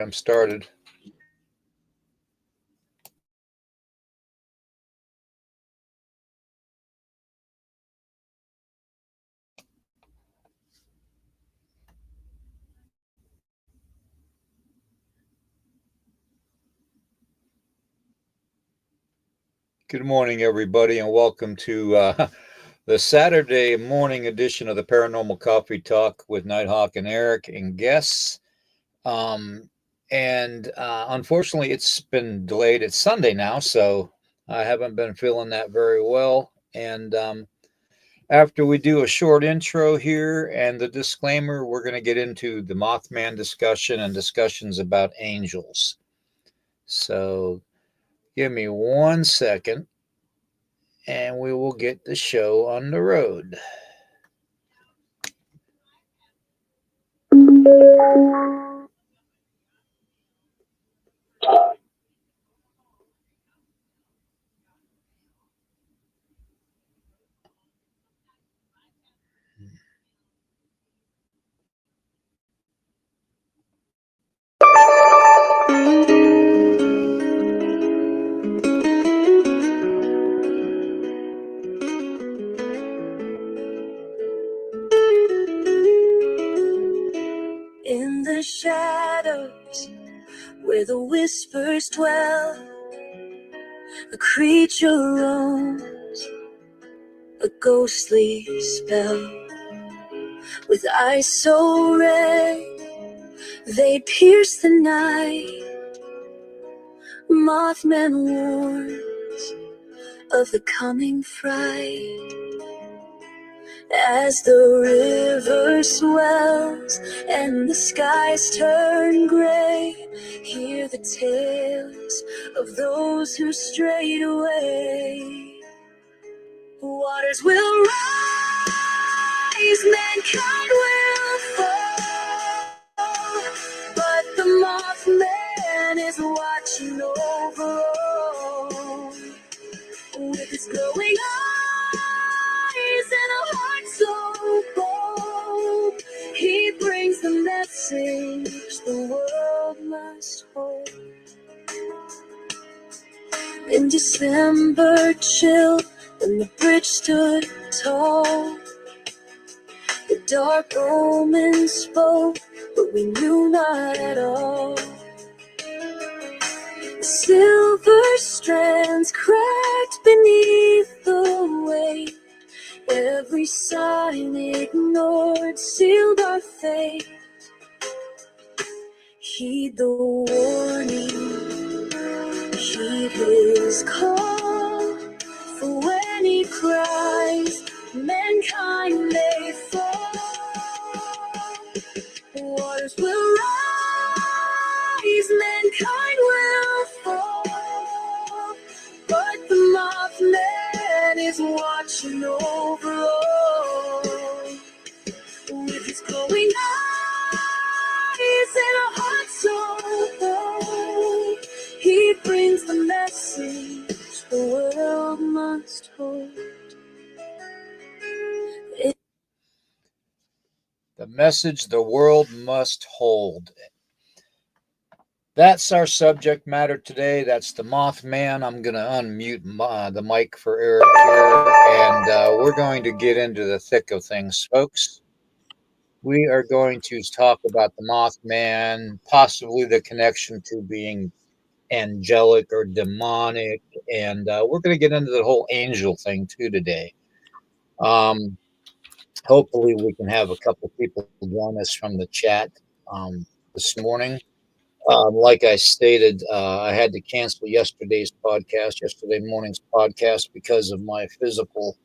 I'm started. Good morning, everybody, and welcome to the Saturday morning edition of the Paranormal Coffee Talk with Nighthawk and Eric and guests. Unfortunately, it's been delayed. It's Sunday now, so I haven't been feeling that very well. After we do a short intro here and the disclaimer, we're going to get into the Mothman discussion and discussions about angels. So give me 1 second and we will get the show on the road. In the shadows where the whispers dwell, a creature roams, a ghostly spell. With eyes so red, they pierce the night. Mothman warns of the coming fright. As the river swells and the skies turn gray, hear the tales of those who strayed away. Waters will rise, mankind will fall, but the Mothman is watching over all. With his glowing eyes and a heart so bold, he brings the message the world must hold. In December chill, when the bridge stood tall, the dark omens spoke, but we knew not at all. The silver strands cracked beneath the weight, every sign ignored sealed our fate. Heed the warning, heed his call, for when he cries, mankind may fall. Waters will rise, mankind will fall, but the Mothman is watching over all. With his glowing eyes and a heart so bold, he brings the message the world must hold. The message the world must hold. That's our subject matter today. That's the Mothman. I'm going to unmute the mic for Eric here, and we're going to get into the thick of things, folks. We are going to talk about the Mothman, possibly the connection to being angelic or demonic, and we're going to get into the whole angel thing too today. Hopefully we can have a couple people join us from the chat this morning. Like I stated, I had to cancel yesterday morning's podcast, because of my physical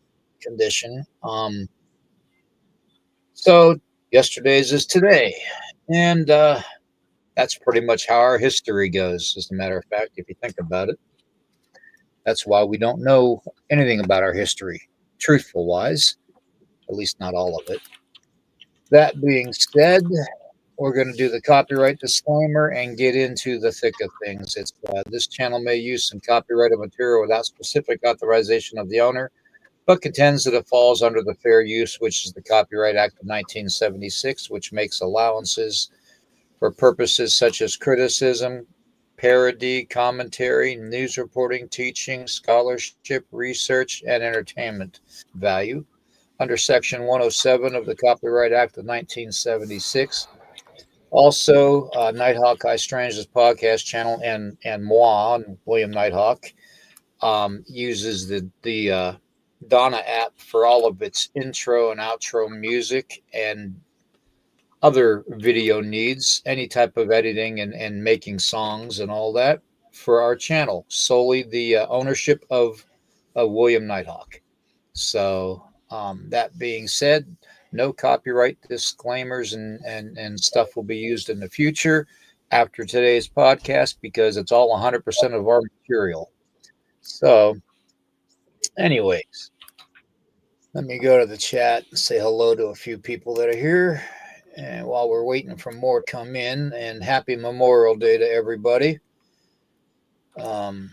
condition. So yesterday's is today, and that's pretty much how our history goes. As a matter of fact, if you think about it, that's why we don't know anything about our history, truthful wise, at least not all of it. That being said, we're going to do the copyright disclaimer and get into the thick of things. This channel may use some copyrighted material without specific authorization of the owner, but contends that it falls under the Fair Use, which is the Copyright Act of 1976, which makes allowances for purposes such as criticism, parody, commentary, news reporting, teaching, scholarship, research, and entertainment value under Section 107 of the Copyright Act of 1976. Also, Nighthawk I Strange's podcast channel and moi, William Nighthawk, uses the Donna app for all of its intro and outro music and other video needs, any type of editing and making songs and all that for our channel. Solely the ownership of William Nighthawk. So that being said, no copyright disclaimers and stuff will be used in the future after today's podcast because it's all 100% of our material. So, anyways, let me go to the chat and say hello to a few people that are here. And while we're waiting for more to come in, and happy Memorial Day to everybody. Um,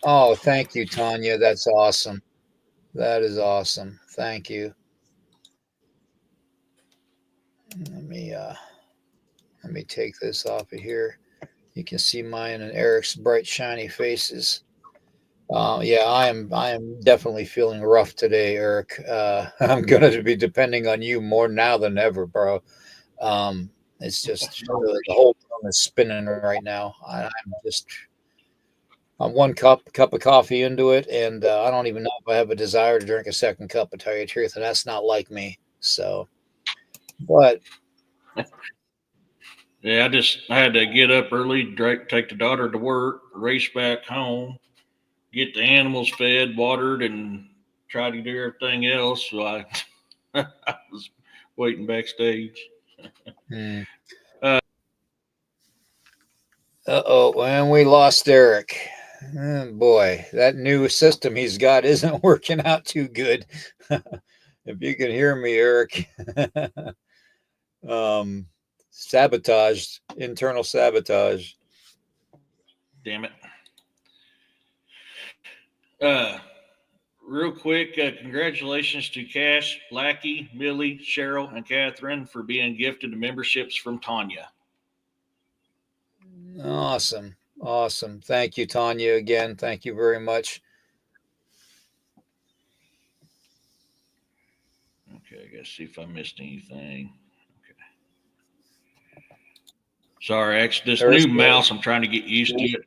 oh, thank you, Tanya. That's awesome. That is awesome. Thank you. Let me uh, let me take this off of here. You can see mine and Eric's bright, shiny faces. Yeah, I am definitely feeling rough today, Eric. I'm going to be depending on you more now than ever, bro. It's just the whole room is spinning right now. I'm one cup of coffee into it, and I don't even know if I have a desire to drink a second cup. To tell you the truth, and that's not like me. So, but Yeah, I had to get up early, take the daughter to work, race back home, get the animals fed, watered, and try to do everything else. So I, I was waiting backstage. hmm. Uh, Uh-oh, and we lost Eric. Oh, boy, that new system he's got isn't working out too good. If you can hear me, Eric. um, Sabotaged, internal sabotage. Damn it. Uh, Real quick, congratulations to Cash, Lackey, Millie, Cheryl, and Catherine for being gifted the memberships from Tanya. Awesome. Awesome. Thank you, Tanya, again. Thank you very much. Okay, I gotta see if I missed anything. Okay. Sorry, this new mouse, I'm trying to get used to it.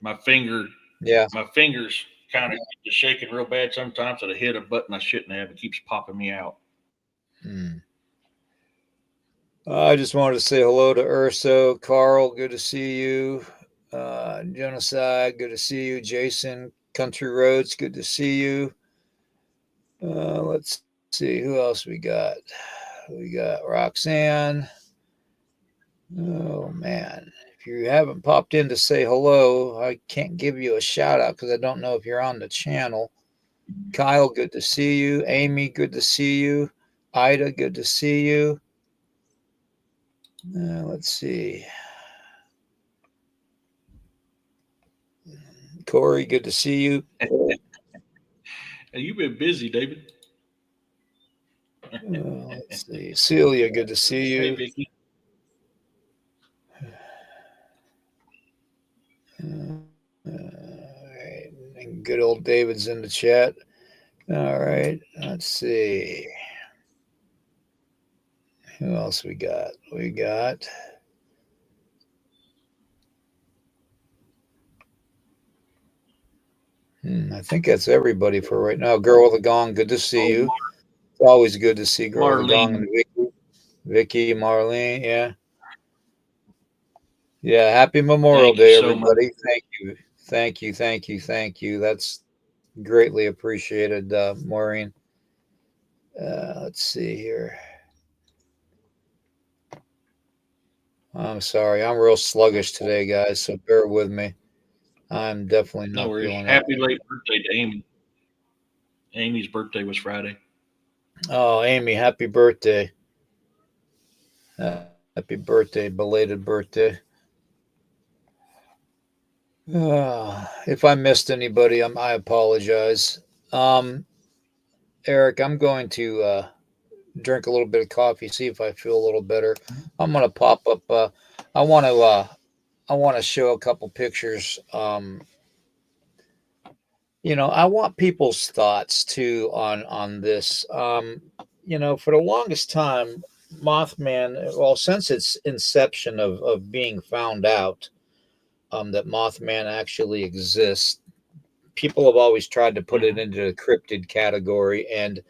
My finger, Yeah. my fingers kind of shaking real bad sometimes that I hit a button I shouldn't have. It keeps popping me out. Hmm. I just wanted to say hello to Urso. Carl, good to see you. Genocide, good to see you. Jason, Country Roads, good to see you. Let's see who else we got. We got Roxanne. Oh man, if you haven't popped in to say hello, I can't give you a shout out because I don't know if you're on the channel. Kyle, good to see you. Amy, good to see you. Ida, good to see you. Let's see. Corey, good to see you. Hey, you've been busy, David. Let's see. Celia, good to see you. Hey, Vicky. All right. And good old David's in the chat. All right. Let's see. Who else we got? I think that's everybody for right now. Girl with a Gong, good to see you. It's always good to see Girl with a Gong and Vicky, Marlene. Yeah. Yeah. Happy Memorial Day, everybody. Thank you. That's greatly appreciated, Maureen. Let's see here. I'm sorry. I'm real sluggish today, guys, so bear with me. I'm definitely No not worries. feeling it. Happy late birthday to Amy. Amy's birthday was Friday. Oh, Amy, happy birthday. Happy birthday, belated birthday. If I missed anybody, I apologize. Eric, I'm going to drink a little bit of coffee, see if I feel a little better. I'm gonna pop up. I want to. I want to show a couple pictures. I want people's thoughts too on this. For the longest time, Mothman. Well, since its inception of being found out that Mothman actually exists, people have always tried to put it Mm-hmm. into the cryptid category, and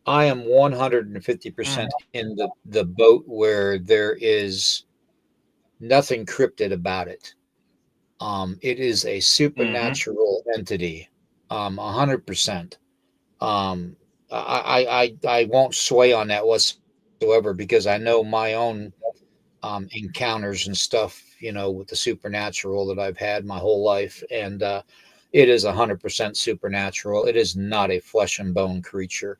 I am 150% Mm-hmm. in the boat where there is nothing cryptid about it. It is a Mm-hmm. supernatural entity, 100%. Um, I won't sway on that whatsoever because I know my own encounters and stuff, with the supernatural that I've had my whole life, and it is 100% supernatural. It is not a flesh and bone creature.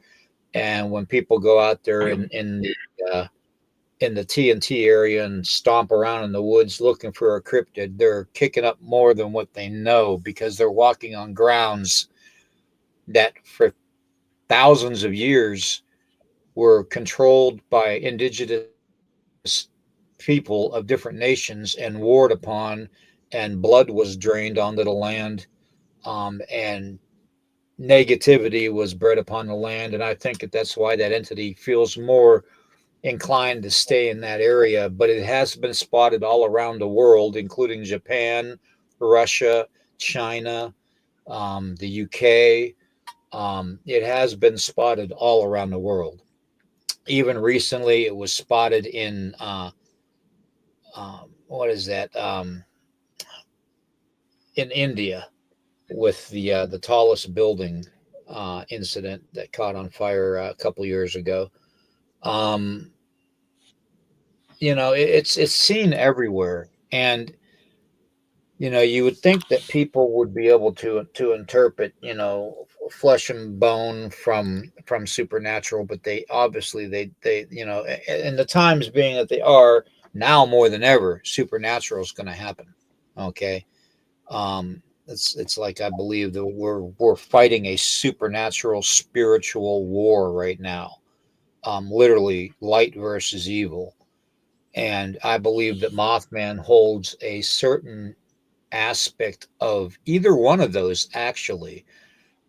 And when people go out there Yep. uh, in the TNT area and stomp around in the woods looking for a cryptid, they're kicking up more than what they know because they're walking on grounds that for thousands of years were controlled by indigenous people of different nations and warred upon, and blood was drained onto the land, and negativity was bred upon the land. And I think that that's why that entity feels more inclined to stay in that area. But it has been spotted all around the world, including Japan, Russia, China, the UK. It has been spotted all around the world. Even recently, it was spotted in what is that? In India with the tallest building incident that caught on fire a couple years ago. Um, it's seen everywhere, and you would think that people would be able to interpret, flesh and bone from supernatural, but they obviously they in the times being that they are now more than ever, supernatural is going to happen. Okay, it's like I believe that we're fighting a supernatural spiritual war right now. Literally light versus evil, and I believe that Mothman holds a certain aspect of either one of those, actually.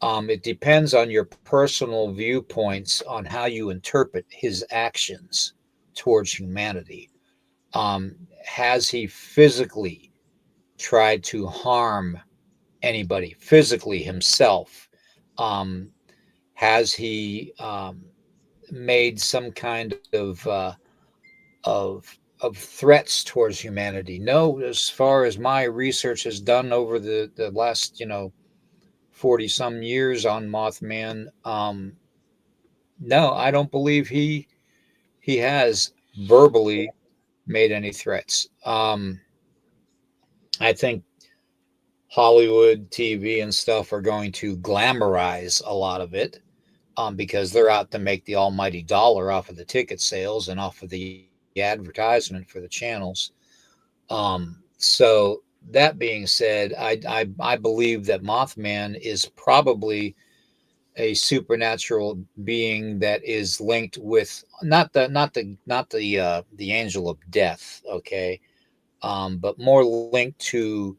It depends on your personal viewpoints on how you interpret his actions towards humanity. Has he physically tried to harm anybody, physically himself? Um, has he made some kind of threats towards humanity? No, as far as my research has done over the last 40 some years on Mothman, no, I don't believe he has verbally made any threats. I think Hollywood TV and stuff are going to glamorize a lot of it, because they're out to make the almighty dollar off of the ticket sales and off of the advertisement for the channels. So that being said, I believe that Mothman is probably a supernatural being that is linked with not the angel of death, okay, but more linked to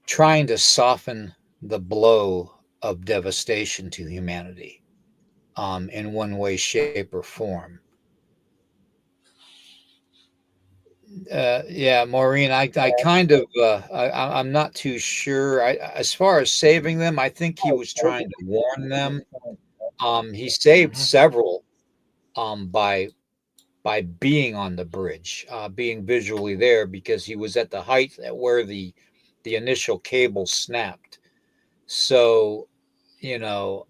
trying to soften the blow of devastation to humanity, in one way, shape, or form. Yeah, Maureen, I kind of, I'm not too sure. As far as saving them, I think he was trying to warn them. He saved Mm-hmm. several, by being on the bridge, being visually there because he was at the height at where the initial cable snapped. So, you know,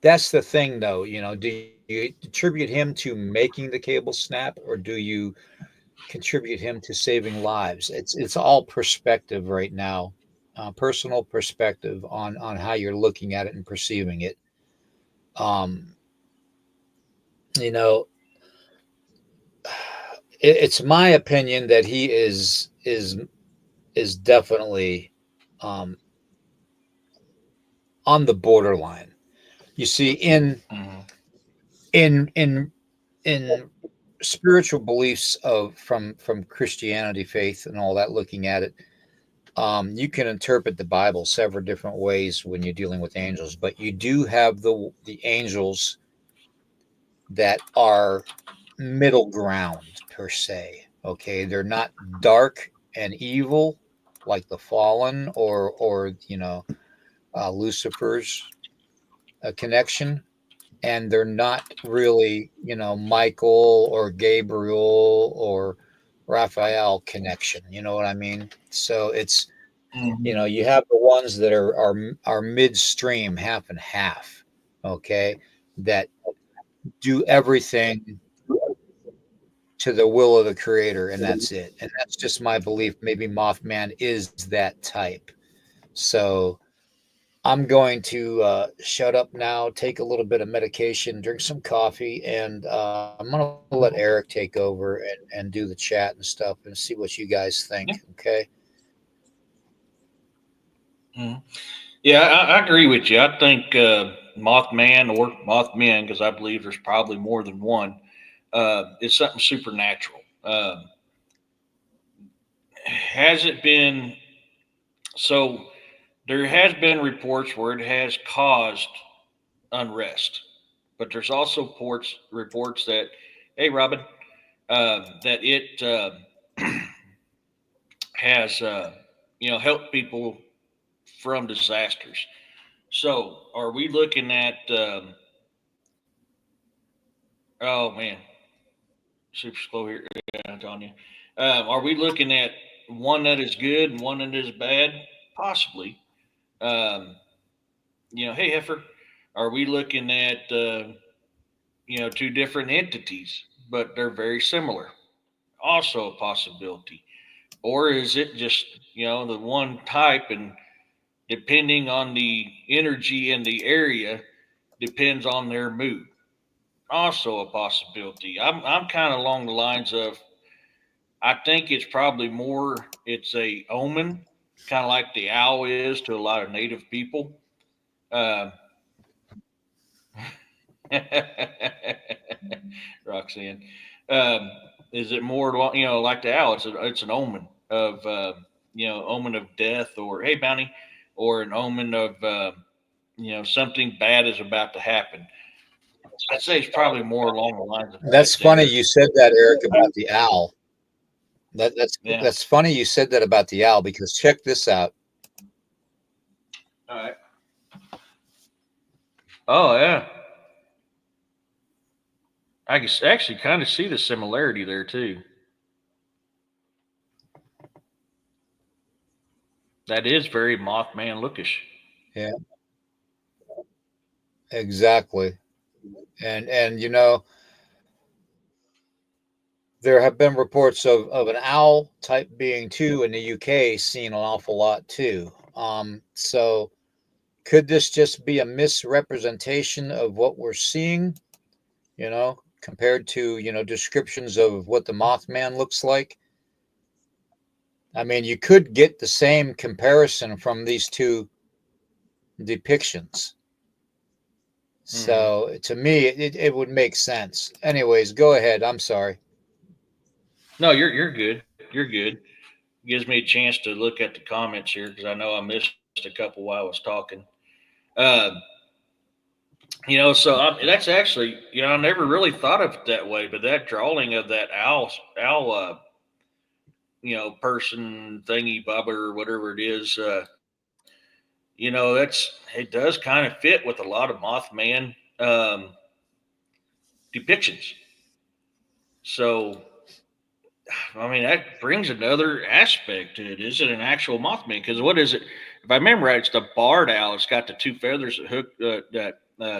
that's the thing, though. Do you attribute him to making the cable snap, or do you contribute him to saving lives? It's all perspective right now, personal perspective on how you're looking at it and perceiving it. Um, you know, it's my opinion that he is definitely um, on the borderline. You see, Mhm. in in in spiritual beliefs of from Christianity, faith, and all that, looking at it, you can interpret the Bible several different ways when you're dealing with angels. But you do have the angels that are middle ground per se. Okay, they're not dark and evil like the fallen or Lucifer's connection, and they're not really Michael or Gabriel or Raphael connection. You know what I mean? So it's Mhm. you have the ones that are midstream, half and half. Okay, that do everything to the will of the creator, and that's it. And that's just my belief. Maybe Mothman is that type. So I'm going to shut up now, take a little bit of medication, drink some coffee, and I'm going to let Eric take over and do the chat and stuff and see what you guys think. Yeah. Okay. Mhm. Yeah, I agree with you. I think Mothman or Mothman, because I believe there's probably more than one, is something supernatural. Has it been so? There has been reports where it has caused unrest, but there's also reports that, hey, Robin, that it has helped people from disasters. So, are we looking at? Oh man, super slow here, Tanya. Are we looking at one that is good and one that is bad? Possibly. Um, hey Heifer, are we looking at two different entities, but they're very similar? Also a possibility. Or is it just the one type, and depending on the energy in the area, depends on their mood? Also a possibility. I'm kind of along the lines of, I think it's probably more, it's a omen, kind of like the owl is to a lot of native people. Uh, Roxanne, um, is it more like the owl? It's an omen of omen of death, or hey bounty, or an omen of something bad is about to happen. I'd say it's probably more along the lines of That's that funny there. you said that, Eric, about the owl. Yeah. That's funny you said that about the owl, because check this out. All right. Oh yeah. I can actually kind of see the similarity there too. That is very Mothman lookish. Yeah, exactly. And there have been reports of an owl type being too in the UK seen an awful lot too. So could this just be a misrepresentation of what we're seeing, compared to, descriptions of what the Mothman looks like? I mean, you could get the same comparison from these two depictions. Hmm. So to me, it would make sense. Anyways, go ahead. I'm sorry. No, you're good. You're good. Gives me a chance to look at the comments here because I know I missed a couple while I was talking. Uh, that's actually I never really thought of it that way, but that drawing of that owl person thingy bobber or whatever it is, it does kind of fit with a lot of Mothman depictions. So I mean, that brings another aspect to it. Is it an actual Mothman? Because what is it? If I remember right, it's the barred owl. It's got the two feathers that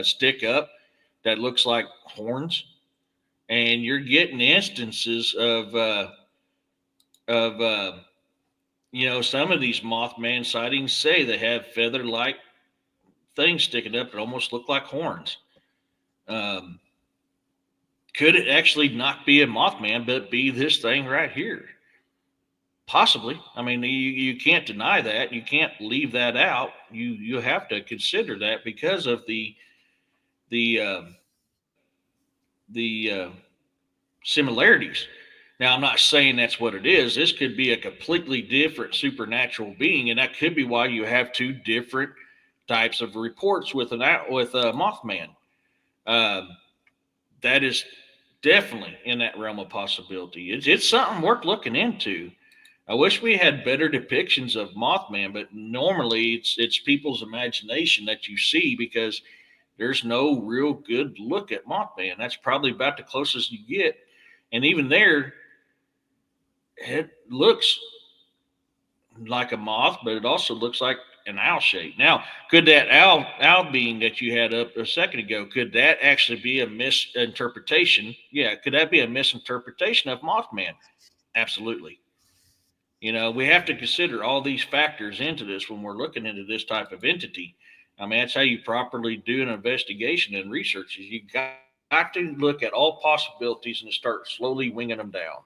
stick up that looks like horns, and you're getting instances of some of these Mothman sightings say they have feather-like things sticking up that almost look like horns. Um, could it actually not be a Mothman, but be this thing right here? Possibly. I mean, you can't deny that. You can't leave that out. You have to consider that because of the the the similarities. Now, I'm not saying that's what it is. This could be a completely different supernatural being, and that could be why you have two different types of reports with a Mothman. Um, that is definitely in that realm of possibility. It's something worth looking into. I wish we had better depictions of Mothman, but normally it's people's imagination that you see because there's no real good look at Mothman. That's probably about the closest you get, and even there, it looks like a moth, but it also looks like an owl shape. Now, could that owl being that you had up a second ago, could that actually be a misinterpretation? Yeah, could that be a misinterpretation of Mothman? Absolutely. We have to consider all these factors into this when we're looking into this type of entity. I mean, that's how you properly do an investigation and research. Is you got to look at all possibilities and start slowly winging them down.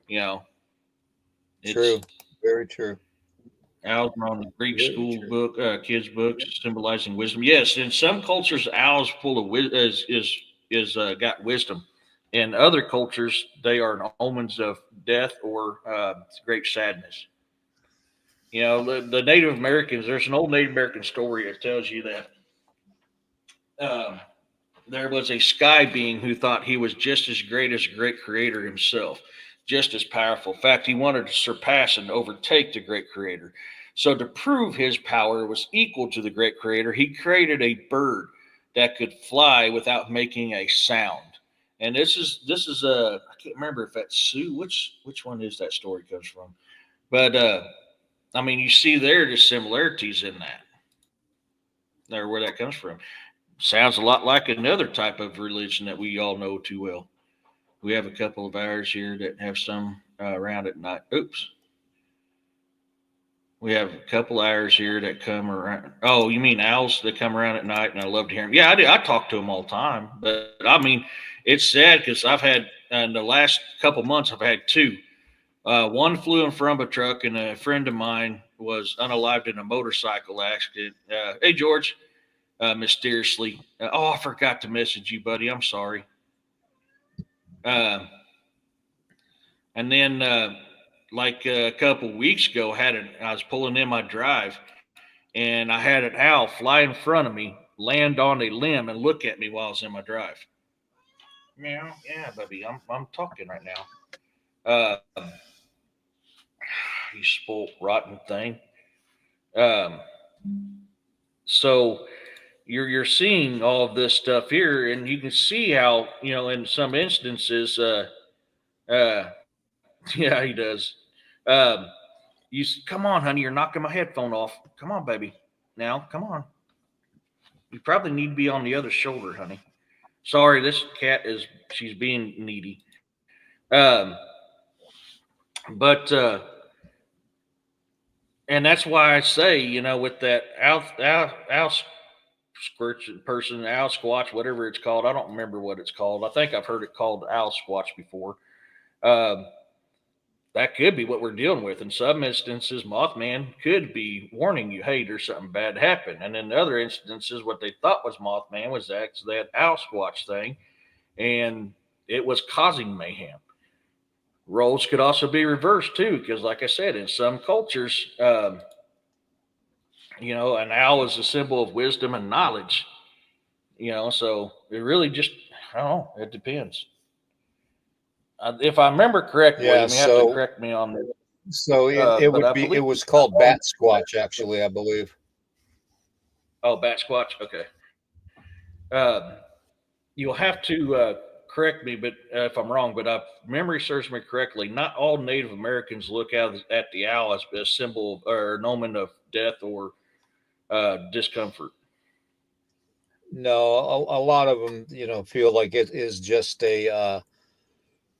You know, it's True. Very true. owls are on the Greek Very school true. book, kids' books, symbolizing wisdom. Yes, in some cultures, owls full of is got wisdom. In other cultures, they are omens of death or great sadness. The Native Americans. There's an old Native American story that tells you that um, there was a sky being who thought he was just as great as a great creator himself, just as powerful. In fact, he wanted to surpass and overtake the great creator. So, to prove his power was equal to the great creator, he created a bird that could fly without making a sound. And this is a I can't remember if that's Sue. Which one is that story comes from? But I mean, you see there's similarities in that, or where that comes from. Sounds a lot like another type of religion that we all know too well. We have a couple of ours here that have some around at night. Oops. We have a couple hours here that come around. Oh, you mean owls that come around at night? And I love to hear them. Yeah, I do. I talk to them all the time. But I mean, it's sad because I've had in the last couple months I've had two. One flew in front of a truck, and a friend of mine was unalived in a motorcycle accident. Hey, George, mysteriously. Oh, I forgot to message you, buddy. I'm sorry. Uh, and then, like a couple weeks ago, I was pulling in my drive, and I had an owl fly in front of me, land on a limb, and look at me while I was in my drive. Meow. Yeah, baby, I'm talking right now. You spoiled rotten thing. Um, so you're seeing all of this stuff here, and you can see how in some instances, uh, yeah, he does. Um, come on, honey, you're knocking my headphone off. Come on, baby. Now, come on. You probably need to be on the other shoulder, honey. Sorry, this cat she's being needy. Um, but and that's why I say, with that owl squirch person, owl squatch, whatever it's called. I don't remember what it's called. I think I've heard it called owl squatch before. Um, that could be what we're dealing with. In some instances, Mothman could be warning you, hey, there's something bad happen. And in other instances, what they thought was Mothman was actually that owl squatch thing, and it was causing mayhem. Roles could also be reversed too, because like I said, in some cultures, an owl is a symbol of wisdom and knowledge. So it really just, I don't know, it depends. If I remember correctly, Yeah. William, you have to correct me on this. So it But would I be. It believe, was called bat squatch, actually, I believe. oh, bat squatch. Okay. Um, you'll have to correct me, but if I'm wrong, but memory serves me correctly. Not all Native Americans look at the owl as a symbol or an omen of death or discomfort. No, a lot of them, feel like it is just a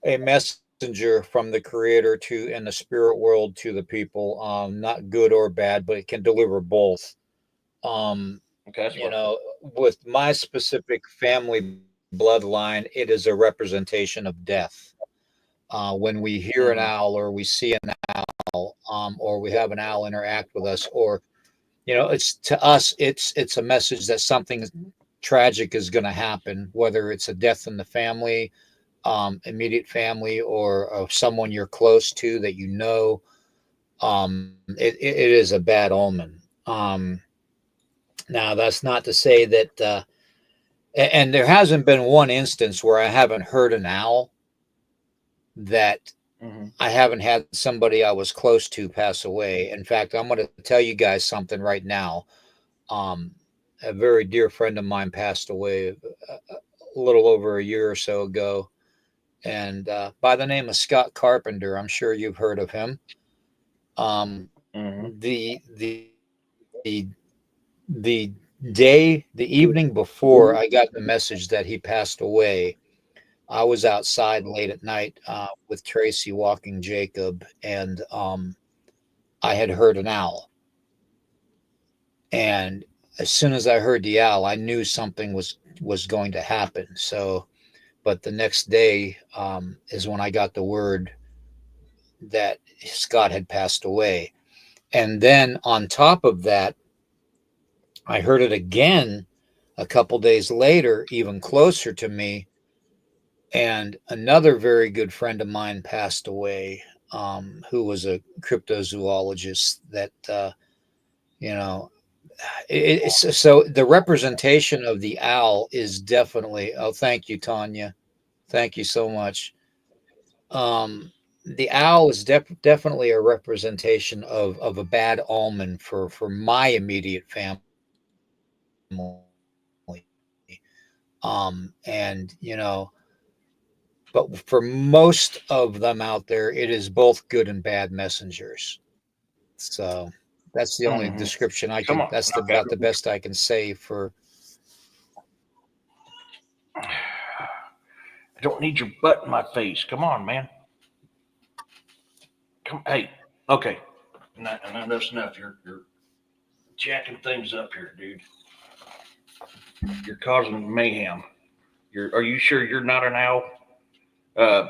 messenger from the creator to in the spirit world to the people. Not good or bad, but it can deliver both. Um, Okay, that's what I thought. with my specific family bloodline, it is a representation of death. When we hear an Mm-hmm. owl or we see an owl, or we have an owl interact with us, or it's to us, it's a message that tragic is going to happen, whether it's a death in the family, immediate family, or of someone you're close to that you know, it is a bad omen. Now, that's not to say that, and there hasn't been one instance where I haven't heard an owl that Mm-hmm. I haven't had somebody I was close to pass away. In fact, I'm going to tell you guys something right now. Um, a very dear friend of mine passed away a little over a year or so ago, and by the name of Scott Carpenter. I'm sure you've heard of him. Mm-hmm. The the evening before I got the message that he passed away, I was outside late at night with Tracy walking Jacob, and I had heard an owl. And as soon as I heard the owl, I knew something was going to happen. So, but the next day is when I got the word that Scott had passed away. And then on top of that, I heard it again a couple days later, even closer to me, and another very good friend of mine passed away, who was a cryptozoologist. That you know, it's so the representation of the owl is definitely. Oh, thank you, Tanya. Thank you so much. The owl is definitely a representation of a bad omen for my immediate family. And but for most of them out there, it is both good and bad messengers. So that's the only Mm-hmm. description I Come can. on. That's Okay. about the best I can say for. I don't need your butt in my face. Come on, man. Come. Hey. Okay. That's enough. You're jacking things up here, dude. You're causing mayhem. Are you sure you're not an owl?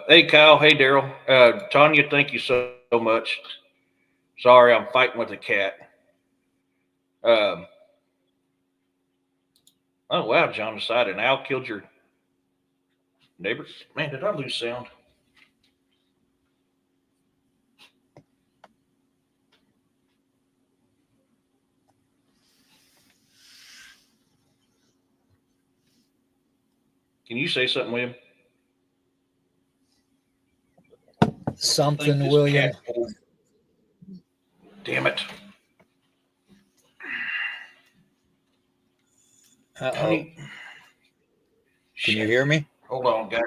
Hey, Kyle. Hey, Daryl. Tanya, thank you so much. Sorry, I'm fighting with a cat. Um, oh, wow, John decided an owl killed your neighbor. Man, did I lose sound? Can you say something, William? I think Something, this cat. William. Damn it. Uh-oh. Tony. Can you Shit. hear me? Hold on, guys.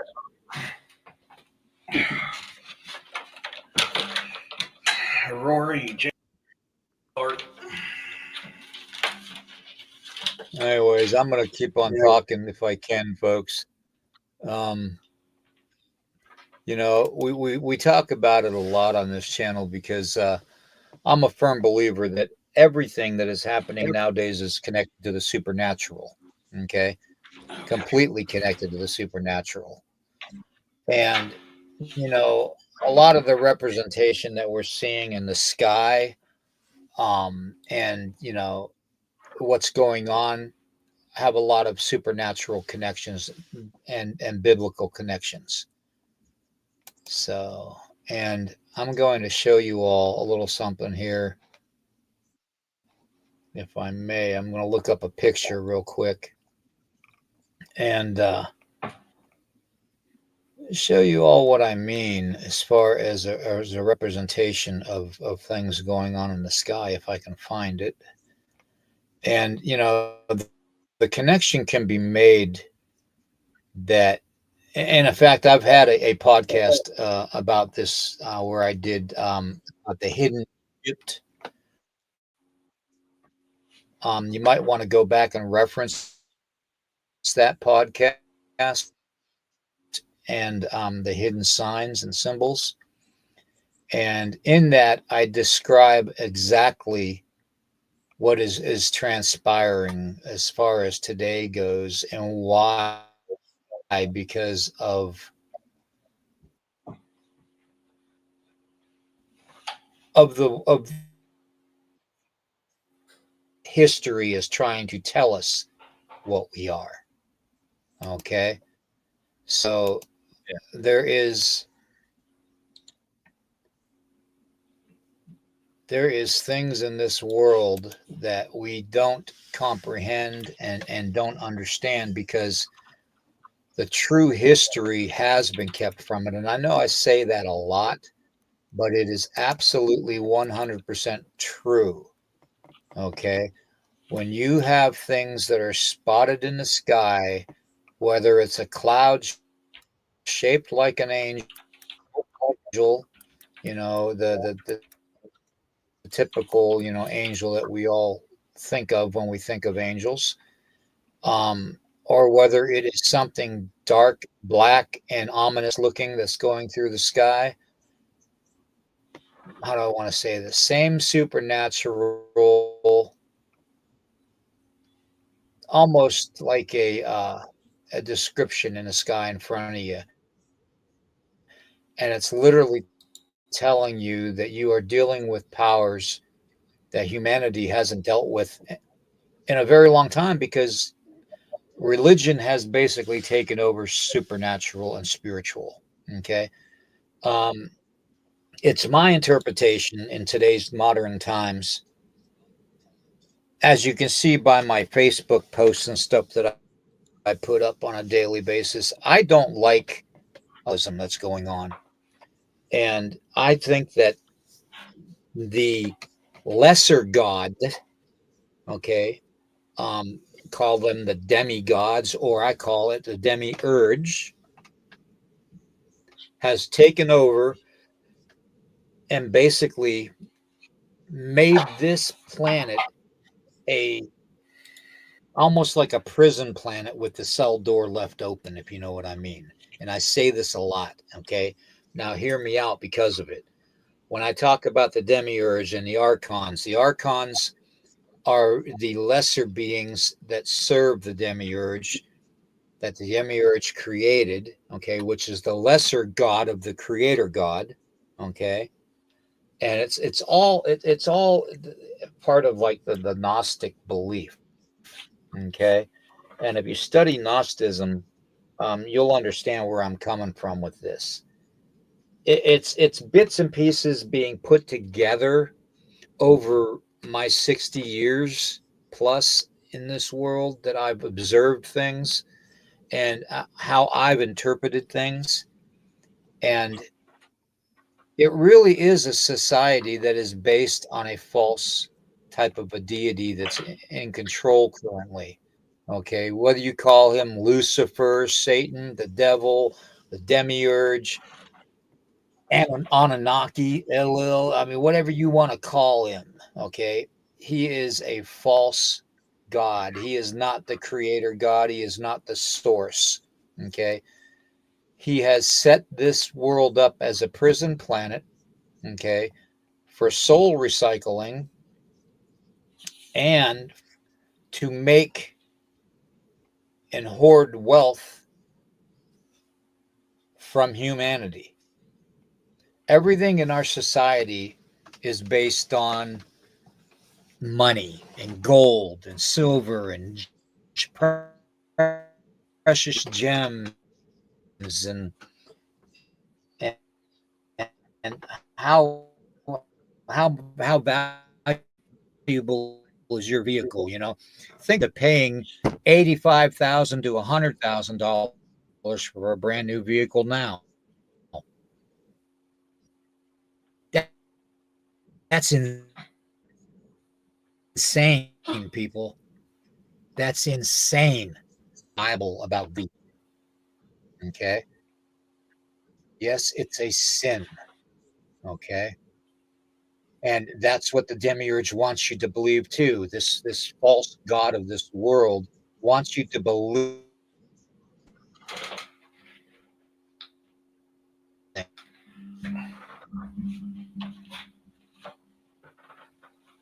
Rory, J. Anyways, I'm going to keep on talking if I can, folks. Um, we talk about it a lot on this channel because I'm a firm believer that everything that is happening nowadays is connected to the supernatural. Okay, completely connected to the supernatural. And a lot of the representation that we're seeing in the sky, and what's going on, have a lot of supernatural connections and biblical connections. So, and I'm going to show you all a little something here, if I may. I'm going to look up a picture real quick and show you all what I mean as far as a representation of things going on in the sky, if I can find it. And the connection can be made that, and in fact, I've had a podcast about this where I did about the hidden Egypt. You might want to go back and reference that podcast and the hidden signs and symbols. And in that, I describe exactly what is transpiring as far as today goes and why, because of history is trying to tell us what we are. Okay. So there is things in this world that we don't comprehend and don't understand because the true history has been kept from it. And I know I say that a lot, but it is absolutely 100% true. Okay. When you have things that are spotted in the sky, whether it's a cloud shaped like an angel, the typical, angel that we all think of when we think of angels, or whether it is something dark, black, and ominous looking that's going through the sky. How do I want to say this? Same supernatural, almost like a description in the sky in front of you, and it's literally telling you that you are dealing with powers that humanity hasn't dealt with in a very long time because religion has basically taken over supernatural and spiritual. Okay. Um, it's my interpretation in today's modern times, as you can see by my Facebook posts and stuff that I put up on a daily basis. I don't like that's going on. And I think that the lesser God, okay, um, call them the demigods, or I call it the demiurge, has taken over and basically made this planet a almost like a prison planet with the cell door left open, if you know what I mean. And I say this a lot, okay? Now hear me out because of it. When I talk about the demiurge and the archons are the lesser beings that serve the demiurge, that the demiurge created, okay, which is the lesser god of the creator god, okay? And it's all part of like the Gnostic belief, okay? And if you study Gnosticism, you'll understand where I'm coming from with this. It's bits and pieces being put together over my 60 years plus in this world that I've observed things and how I've interpreted things. And it really is a society that is based on a false type of a deity that's in control currently. Okay, whether you call him Lucifer, Satan, the devil, the demiurge, Anunnaki, Elil, I mean, whatever you want to call him, okay, he is a false God. He is not the creator God. He is not the source. Okay, he has set this world up as a prison planet, okay, for soul recycling and to make and hoard wealth from humanity. Everything in our society is based on money and gold and silver and precious gems and how valuable is your vehicle? Think of paying $85,000 to $100,000 for a brand new vehicle now. That's insane, people. That's insane. Bible about vehicle. Okay. Yes, it's a sin. Okay. And that's what the demiurge wants you to believe too. This false god of this world wants you to believe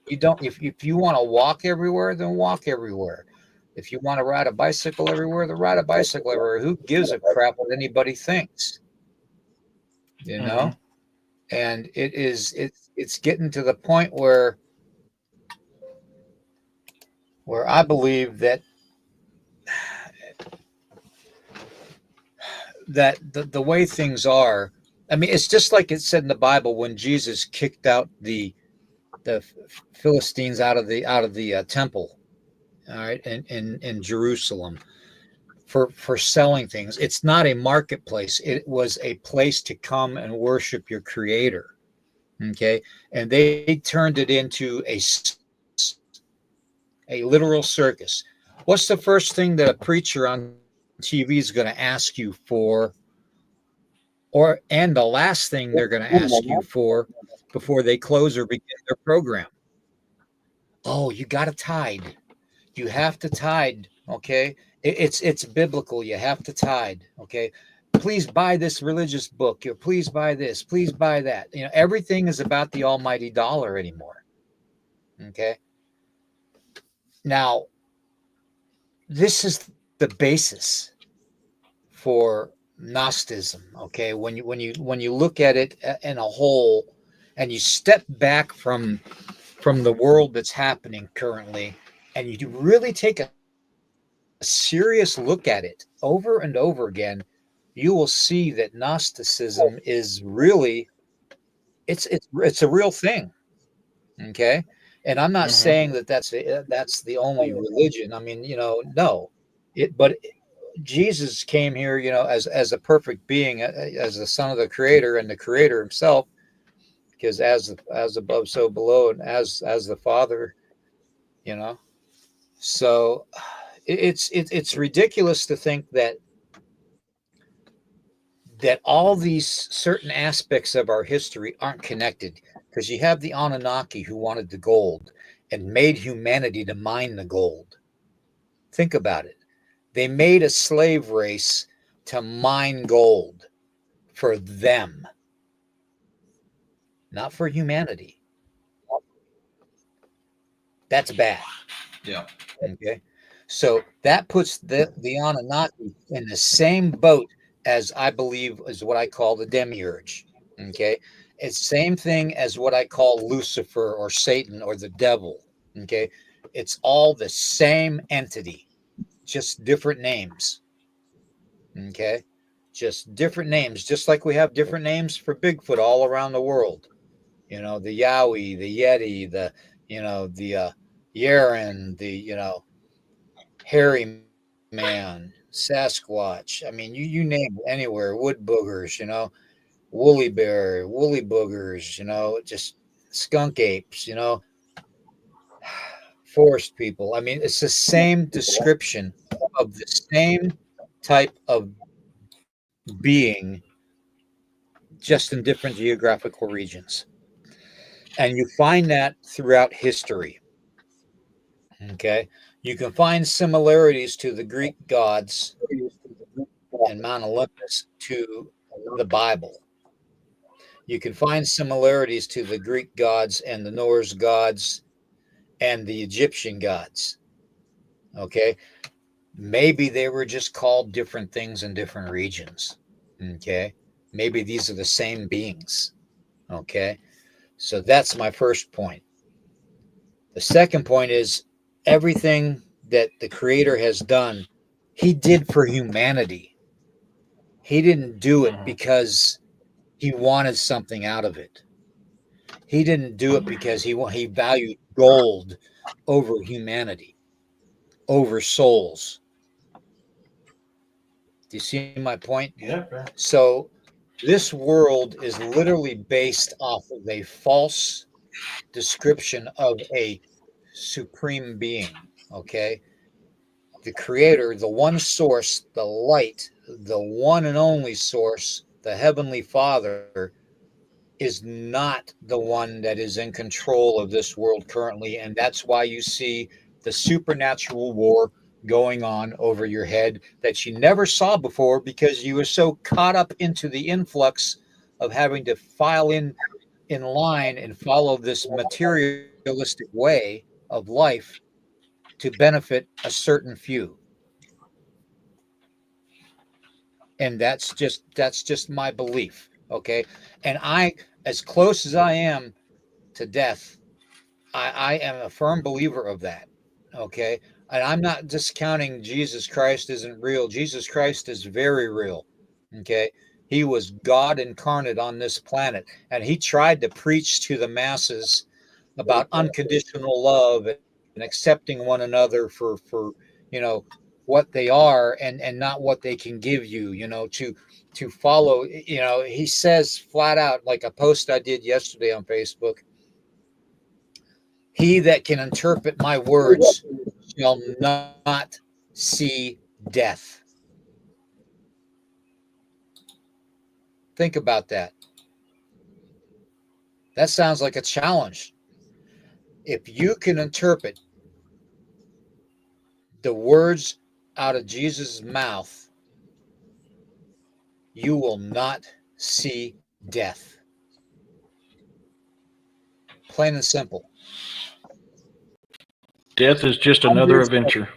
you don't if you want to walk everywhere, then walk everywhere. If you want to ride a bicycle everywhere, then ride a bicycle everywhere. Who gives a crap what anybody thinks? You Mm-hmm. know? And it's getting to the point where I believe that that the way things are, I mean, it's just like it said in the Bible when Jesus kicked out the Philistines out of the temple, all right, in Jerusalem for selling things. It's not a marketplace. It was a place to come and worship your Creator. Okay, and they turned it into a literal circus. What's the first thing that a preacher on TV is going to ask you for, or and the last thing they're going to ask you for before they close or begin their program? Oh, you got a tithe. You have to tithe. Okay, it's biblical. You have to tithe. Okay, please buy this religious book. Or please buy this. Please buy that. Everything is about the almighty dollar anymore. Okay, now this is the basis for Gnosticism. Okay, when you look at it in a whole, and you step back from the world that's happening currently, and you really take a serious look at it over and over again, you will see that Gnosticism is really it's a real thing. Okay, and I'm not Mm-hmm. saying that that's the only religion. I mean, no, but Jesus came here, as a perfect being, as the Son of the Creator and the Creator Himself, because as above, so below, and as the Father, you know. So it's ridiculous to think that all these certain aspects of our history aren't connected, because you have the Anunnaki who wanted the gold and made humanity to mine the gold. Think about it. They made a slave race to mine gold for them, not for humanity. That's bad. Yeah. Okay. So that puts the Anunnaki in the same boat as, I believe, is what I call the demiurge. Okay. It's same thing as what I call Lucifer or Satan or the devil. Okay. It's all the same entity, just different names. Okay. Just different names, just like we have different names for Bigfoot all around the world. The Yowie, the Yeti, the Yaren, hairy man, Sasquatch. I mean, you name it anywhere, wood boogers, woolly bear, woolly boogers, just skunk apes, forest people. I mean, it's the same description of the same type of being, just in different geographical regions. And you find that throughout history. Okay. You can find similarities to the Greek gods and Mount Olympus to the Bible. You can find similarities to the Greek gods and the Norse gods and the Egyptian gods. Okay. Maybe they were just called different things in different regions. Okay. Maybe these are the same beings. Okay. So that's my first point. The second point is everything that the Creator has done, He did for humanity. He didn't do it Mm-hmm. because He wanted something out of it. He didn't do it because he valued gold over humanity, over souls. Do you see my point? Yeah. So this world is literally based off of a false description of a supreme being. Okay. The Creator, the one source, the light, the one and only source, the Heavenly Father, is not the one that is in control of this world currently. And that's why you see the supernatural war going on over your head that you never saw before, because you were so caught up into the influx of having to file in line and follow this materialistic way of life to benefit a certain few. And that's just my belief. Okay. And as close as I am to death, I am a firm believer of that. Okay. And I'm not discounting Jesus Christ isn't real. Jesus Christ is very real. Okay. He was God incarnate on this planet, and he tried to preach to the masses about unconditional love and accepting one another for what they are, and not what they can give you, to follow. He says flat out, like a post I did yesterday on Facebook, he that can interpret my words shall not see death. Think about that. That sounds like a challenge. If you can interpret the words out of Jesus' mouth, you will not see death. Plain and simple. Death is just another Hundreds of, adventure.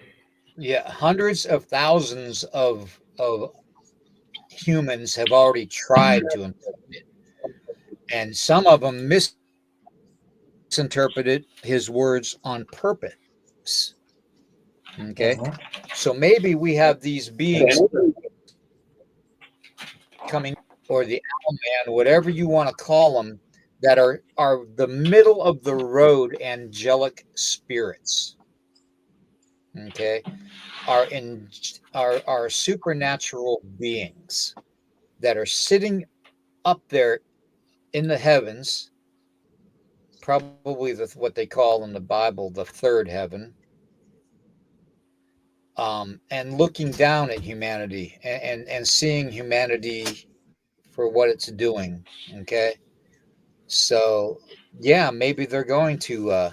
yeah, hundreds of thousands of humans have already tried to interpret it, and some of them misinterpreted his words on purpose. Okay, so maybe we have these beings coming, or the owl man, whatever you want to call them, that are the middle of the road angelic spirits. Okay, are in are supernatural beings that are sitting up there in the heavens, probably what they call in the Bible the third heaven, and looking down at humanity, and seeing humanity for what it's doing. Okay, so yeah, maybe they're going to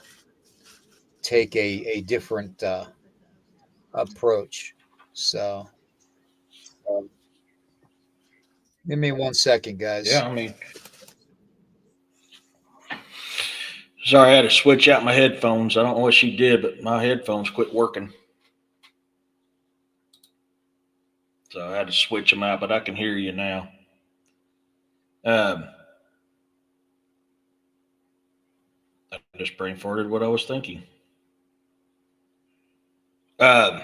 take a different approach. So give me 1 second, Yeah, guys. I mean, sorry, I had to switch out my headphones. I don't know what she did, but my headphones quit working. So I had to switch them out, but I can hear you now. Um, I just brain farted what I was thinking. Um,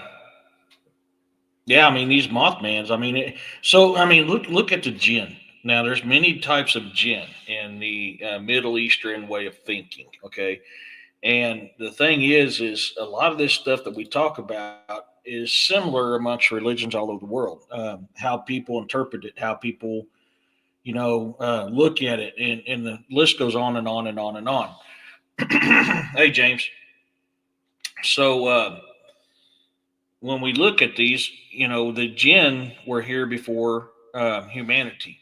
yeah, I mean these Mothmans. I mean, look at the jinn. Now, there's many types of jinn in the Middle Eastern way of thinking. Okay, and the thing is a lot of this stuff that we talk about is similar amongst religions all over the world. How people interpret it, how people look at it, and the list goes on and on and on and on. Hey, James. So when we look at these, the jinn were here before humanity.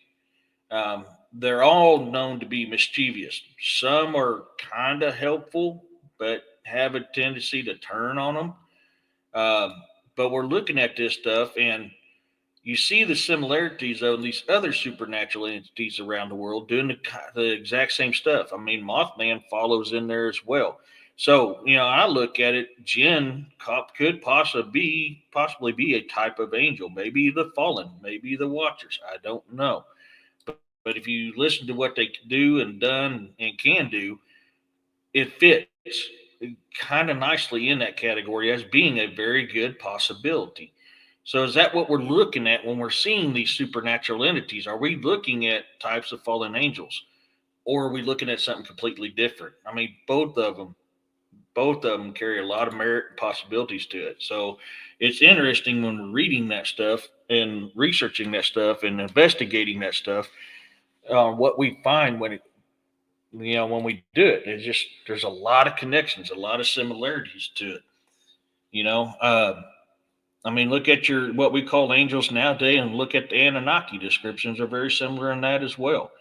They're all known to be mischievous. Some are kind of helpful, but have a tendency to turn on them. Um, but we're looking at this stuff, and you see the similarities of these other supernatural entities around the world doing the exact same stuff. I mean, Mothman follows in there as well. So, I look at it, Jinn could possibly be a type of angel, maybe the fallen, maybe the watchers. I don't know. But if you listen to what they can do and done and can do, it fits kind of nicely in that category as being a very good possibility. So, is that what we're looking at when we're seeing these supernatural entities? Are we looking at types of fallen angels, or are we looking at something completely different? I mean, both of them carry a lot of merit and possibilities to it. So, it's interesting when we're reading that stuff and researching that stuff and investigating that stuff. What we find when we do it, there's a lot of connections, a lot of similarities to it. You know, I mean, look at your what we call angels nowadays, and look at the Anunnaki descriptions are very similar in that as well.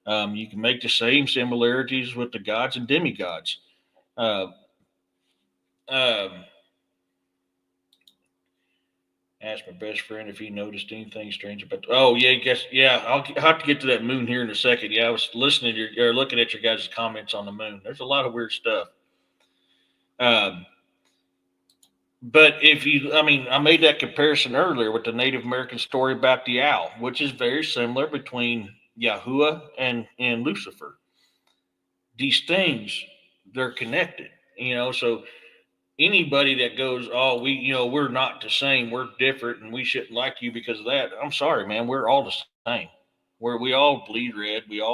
You can make the same similarities with the gods and demigods. Uh, um, asked my best friend if he noticed anything strange about. Oh yeah, guess yeah. I'll have to get to that moon here in a second. Yeah, I was listening to or looking at your guys' comments on the moon. There's a lot of weird stuff. Um, but I mean, I made that comparison earlier with the Native American story about the owl, which is very similar between Yahuwah and Lucifer. These things, they're connected, so anybody that goes, oh, we're not the same, we're different, and we shouldn't like you because of that. I'm sorry, man. We're all the same. We all bleed red. We all,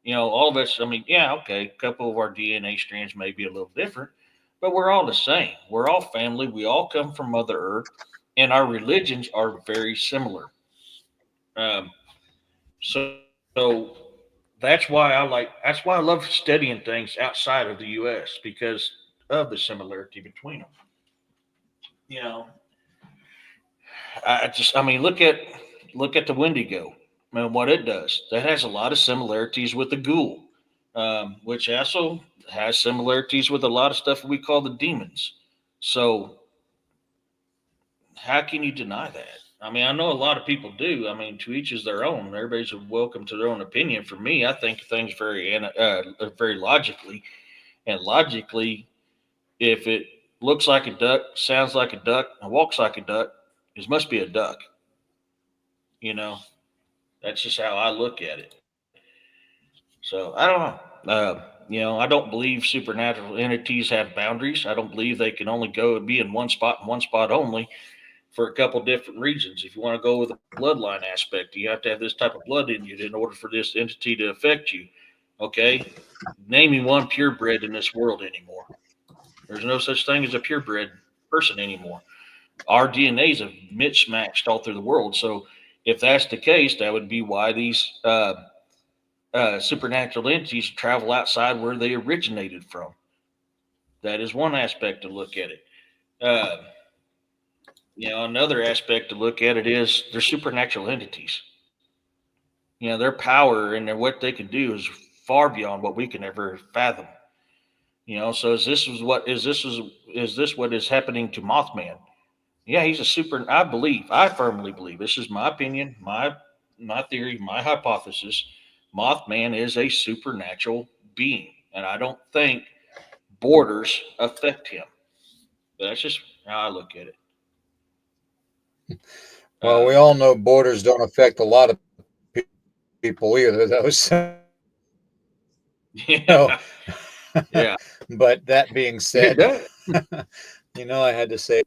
all of us. I mean, yeah, okay, a couple of our DNA strands may be a little different, but we're all the same. We're all family. We all come from Mother Earth, and our religions are very similar. Um, so that's why that's why I love studying things outside of the U.S. because of the similarity between them. You know, I mean, look at the Wendigo and what it does. That has a lot of similarities with the ghoul, which also has similarities with a lot of stuff we call the demons. So how can you deny that? I mean, I know a lot of people do. I mean, to each is their own. Everybody's welcome to their own opinion. For me, I think things very logically, and logically, if it looks like a duck, sounds like a duck, and walks like a duck, it must be a duck. You know, that's just how I look at it. So I don't know. I don't believe supernatural entities have boundaries. I don't believe they can only go and be in one spot and one spot only for a couple different reasons. If you want to go with the bloodline aspect, you have to have this type of blood in you in order for this entity to affect you. Okay, name me one purebred in this world anymore. There's no such thing as a purebred person anymore. Our DNAs have mismatched all through the world. So if that's the case, that would be why these supernatural entities travel outside where they originated from. That is one aspect to look at it. Uh, Another aspect to look at it is they're supernatural entities. Their power and what they can do is far beyond what we can ever fathom. So is this what is happening to Mothman? Yeah, he's a super. I firmly believe. This is my opinion, my theory, my hypothesis. Mothman is a supernatural being, and I don't think borders affect him. But that's just how I look at it. Well, Uh, we all know borders don't affect a lot of people either, though. So, yeah, yeah, but that being it said, does. I had to say,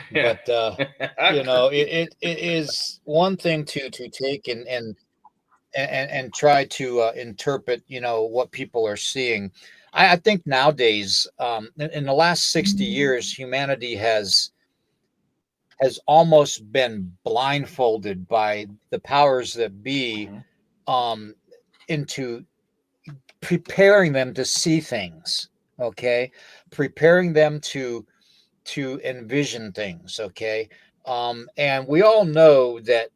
Yeah, but I agree. it is one thing to take and try to interpret, what people are seeing. I think nowadays, in the last 60 years, humanity has almost been blindfolded by the powers that be, Mhm, um, into preparing them to see things. Okay, preparing them to envision things. Okay, and we all know that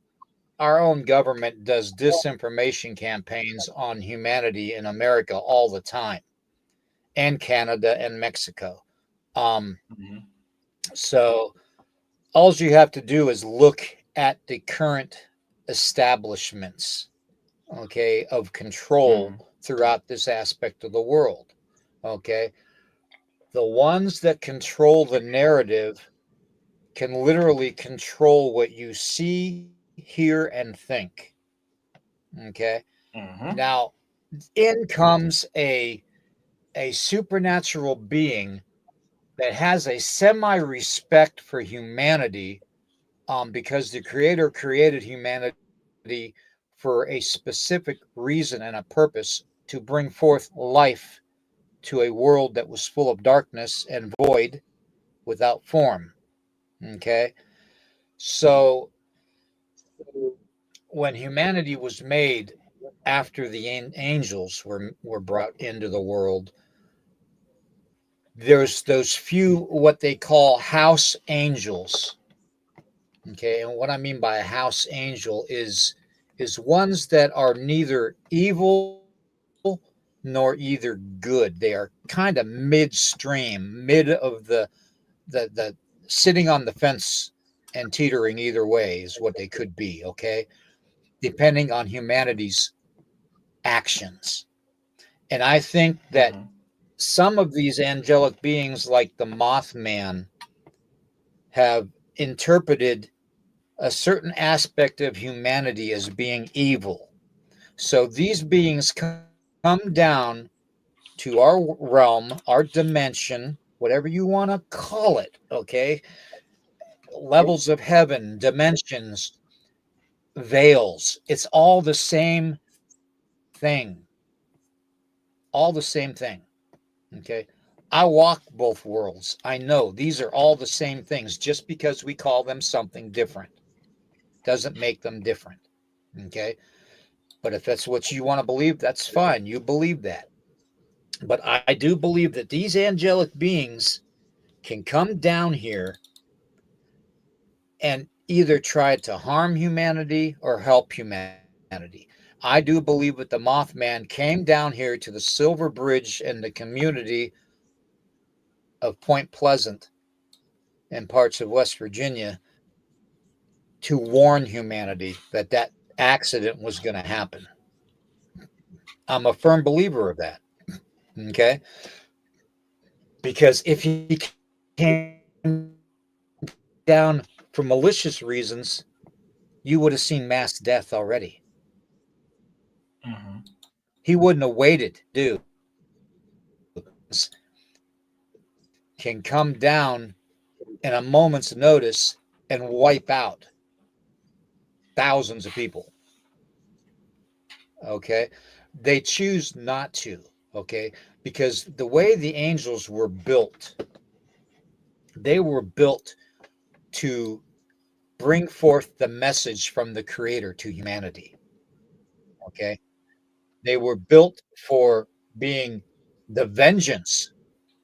our own government does disinformation campaigns on humanity in America all the time, and Canada and Mexico. Um, mhm, so all you have to do is look at the current establishments, okay, of control mhm, throughout this aspect of the world. Okay, the ones that control the narrative can literally control what you see, hear, and think. Okay, mhm, now in comes a supernatural being that has a semi respect for humanity, because the creator created humanity for a specific reason and a purpose to bring forth life to a world that was full of darkness and void without form. Okay, so when humanity was made after the angels were brought into the world, there's those few what they call house angels. Okay, and what I mean by a house angel is ones that are neither evil nor either good. They are kind of midstream, mid of the sitting on the fence and teetering either way is what they could be. Okay, depending on humanity's actions. And I think that mhm, some of these angelic beings, like the Mothman, have interpreted a certain aspect of humanity as being evil. So these beings come down to to our realm, our dimension, whatever you want to call it, okay? Levels of heaven, dimensions, veils. It's all the same thing. All the same thing. Okay. I walk both worlds. I know these are all the same things. Just because we call them something different doesn't make them different. Okay. But if that's what you want to believe, that's fine. You believe that. But I do believe that these angelic beings can come down here and either try to harm humanity or help humanity. I do believe that the Mothman came down here to the Silver Bridge and the community of Point Pleasant and parts of West Virginia to warn humanity that that accident was going to happen. I'm a firm believer of that. Okay. Because if he came down for malicious reasons, you would have seen mass death already. Mm-hmm. He wouldn't have waited, dude. Can come down in a moment's notice and wipe out thousands of people. Okay. They choose not to. Okay. Because the way the angels were built, they were built to bring forth the message from the creator to humanity. Okay. They were built for being the vengeance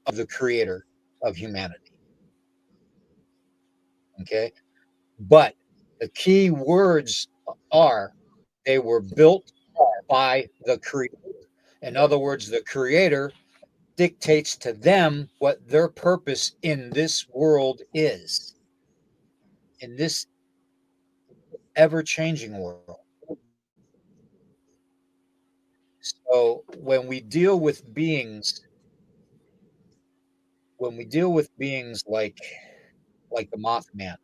of the creator of humanity. Okay. But the key words are they were built by the creator. In other words, the creator dictates to them what their purpose in this world is, in this ever changing world. So when we deal with beings like the Mothman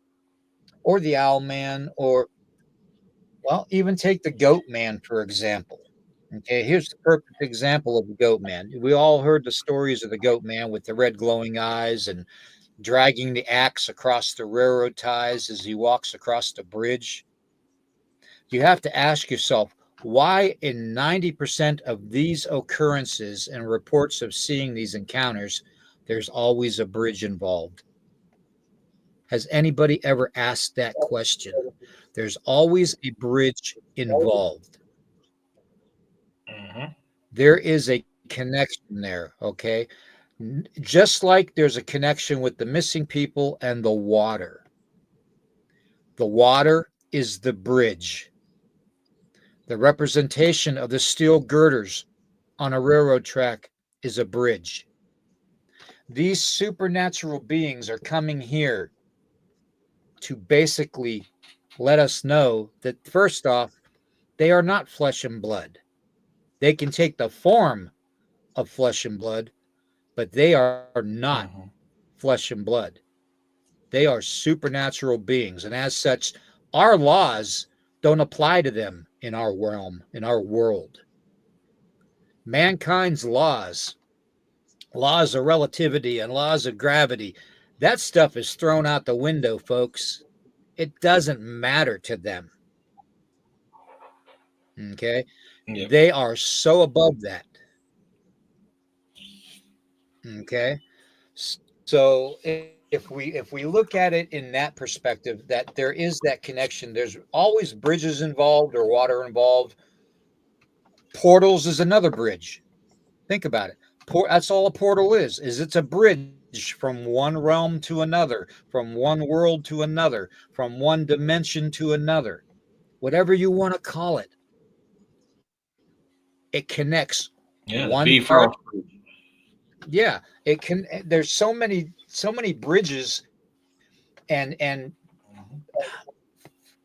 or the Owl Man, or well, even take the Goat Man for example. Okay, here's the perfect example of the Goat Man. We all heard the stories of the Goat Man with the red glowing eyes and dragging the axe across the railroad ties as he walks across the bridge. You have to ask yourself, why in 90% of these occurrences and reports of seeing these encounters, there's always a bridge involved? Has anybody ever asked that question? There's always a bridge involved. Mm-hmm. There is a connection there, okay? Just like there's a connection with the missing people and the water. The water is the bridge. The representation of the steel girders on a railroad track is a bridge. These supernatural beings are coming here to basically let us know that, first off, they are not flesh and blood. They can take the form of flesh and blood, but they are not Mm-hmm. flesh and blood. They are supernatural beings. And as such, our laws don't apply to them in our realm, in our world. Mankind's laws of relativity and laws of gravity, that stuff is thrown out the window, folks. It doesn't matter to them. Okay. Yep. They are so above that. Okay. So if we look at it in that perspective, that there is that connection, there's always bridges involved or water involved. Portals is another bridge. Think about it. That's all a portal is it's a bridge from one realm to another, from one world to another, from one dimension to another. Whatever you want to call it, it connects Yeah, the one Bifrost. part. Yeah, it can. There's so many bridges and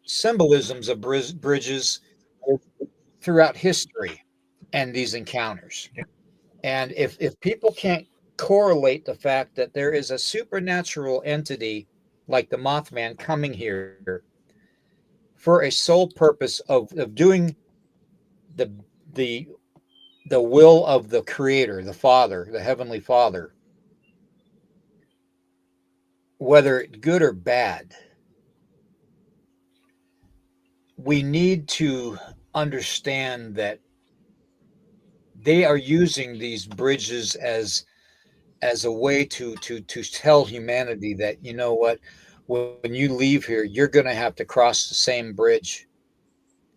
symbolisms of bridges throughout history and these encounters. And if people can't correlate the fact that there is a supernatural entity like the Mothman coming here for a sole purpose of doing the the the will of the Creator, the Father, the Heavenly Father, whether it's good or bad, we need to understand that they are using these bridges as a way to tell humanity that, you know what, when you leave here, you're going to have to cross the same bridge.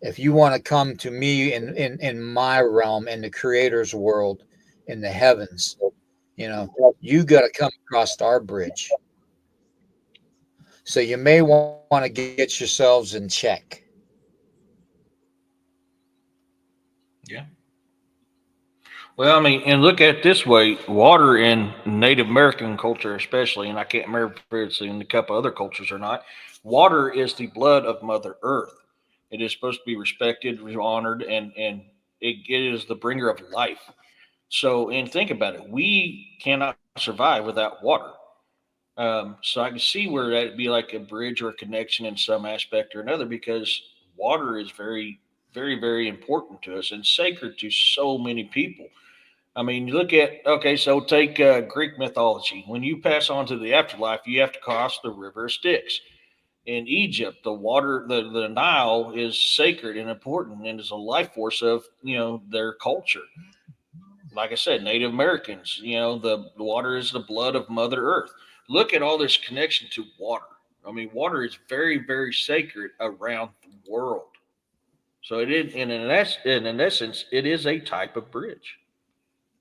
If you want to come to me in my realm, in the Creator's world, in the heavens, you know, you got to come across our bridge. So you may want to get yourselves in check. Yeah. Well, I mean, and look at it this way: water in Native American culture, especially, and I can't remember if it's in a couple other cultures or not. Water is the blood of Mother Earth. It is supposed to be respected, honored, and it is the bringer of life. So, and think about it: we cannot survive without water. So I can see where that'd be like a bridge or a connection in some aspect or another, because water is very, very, very important to us and sacred to so many people. I mean, you look at, okay, so take Greek mythology. When you pass on to the afterlife, you have to cross the river of Styx. In Egypt, the water, the Nile is sacred and important and is a life force of, their culture. Like I said, Native Americans, the water is the blood of Mother Earth. Look at all this connection to water. I mean, water is very, very sacred around the world. So it is, and in essence, it is a type of bridge.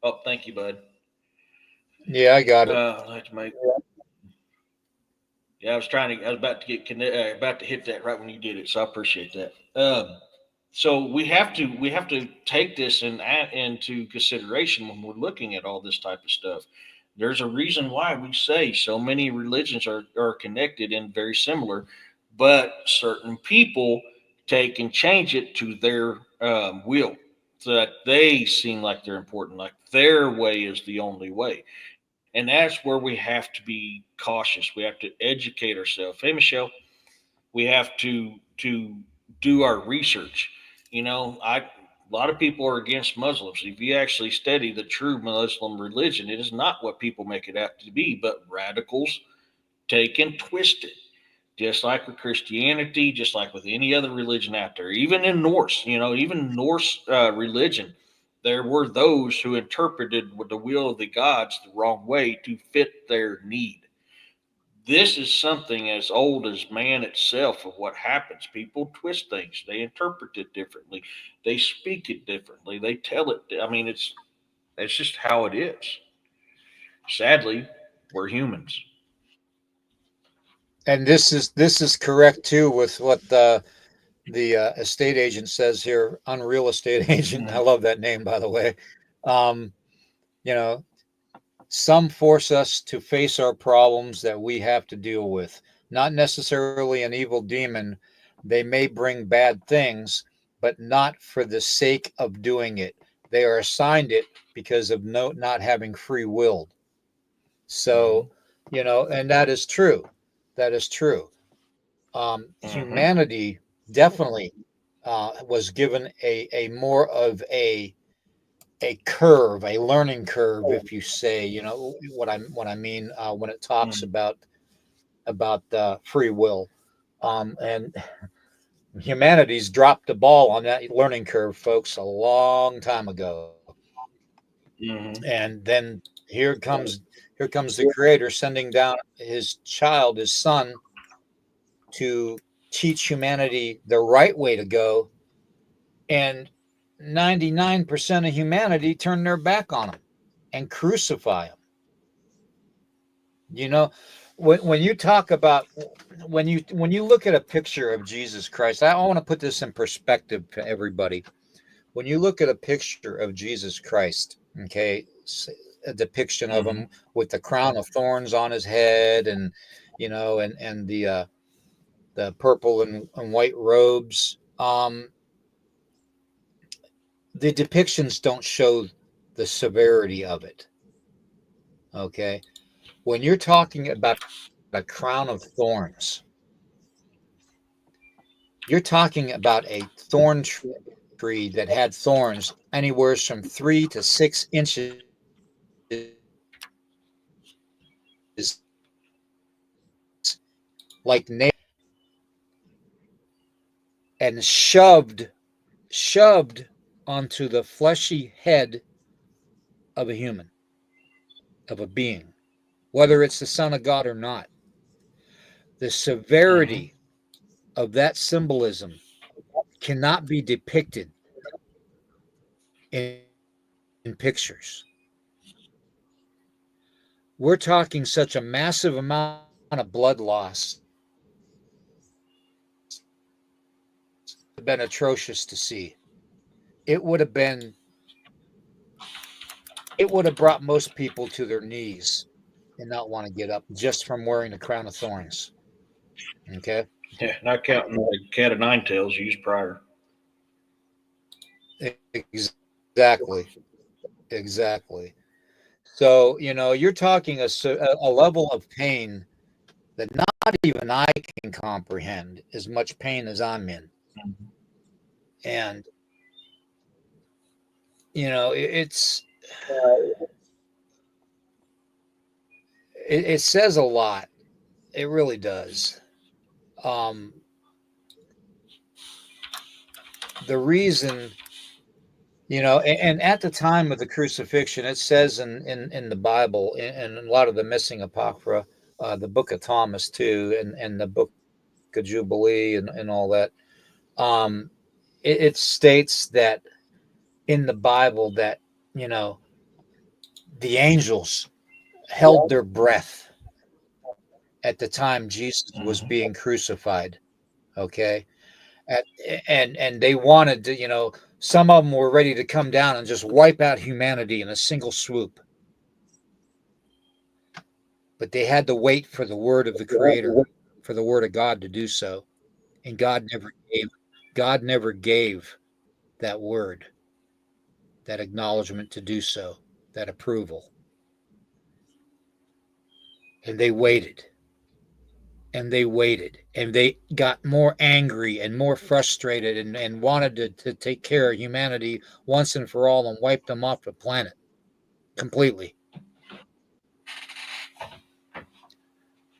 Oh, thank you, bud. Yeah, I got it. Let's make. Yeah, I was about to about to hit that right when you did it. So I appreciate that. So we have to take this into consideration when we're looking at all this type of stuff. There's a reason why we say so many religions are connected and very similar, but certain people take and change it to their will, so that they seem like they're important, like their way is the only way. And that's where we have to be cautious. We have to educate ourselves. Hey, Michelle, we have to do our research. A lot of people are against Muslims. If you actually study the true Muslim religion, it is not what people make it out to be, but radicals take and twist it. Just like with Christianity, just like with any other religion out there, even in Norse, even Norse religion, there were those who interpreted the will of the gods the wrong way to fit their need. This is something as old as man itself of what happens. People twist things, they interpret it differently, they speak it differently, they tell it. I mean, it's just how it is. Sadly, we're humans. And this is correct too with what the estate agent says here. Unreal estate agent. I Mm, love that name, by the way. Um, you know, some force us to face our problems that we have to deal with. Not necessarily an evil demon. They may bring bad things, but not for the sake of doing it. They are assigned it because of not having free will. mhm, So, and that is true. That is true. mhm, Humanity definitely was given a more of a curve, a learning curve, if you say, what I mean when it talks mhm, about free will, and humanity's dropped the ball on that learning curve, folks, a long time ago. mhm, And then here comes the Creator sending down his child, his son, to teach humanity the right way to go, and 99% of humanity turn their back on him and crucify him. You know, when you talk about when you look at a picture of Jesus Christ, I want to put this in perspective to everybody. When you look at a picture of Jesus Christ, okay, a depiction of him mhm, with the crown of thorns on his head, and and the purple and white robes, the depictions don't show the severity of it. Okay, when you're talking about a crown of thorns, you're talking about a thorn tree tree that had thorns anywhere from 3 to 6 inches, like nails, and shoved onto the fleshy head of a human, of a being, whether it's the Son of God or not. The Mm-hmm. severity of that symbolism cannot be depicted in pictures. We're talking such a massive amount of blood loss. It would have been atrocious to see. It would have been, it would have brought most people to their knees and not want to get up just from wearing the crown of thorns. Okay? Yeah, not counting the cat of nine tails used prior. Exactly. Exactly. So, you're talking a level of pain that not even I can comprehend as much pain as I'm in. Mm-hmm. And, it's, it says a lot. It really does. Um, the reason, and at the time of the crucifixion, it says in the Bible, and a lot of the missing apocrypha, the book of Thomas too, and the book of Jubilee and all that, um, it states that in the Bible that, you know, the angels held their breath at the time Jesus was Mm-hmm. being crucified. Okay. At, and they wanted to, some of them were ready to come down and just wipe out humanity in a single swoop, but they had to wait for the word of the Creator, for the word of God to do so. And God never gave that word, that acknowledgement to do so, that approval. And they waited, and they waited, and they got more angry and more frustrated, and wanted to take care of humanity once and for all and wipe them off the planet completely.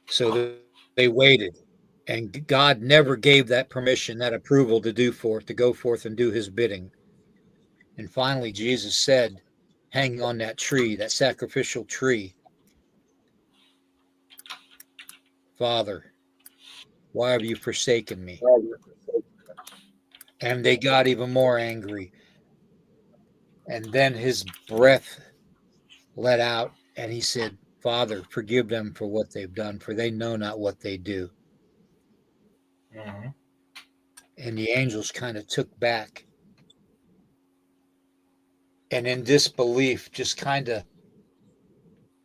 So they waited, and God never gave that permission, that approval to go forth and do his bidding. And finally Jesus said, hanging on that tree, that sacrificial tree, Father, why have you forsaken me? And they got even more angry. And then his breath let out, and he said, Father, forgive them for what they've done, for they know not what they do. Mm-hmm. And the angels kind of took back, and in disbelief just kind of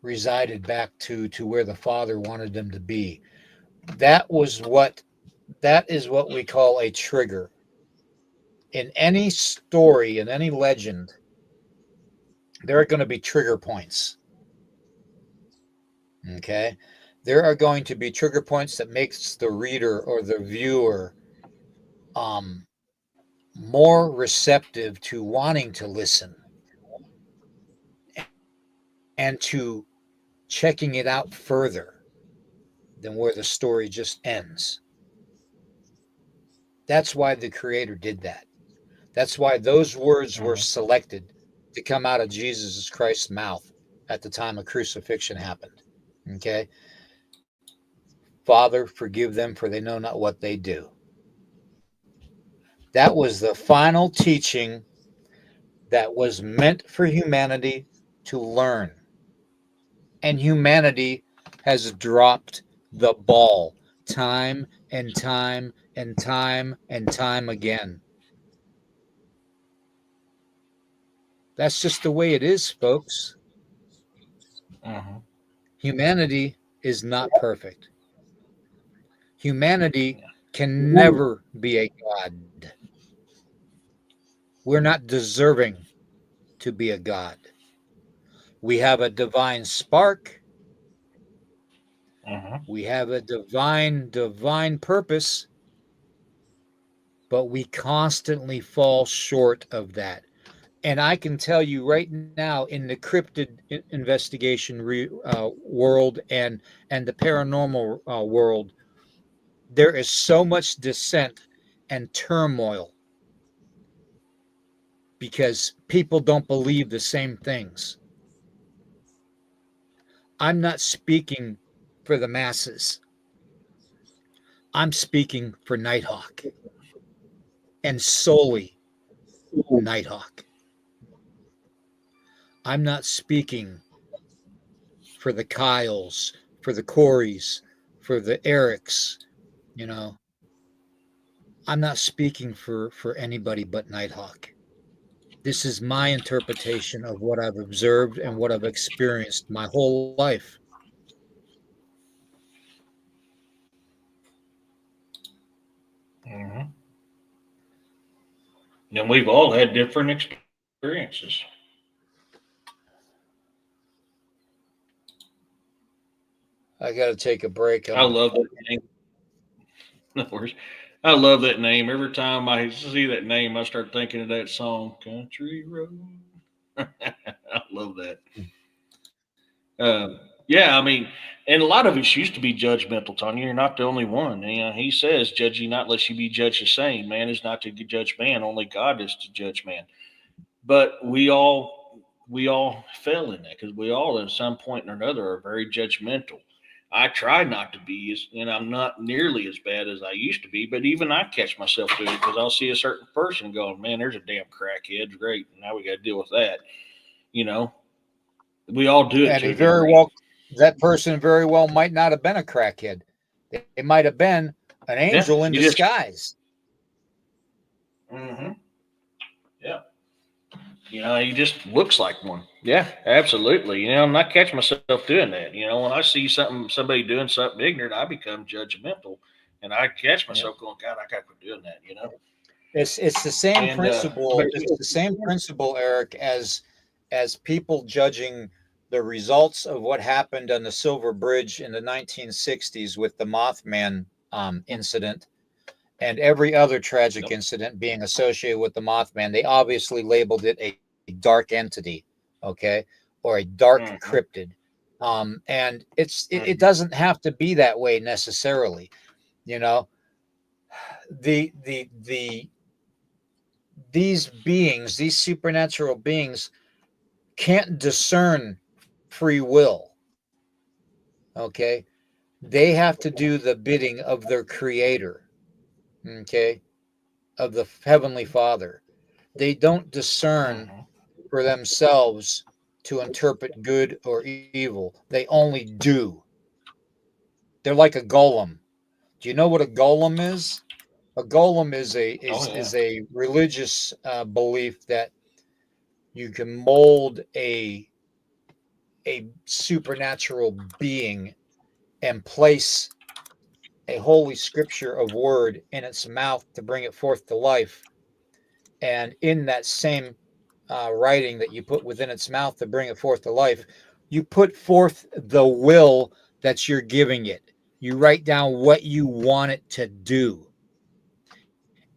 resided back to where the Father wanted them to be. That was what that is what we call a trigger. In any story, in any legend, there are going to be trigger points. Okay? There are going to be trigger points that makes the reader or the viewer um, more receptive to wanting to listen and to checking it out further than where the story just ends. That's why the creator did that. That's why those words were Mm-hmm. selected to come out of Jesus Christ's mouth at the time of crucifixion happened. Okay? Father, forgive them, for they know not what they do. That was the final teaching that was meant for humanity to learn. And humanity has dropped the ball time and time and time and time again. That's just the way it is, folks. Mm-hmm. Humanity is not perfect. Humanity Yeah. can never be a god. We're not deserving to be a god. We have a divine spark. Mm-hmm. We have a divine purpose, but we constantly fall short of that. And I can tell you right now, in the cryptid investigation world and the paranormal world, there is so much dissent and turmoil because people don't believe the same things. I'm not speaking for the masses. I'm speaking for Nighthawk and solely Nighthawk. I'm not speaking for the Kyles, for the Coreys, for the Erics, you know. I'm not speaking for anybody but Nighthawk. This is my interpretation of what I've observed and what I've experienced my whole life. Mm-hmm. And we've all had different experiences. I got to take a break. I love that name. No worries. I love that name. Every time I see that name, I start thinking of that song, Country Road. I love that. Yeah, I mean, and a lot of us used to be judgmental, Tanya. You're not the only one. You know, he says, "Judge ye not, lest ye be judged the same." Man is not to judge man; only God is to judge man. But we all fail in that because we all, at some point or another, are very judgmental. I try not to be, and I'm not nearly as bad as I used to be. But even I catch myself doing it because I'll see a certain person going, "Man, there's a damn crackhead. Great, now we got to deal with that." You know, we all do it And to he a very degree. well, that person very well might not have been a crackhead. It might have been an Yeah, angel in you just. disguise. Hmm. Yeah. He just looks like one. Yeah, absolutely. And I catch myself doing that. When I see somebody doing something ignorant, I become judgmental, and I catch Yeah. myself going, "God, I got to quit doing that." It's the same And but principle. It's the same principle, Eric, as people judging the results of what happened on the Silver Bridge in the 1960s with the Mothman incident and every other tragic nope. incident being associated with the Mothman. They obviously labeled it a dark entity, okay, or a dark Hmm. cryptid. And it Hmm. doesn't have to be that way necessarily. You know, the these beings, these supernatural beings, can't discern free will. Okay, they have to do the bidding of their creator. Okay, of the heavenly Father. They don't discern Hmm. for themselves to interpret good or evil. They only do. They're like a golem. Do you know what a golem is? A golem is a Oh is yeah. is a religious belief that you can mold a supernatural being and place a holy scripture of word in its mouth to bring it forth to life. And in that same writing that you put within its mouth to bring it forth to life, you put forth the will that you're giving it. You write down what you want it to do.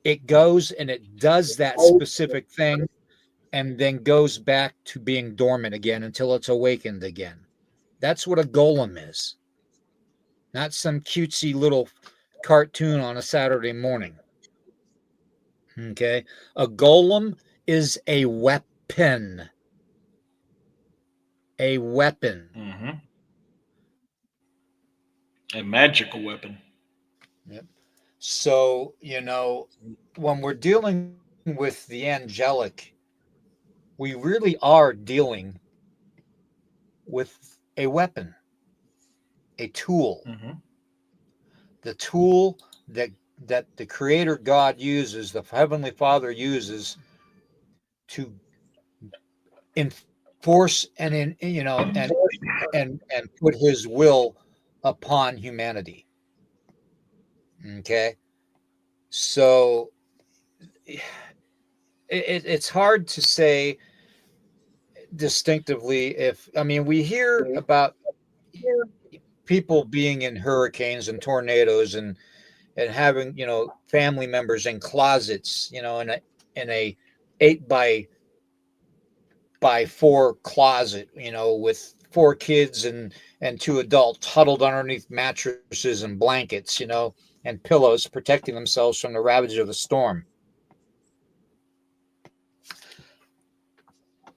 It goes and it does that specific thing and then goes back to being dormant again until it's awakened again. That's what a golem is, not some cutesy little cartoon on a Saturday morning. Okay. A golem is a weapon. A weapon. Hmm. A magical weapon. Yep. So, when we're dealing with the angelic, we really are dealing with a weapon, a tool. Hmm. The tool that the creator God uses, the heavenly Father uses to enforce and put his will upon humanity. Okay? So it's hard to say distinctively. If I mean, we hear about people being in hurricanes and tornadoes, and and having, family members in closets, in a 8 by 4 closet, with 4 kids and 2 adults huddled underneath mattresses and blankets, and pillows, protecting themselves from the ravage of the storm.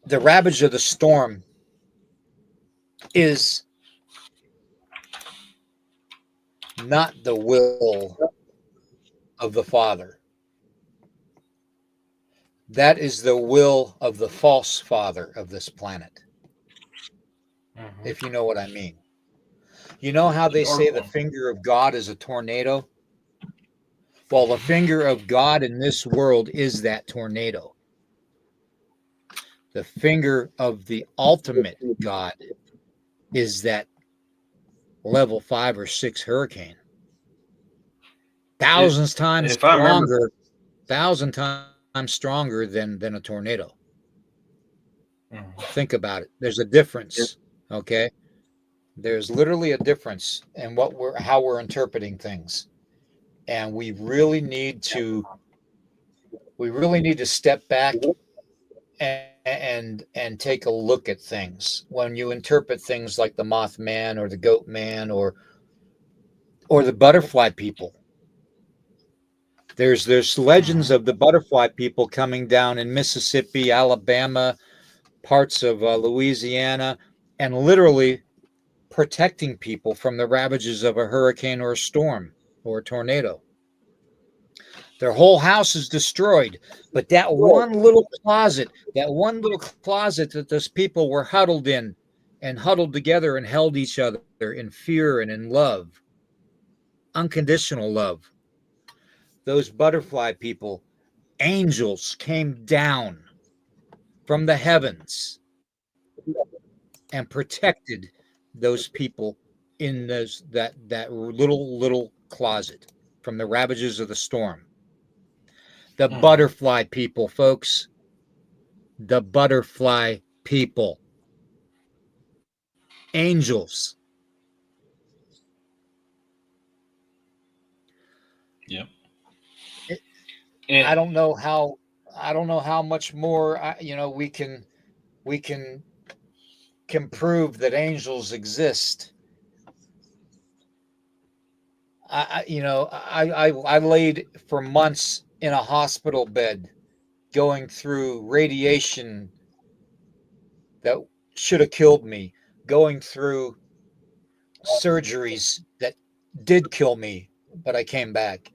The ravage of the storm is not the will of the Father. That is the will of the false father of this planet, Mhm. if you know what I mean. You know how The they say dark the one. finger of God is a tornado? Well, the finger of God in this world is that tornado. The finger of the ultimate God is that level 5 or 6 hurricane. It, Thousands times if I remember, stronger, 1,000 times stronger than a tornado. Mhm. Think about it. There's a difference. Okay. There's literally a difference in how we're interpreting things. And we really need to step back and take a look at things. When you interpret things like the Mothman or the Goat Man or the butterfly people, there's legends Mhm. of the butterfly people coming down in Mississippi, Alabama, parts of Louisiana, and literally protecting people from the ravages of a hurricane or a storm or a tornado. Their whole house is destroyed, but that one little closet that those people were huddled in and huddled together and held each other in fear and in love, unconditional love. Those butterfly people, angels came down from the heavens and protected those people in that little closet from the ravages of the storm. The Mhm. butterfly people, folks, the butterfly people, angels. Yep. It, And I don't know how much more we can prove that angels exist. I laid for months in a hospital bed going through radiation that should have killed me, going through surgeries that did kill me, but I came back.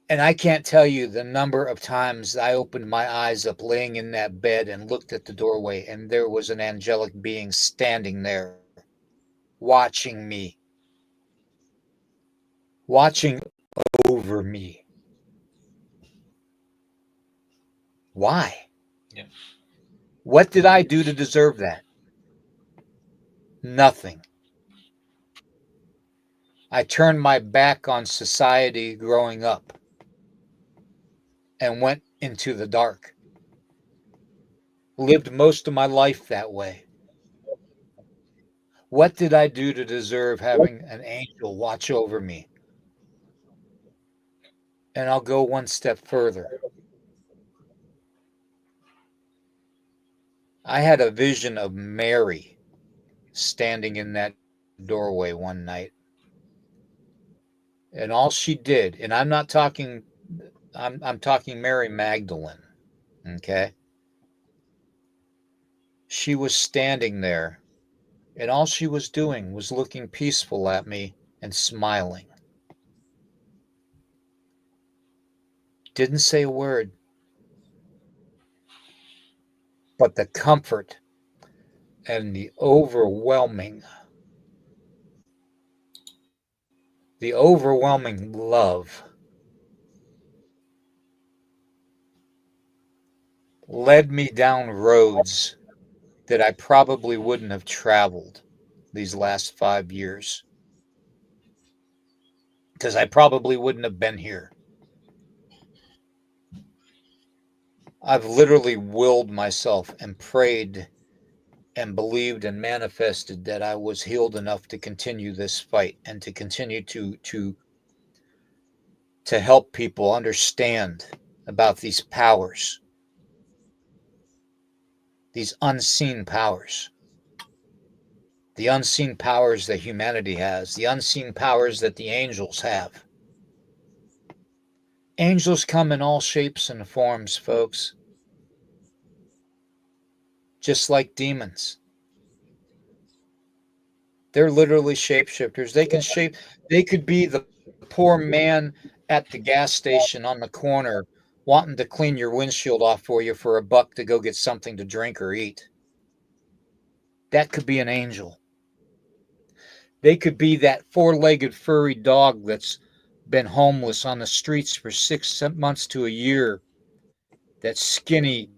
And I can't tell you the number of times I opened my eyes up laying in that bed and looked at the doorway, and there was an angelic being standing there watching me, watching over me. Why? yep. What did I do to deserve that? Nothing. I turned my back on society growing up and went into the dark. Lived most of my life that way. What did I do to deserve having an angel watch over me? And I'll go one step further. I had a vision of Mary standing in that doorway one night. And all she did, and I'm talking Mary Magdalene, okay? She was standing there, and all she was doing was looking peaceful at me and smiling. Didn't say a word, but and the overwhelming love led me down roads that I probably wouldn't have traveled these last 5 years because I probably wouldn't have been here. I've literally willed myself and prayed and believed and manifested that I was healed enough to continue this fight and to continue to help people understand about these powers, these unseen powers, the unseen powers that humanity has, the unseen powers that the angels have. Angels come in all shapes and forms, folks, just like demons. They're literally shapeshifters. They could be the poor man at the gas station on the corner wanting to clean your windshield off for you for $1 to go get something to drink or eat. That could be an angel. They could be that four-legged furry dog that's been homeless on the streets for 6 months to a year, that's skin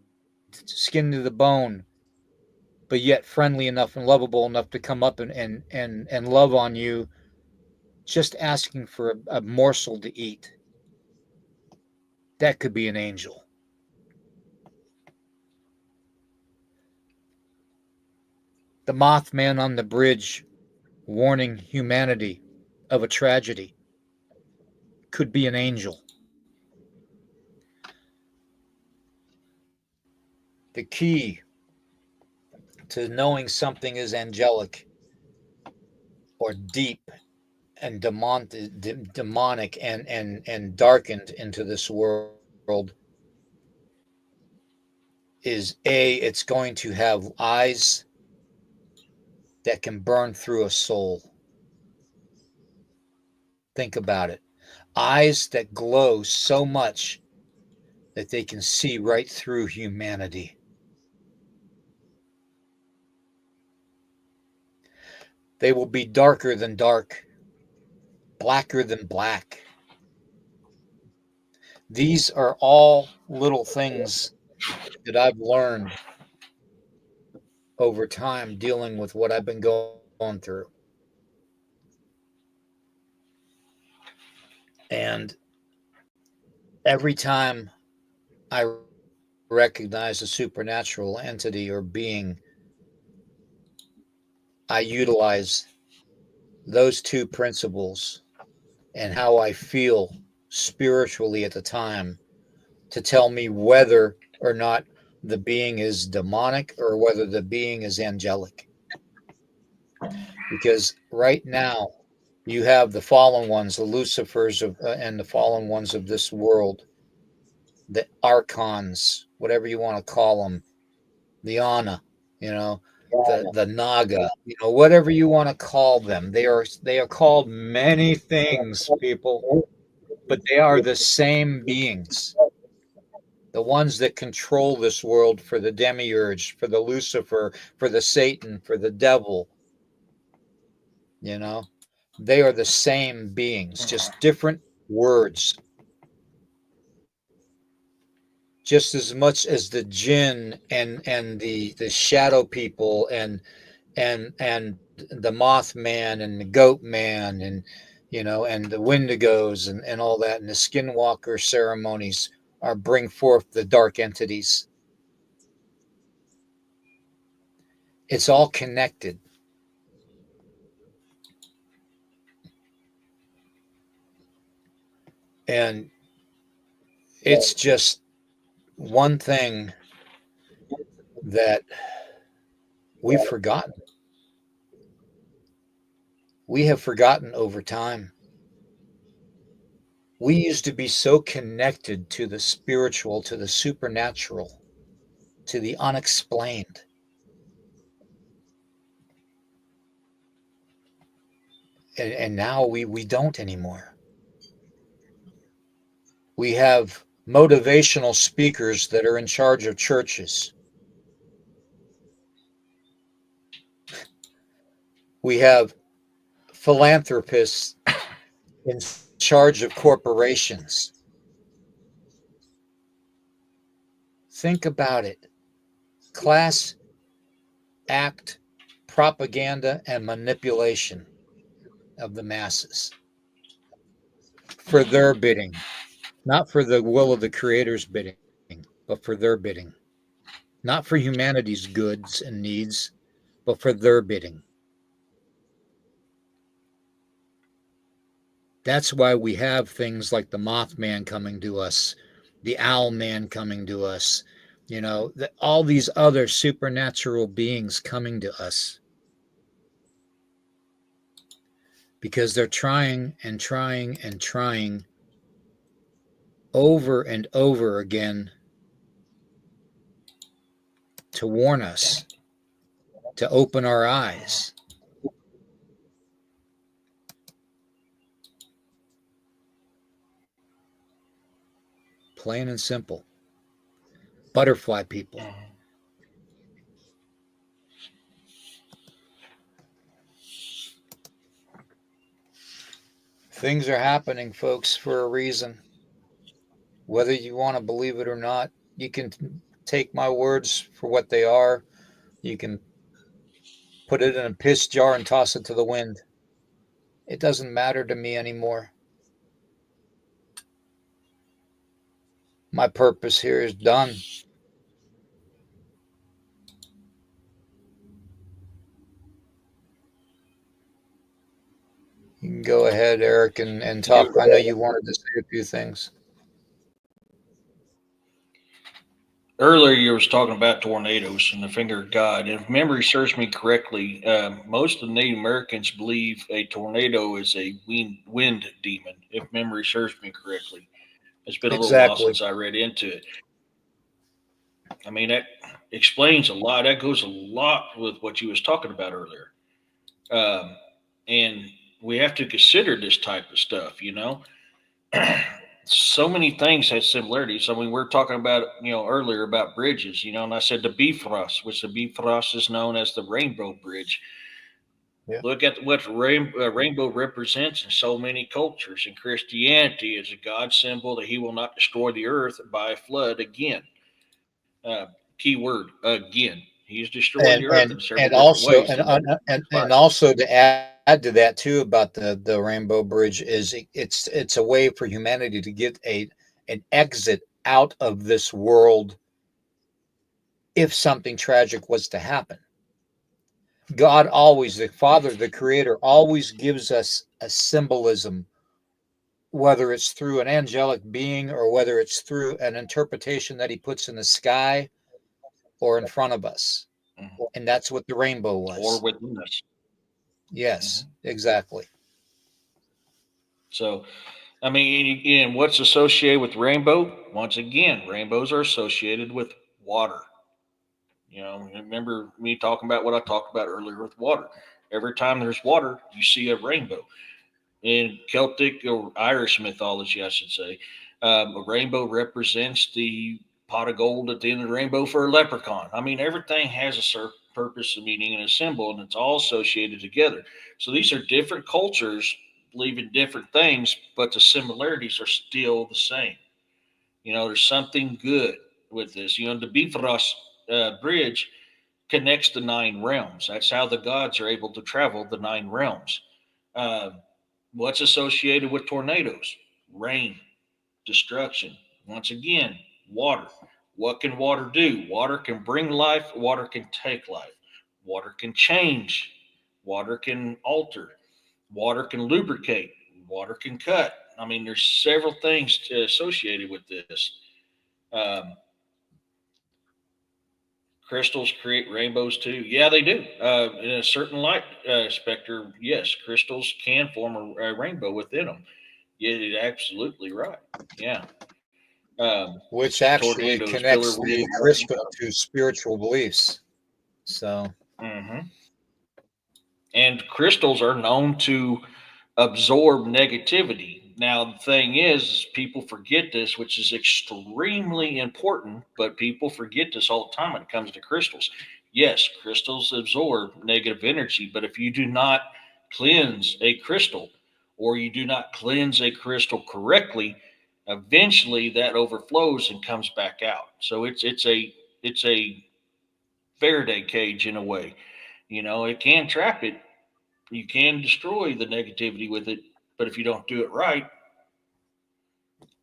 to the bone, but yet friendly enough and lovable enough to come up and love on you, just asking for a morsel to eat. That could be an angel. The Mothman on the bridge warning humanity of a tragedy could be an angel. The key to knowing something is angelic or deep and demonic and darkened into this world is it's going to have eyes that can burn through a soul. Think about it. Eyes that glow so much that they can see right through humanity. They will be darker than dark, blacker than black. These are all little things that I've learned over time dealing with what I've been going through. And every time I recognize a supernatural entity or being, I utilize those two principles and how I feel spiritually at the time to tell me whether or not the being is demonic or whether the being is angelic. Because right now, you have the fallen ones, the Lucifers and the fallen ones of this world, the archons, whatever you want to call them, the Ana, you know, the Naga, whatever you want to call them. They are called many things, people, but they are the same beings. The ones that control this world for the demiurge, for the Lucifer, for the Satan, for the devil, you know, they are the same beings, just different words. Just as much as the jinn and the shadow people and the Mothman and the Goat Man and the Wendigos and all that and the Skinwalker ceremonies are bring forth the dark entities. It's all connected. And it's just one thing that we've forgotten. We have forgotten over time. We used to be so connected to the spiritual, to the supernatural, to the unexplained. And now we don't anymore. We have motivational speakers that are in charge of churches. We have philanthropists in charge of corporations. Think about it. Class act propaganda and manipulation of the masses for their bidding, not for the will of the creator's bidding, but for their bidding, not for humanity's goods and needs, but for their bidding. That's why we have things like the Mothman coming to us, the Owl Man coming to us, all these other supernatural beings coming to us because they're trying and trying and trying over and over again to warn us, to open our eyes. Plain and simple. Butterfly people. Things are happening, folks, for a reason. Whether you want to believe it or not, you can take my words for what they are. You can put it in a piss jar and toss it to the wind. It doesn't matter to me anymore. My purpose here is done. You can go ahead, Eric, and talk. I know you wanted to say a few things. Earlier, you was talking about tornadoes and the finger of God. And if memory serves me correctly, most of the Native Americans believe a tornado is a wind demon. If memory serves me correctly, it's been a little while Exactly. since I read into it. I mean, that explains a lot. That goes a lot with what you was talking about earlier. Um, and we have to consider this type of stuff. So many things have similarities. I mean, we're talking about, earlier about bridges, and I said the Bifrost, which the Bifrost is known as the Rainbow Bridge. Yeah. Look at what rainbow represents in so many cultures. In Christianity, is a God symbol that He will not destroy the earth by a flood again. Key word again. He's destroyed the earth in several And different also ways in the and Bible. also to add to that too about the Rainbow Bridge is it's a way for humanity to get an exit out of this world if something tragic was to happen. God always, the Father, the Creator, always gives us a symbolism, whether it's through an angelic being or whether it's through an interpretation that He puts in the sky or in front of us. Mhm. And that's what the rainbow Or was. within us. Yes, Mhm. exactly. So, I mean, and what's associated with rainbow? Once again, rainbows are associated with water. Remember me talking about what I talked about earlier with water. Every time there's water, you see a rainbow. In Celtic or Irish mythology, I should say, a rainbow represents the pot of gold at the end of the rainbow for a leprechaun. I mean, everything has a certain purpose, a meaning, and a symbol, and it's all associated together. So these are different cultures believing different things, but the similarities are still the same. There's something good with this. The Bifrost Bridge connects the nine realms. That's how the gods are able to travel the nine realms. Uh, what's associated with tornadoes? Rain, destruction. Once again, water. What can water do? Water can bring life, water can take life. Water can change, water can alter, water can lubricate, water can cut. I mean, there's several things associated with this. Um, crystals create rainbows too. Yeah, they do. In a certain light spectrum, yes, crystals can form a rainbow within them. Yeah, you're absolutely right. Yeah. Which actually Tornadoes, pillar connects wind. the crystal to spiritual beliefs. So, Hmm. And crystals are known to absorb negativity. Now, the thing is people forget this, which is extremely important, but people forget this all the time when it comes to crystals. Yes, crystals absorb negative energy, but if you do not cleanse a crystal or you do not cleanse a crystal correctly, eventually that overflows and comes back out. So it's a Faraday cage in a way. It can trap it, you can destroy the negativity with it, but if you don't do it right,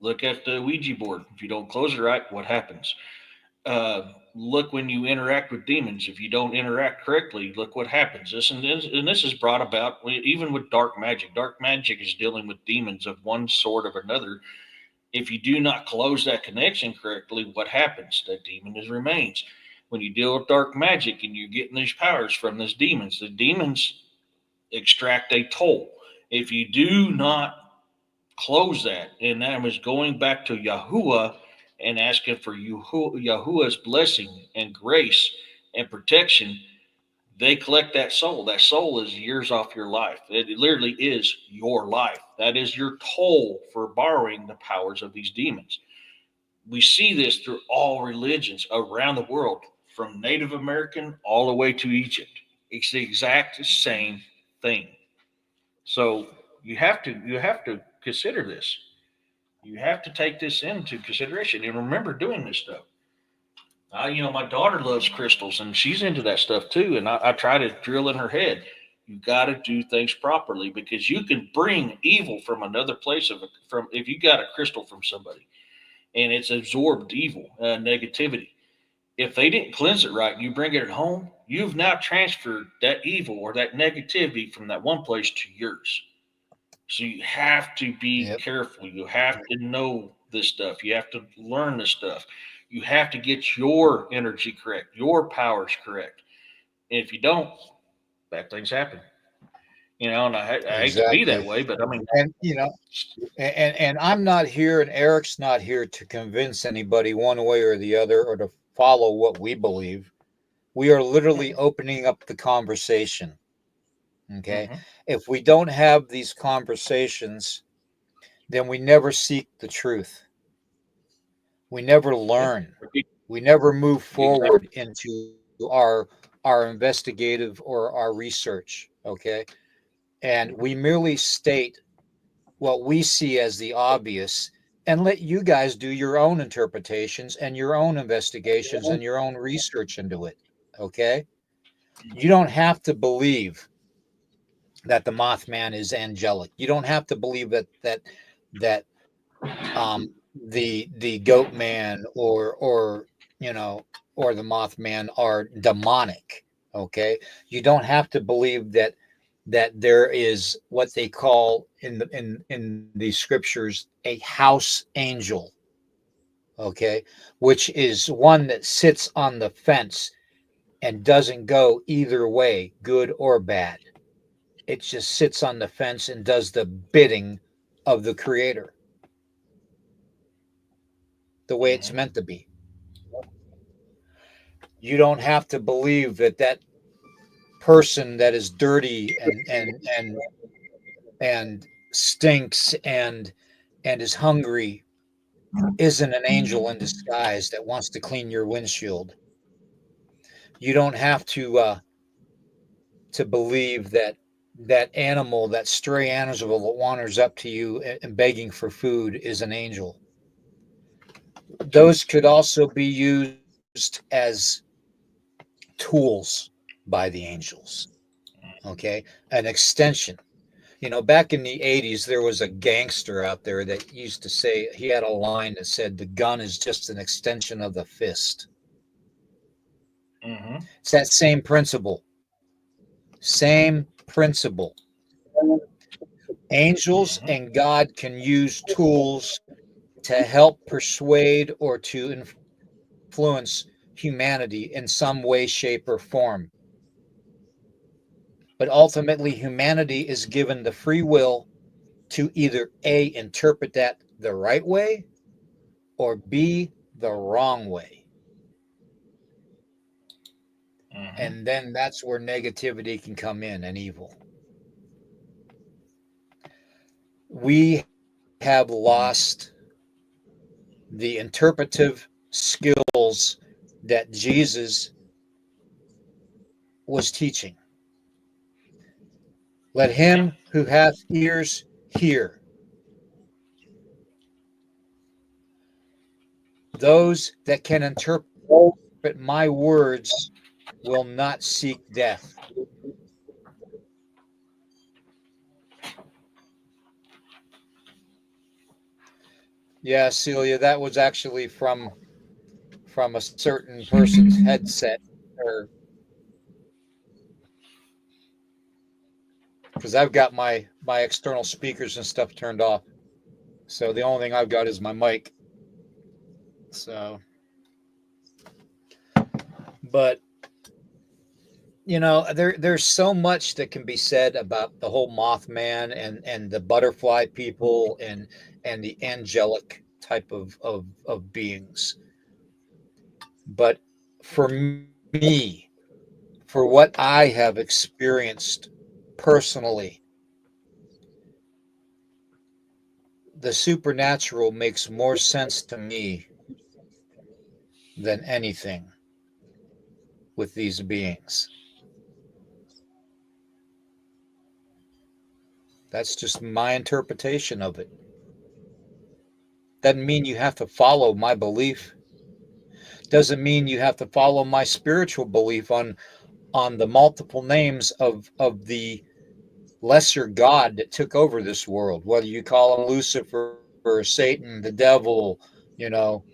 look at the Ouija board. If you don't close it right, what happens? look when you interact with demons. If you don't interact correctly, look what happens. This is brought about even with dark magic. Dark magic is dealing with demons of one sort or another. If you do not close that connection correctly, what happens? That demon is remains. When you deal with dark magic and you're getting these powers from these demons, the demons extract a toll. If you do not close that, and that was going back to Yahuwah and asking for Yahuwah's blessing and grace and protection, they collect that soul. That soul is years off your life. It literally is your life. That is your toll for borrowing the powers of these demons. We see this through all religions around the world, from Native American all the way to Egypt. It's the exact same thing. So you have to consider this. You have to take this into consideration and remember doing this stuff. My daughter loves crystals and she's into that stuff too. And I try to drill in her head. You got to do things properly because you can bring evil from another place from if you got a crystal from somebody and it's absorbed evil, negativity. If they didn't cleanse it right and you bring it at home, you've now transferred that evil or that negativity from that one place to yours. So you have to be Yep. careful. You have to know this stuff. You have to learn this stuff. You have to get your energy correct, your powers correct. And if you don't, bad things happen. And I hate to be that Exactly. way, but I mean, And and I'm not here, and Eric's not here to convince anybody one way or the other, or to follow what we believe. We are literally opening up the conversation. Okay. mhm, If we don't have these conversations, then we never seek the truth. We never yeah, learn. We never move forward exactly. into our investigative or our research. Okay. And we merely state what we see as the obvious and let you guys do your own interpretations and your own investigations and your own research into it. Okay. You don't have to believe that the Mothman is angelic. You don't have to believe that the Goat Man or you know or the Mothman are demonic. Okay, you don't have to believe that there is what they call in the scriptures a house angel. Okay, which is one that sits on the fence and doesn't go either way, good or bad. It just sits on the fence and does the bidding of the creator the way it's Hmm. meant to be. You don't have to believe that person that is dirty and stinks and is hungry isn't an angel in disguise that wants to clean your windshield. You don't have to believe that animal, that stray animal that wanders up to you and begging for food is an angel. Those could also be used as tools by the angels. Okay, an extension. Back in the 80s, there was a gangster out there that used to say, he had a line that said, the gun is just an extension of the fist. Hmm. It's that same principle. Same principle. Angels Hmm. and God can use tools to help persuade or to influence humanity in some way, shape, or form. But ultimately, humanity is given the free will to either A, interpret that the right way, or B, the wrong way. Hmm. And then that's where negativity can come in and evil. We have lost the interpretive skills that Jesus was teaching. Let Yeah. him who hath ears hear. Those that can interpret my words will not seek death. Yeah, Celia, that was actually from from a certain person's headset, or because I've got my external speakers and stuff turned off. So the only thing I've got is my mic. So, but there's so much that can be said about the whole Mothman and the butterfly people and the angelic type of beings. But for me, for what I have experienced personally, the supernatural makes more sense to me than anything with these beings. That's just my interpretation of it. Doesn't mean you have to follow my belief. Doesn't mean you have to follow my spiritual belief on the multiple names of the lesser god that took over this world. Whether you call him Lucifer, Satan, the devil, you know,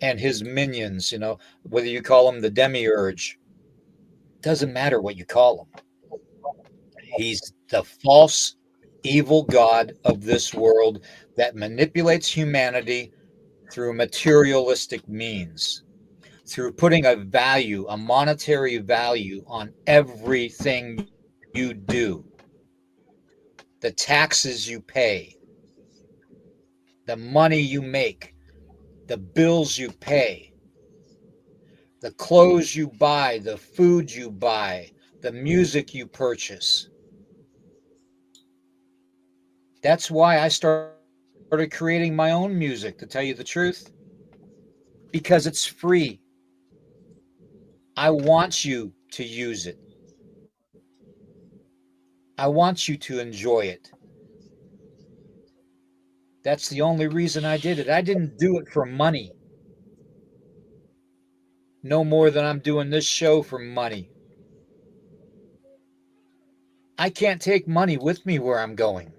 and his minions, whether you call him the demiurge, doesn't matter what you call him. He's the false, evil god of this world that manipulates humanity through materialistic means, through putting a value, a monetary value on everything you do, the taxes you pay, the money you make, the bills you pay, the clothes you buy, the food you buy, the music you purchase. That's why I started creating my own music, to tell you the truth, because it's free. I want you to use it. I want you to enjoy it. That's the only reason I did it. I didn't do it for money, no more than I'm doing this show for money. I can't take money with me where I'm going.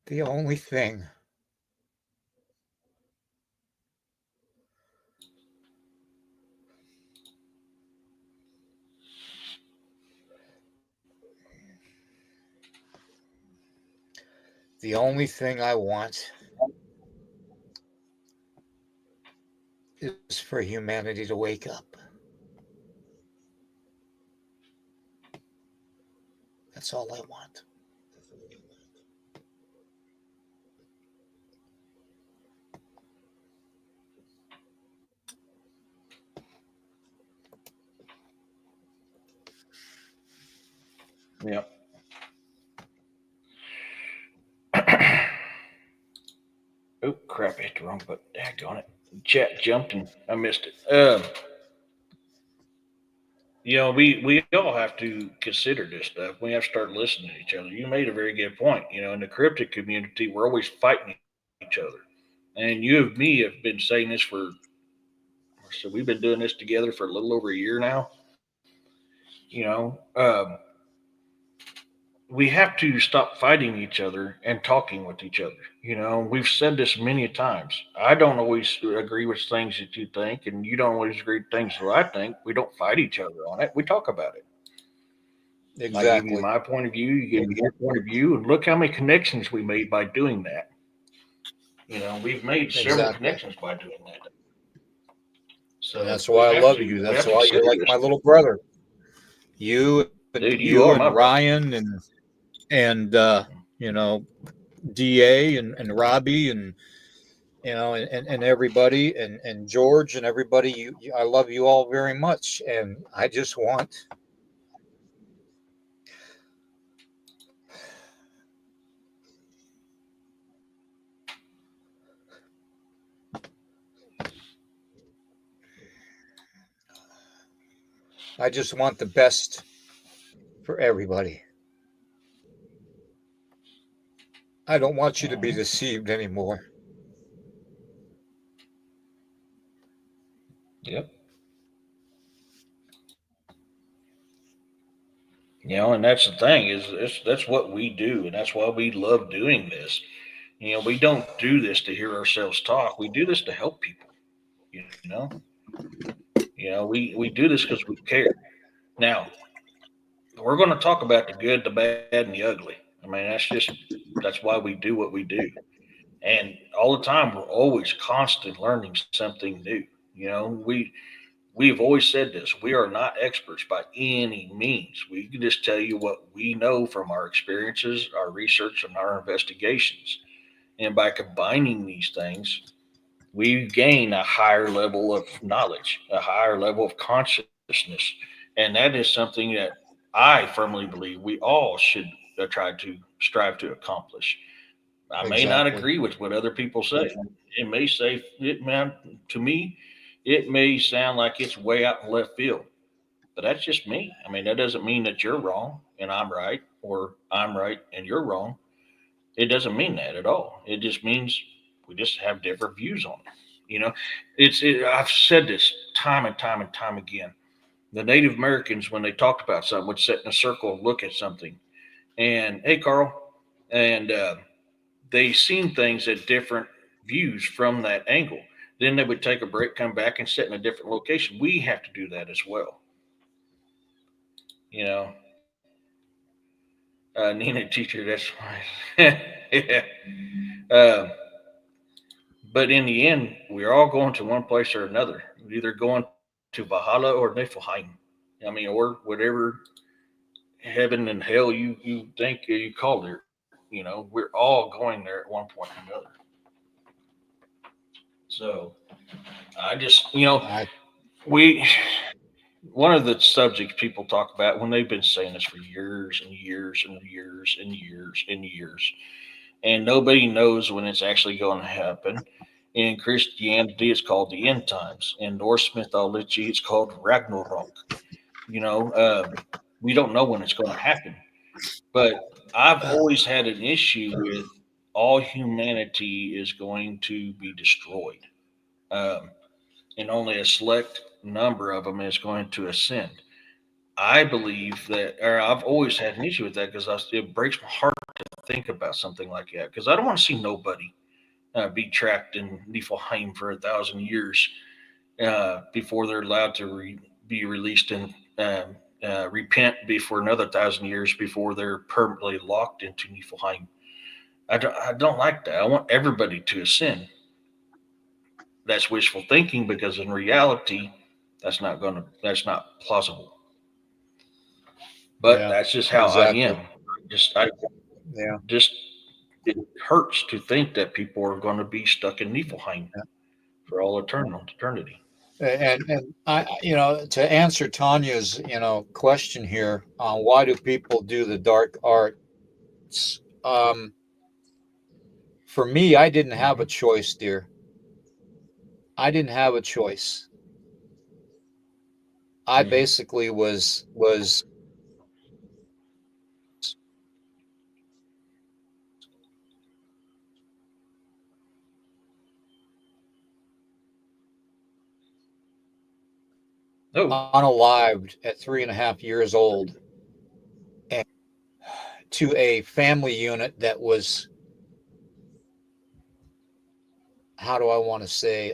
The only thing the only thing I want is for humanity to wake up. That's all I want. Yep. Oh crap! I hit the wrong button. Daggone it! Chat jumped and I missed it. We all have to consider this stuff. We have to start listening to each other. You made a very good point. In the cryptid community, we're always fighting each other, and you and me have been saying this for. So we've been doing this together for a little over a year now. You know, um, we have to stop fighting each other and talking with each other. We've said this many times. I don't always agree with things that you think, and you don't always agree with things that I think. We don't fight each other on it. We talk about it. I give you Exactly. my point of view, you give me your point of view, and look how many connections we made by doing that. We've made several Exactly. connections by doing that. And So that's why I love you. we That's have to why you're consider like this my stuff. little brother. Dude, you You are and my brother. Ryan and you know Da and Robbie and and everybody and George and everybody. I love you all very much, and I just want the best for everybody. I don't want you to be Mhm. deceived anymore. Yep. And that's the thing is that's what we do, and that's why we love doing this. We don't do this to hear ourselves talk. We do this to help people. You know, we do this because we care. Now, we're going to talk about the good, the bad, and the ugly. I mean, that's why we do what we do, and all the time we're always constantly learning something new. We've always said this: we are not experts by any means. We can just tell you what we know from our experiences, our research, and our investigations. And by combining these things, we gain a higher level of knowledge, a higher level of consciousness. And that is something that I firmly believe we all should try to strive to accomplish. I may not Exactly. agree with what other people say. It may say, to me, it may sound like it's way out in left field, but that's just me. I mean, that doesn't mean that you're wrong and I'm right, or I'm right and you're wrong. It doesn't mean that at all. It just means we just have different views on it. You know, I've said this time and time and time again. The Native Americans, when they talked about something, would sit in a circle and look at something. And hey, Carl, and they seen things at different views from that angle. Then they would take a break, come back, and sit in a different location. We have to do that as well. You know, Nina teacher, that's fine. Yeah. Uh, but in the end, we're all going to one place or another. We're either going to Valhalla or Niflheim. I mean, or whatever heaven and hell you think you called it. We're all going there at one point or another. So I just, I we one of the subjects people talk about when they've been saying this for years and years and years and years and years, and nobody knows when it's actually going to happen. In Christianity, it's called the end times. In Norse mythology, it's called Ragnarok. You know, uh, we don't know when it's going to happen, but I've always had an issue with all humanity is going to be destroyed, um, and only a select number of them is going to ascend. I believe that, or I've always had an issue with that because it breaks my heart to think about something like that because I don't want to see nobody be trapped in Niflheim for 1,000 years before they're allowed to be released and repent before another 1,000 years before they're permanently locked into Niflheim. I don't like that. I want everybody to ascend. That's wishful thinking because in reality, that's not plausible. But yeah, that's just how I am. exactly. I Yeah. just it hurts to think that people are going to be stuck in Niflheim for all eternity. And to answer Tanya's question here on why do people do the dark arts? For me, I didn't have a choice, dear. I didn't have a choice. I Hmm. basically was Oh, unalived at 3.5 years old and to a family unit that was, how do I want to say,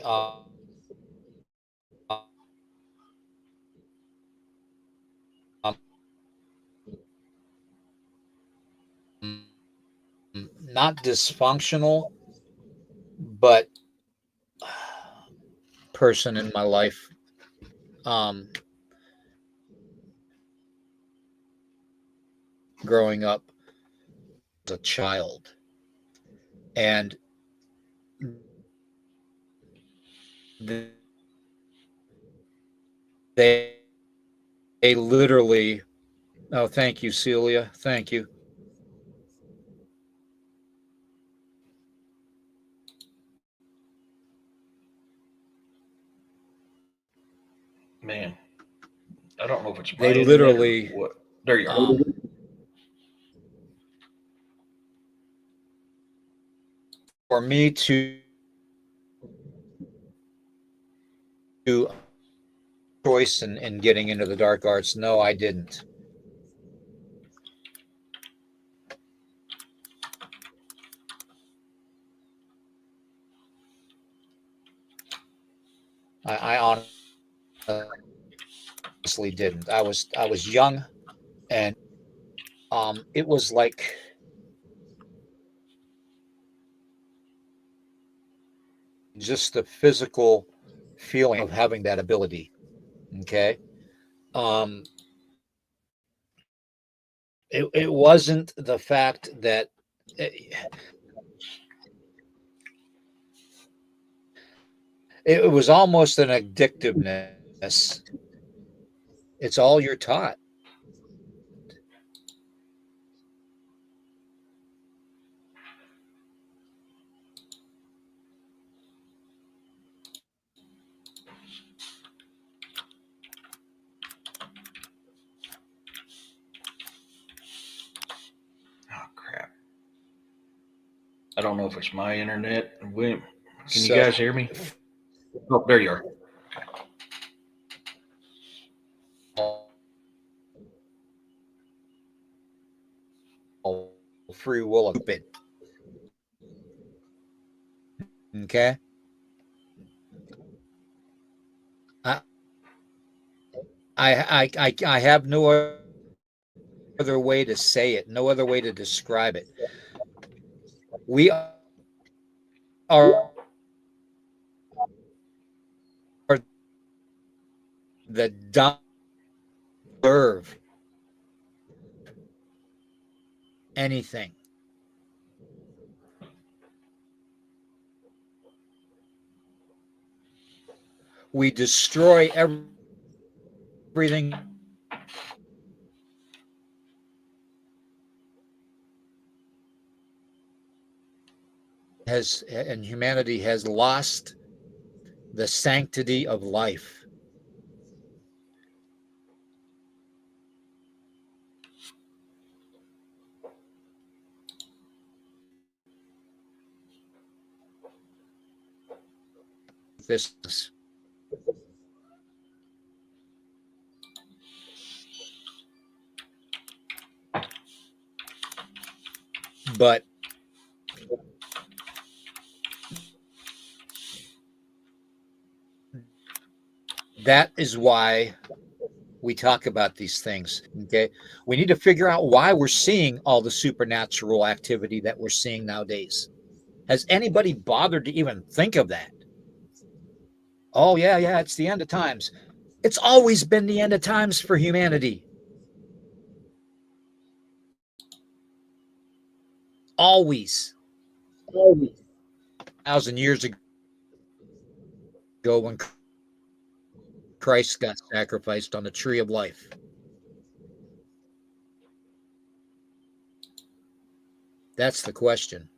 not dysfunctional, but person in my life, um, growing up as a child. And they literally, oh, thank you, Celia. Thank you. man, I don't know if it's They my internet or literally, what. There you are. um, for me to choice in getting into the dark arts, no, I didn't. I honestly didn't. I was young, and it was like just the physical feeling of having that ability. Okay. Um, it wasn't the fact that it, it was almost an addictiveness. It's all you're taught. Oh crap! I don't know if it's my internet. Can you So guys hear me? Oh, there you are. free will of bit. Okay. I, I have no other way to say it, no other way to describe it. We are the dumb deserve anything. We destroy everything has and humanity has lost the sanctity of life. This, but that is why we talk about these things. Okay. We need to figure out why we're seeing all the supernatural activity that we're seeing nowadays. Has anybody bothered to even think of that? Oh, yeah, yeah, it's the end of times. It's always been the end of times for humanity. Always. 1,000 years ago when Christ got sacrificed on the tree of life. That's the question.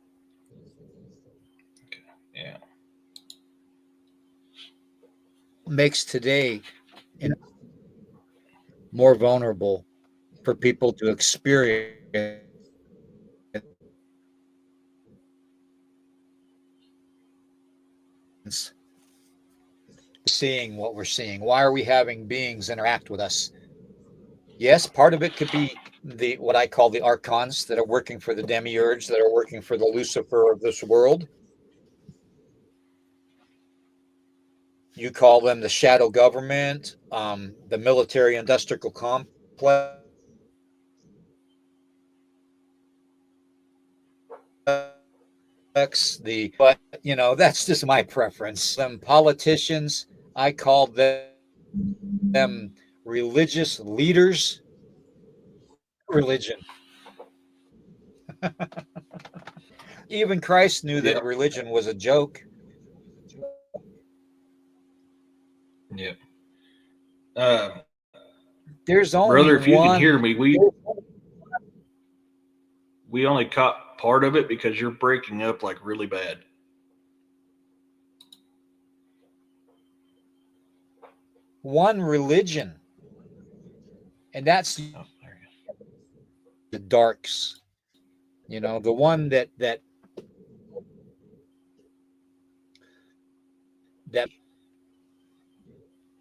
Yeah. What makes today more vulnerable for people to experience seeing what we're seeing? Why are we having beings interact with us? Yes, part of it could be the what I call the archons that are working for the demiurge, that are working for the Lucifer of this world. You call them the shadow government, the military industrial complex, but that's just my preference. Them politicians, I call them religious leaders. Religion. Even Christ knew that Yep. religion was a joke. Yep. Uh, There's only brother, if you can hear one me, we only caught part of it because you're breaking up like really bad. one religion, and that's Oh, there the darks. The one that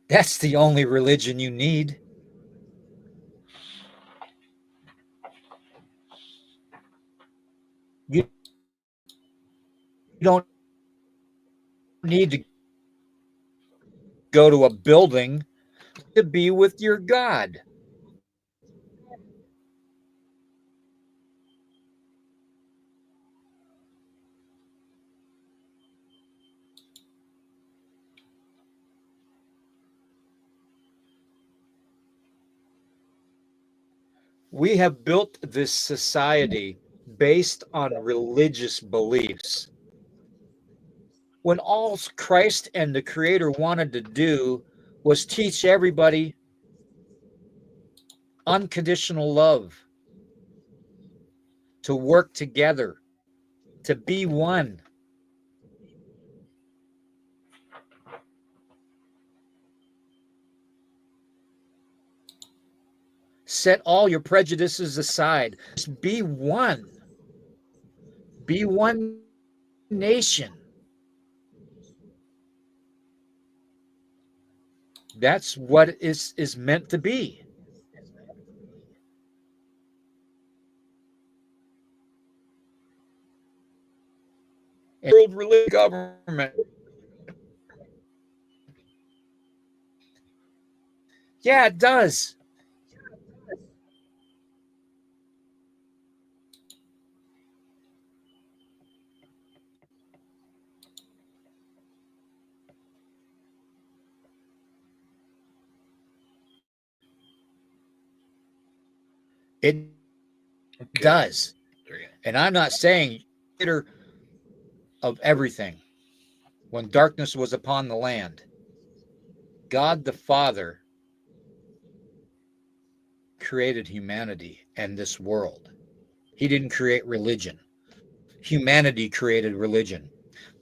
that's the only religion you need. You don't need to go to a building to be with your God. We have built this society based on religious beliefs, when all Christ and the Creator wanted to do was teach everybody unconditional love, to work together, to be one. Set all your prejudices aside. Just be one. Be one nation. That's what is meant to be. And world religious government. Yeah, it does. It Okay. does. And I'm not saying of everything. When darkness was upon the land, God the Father created humanity and this world. He didn't create religion. Humanity created religion.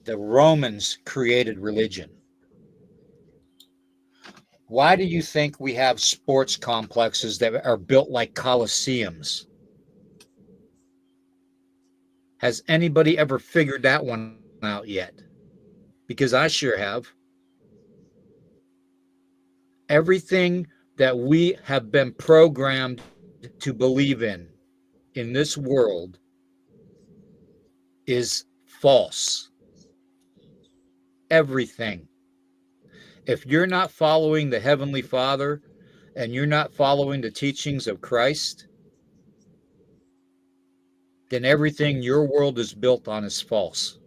The Romans created religion. Why do you think we have sports complexes that are built like coliseums? Has anybody ever figured that one out yet? Because I sure have. Everything that we have been programmed to believe in this world is false. Everything. If you're not following the Heavenly Father and you're not following the teachings of Christ, then everything your world is built on is false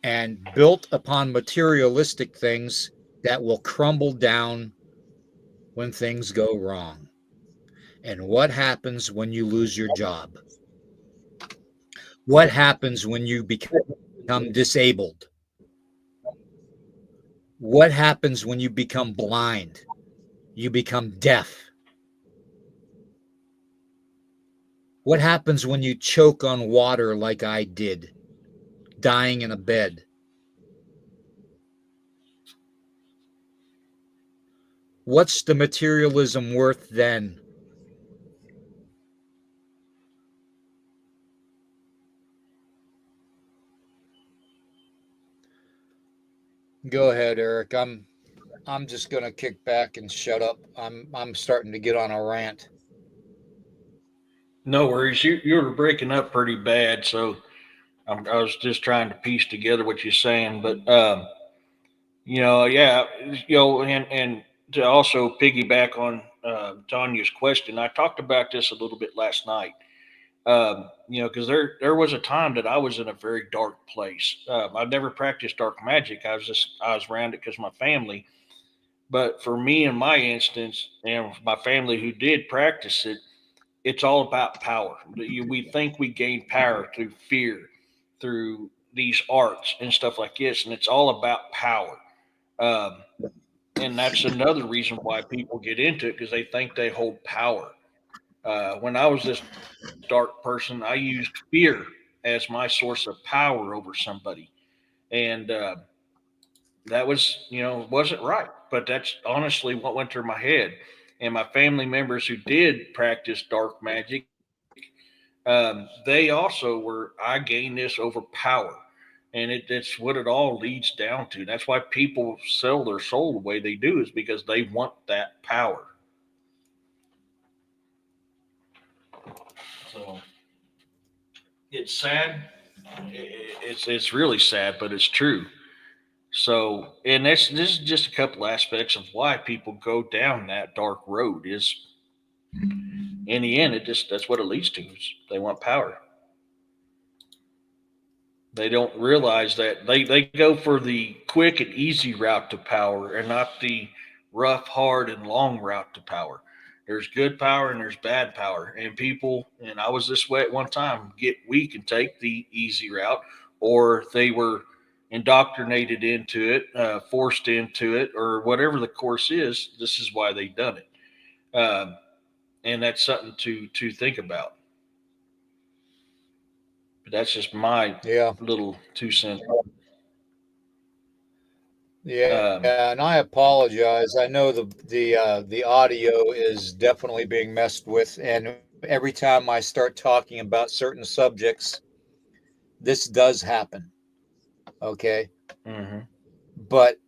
and built upon materialistic things that will crumble down when things go wrong. And what happens when you lose your job? What happens when you become disabled? What happens when you become blind? You become deaf? What happens when you choke on water like I did, dying in a bed? What's the materialism worth then? Go ahead, Eric. I'm just gonna kick back and shut up. I'm starting to get on a rant. No worries. You were breaking up pretty bad, so I was just trying to piece together what you're saying. But yeah, and to also piggyback on Tanya's question, I talked about this a little bit last night. Because there was a time that I was in a very dark place. I've never practiced dark magic. I was around it because my family. But for me, in my instance, and my family who did practice it, it's all about power. We think we gain power through fear, through these arts and stuff like this, and it's all about power. Um, and that's another reason why people get into it because they think they hold power. When I was this dark person, I used fear as my source of power over somebody, and that was, wasn't right. But that's honestly what went through my head. And my family members who did practice dark magic, they also were. I gained this over power, and it's what it all leads down to. That's why people sell their soul the way they do is because they want that power. So it's sad. It's really sad, but it's true. So, and this is just a couple aspects of why people go down that dark road. Is in the end, it just that's what it leads to. Is they want power. They don't realize that they go for the quick and easy route to power and not the rough, hard, and long route to power. There's good power and there's bad power. And people, and I was this way at one time, get weak and take the easy route, or they were indoctrinated into it, forced into it, or whatever the course is. This is why they've done it. And that's something to think about. But that's just my Yeah. little 2 cents. Yeah, Um, and I apologize. I know the audio is definitely being messed with, and every time I start talking about certain subjects, this does happen. Okay, mhm. but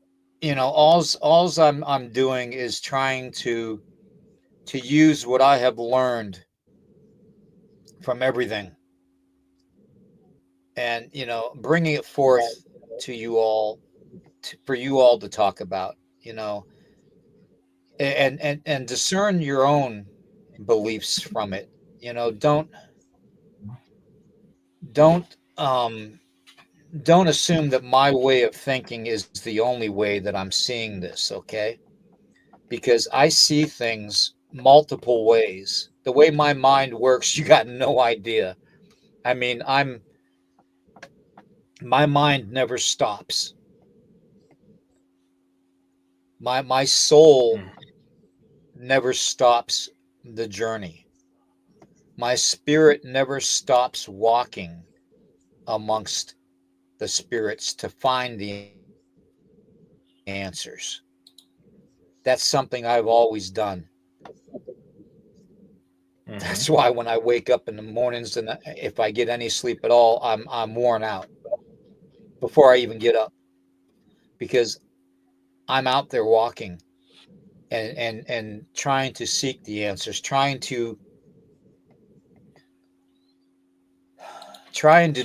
all's I'm doing is trying to use what I have learned from everything, and bringing it forth to you all, for you all to talk about. You know, and discern your own beliefs from it. Don't don't assume that my way of thinking is the only way that I'm seeing this, okay? Because I see things multiple ways. The way my mind works, you got no idea. I mean, I'm my mind never stops. My soul Mm. never stops the journey. My spirit never stops walking amongst the spirits to find the answers. That's something I've always done. That's why Mhm. when I wake up in the mornings and if I get any sleep at all, I'm worn out before I even get up because I'm out there walking and trying to seek the answers, trying to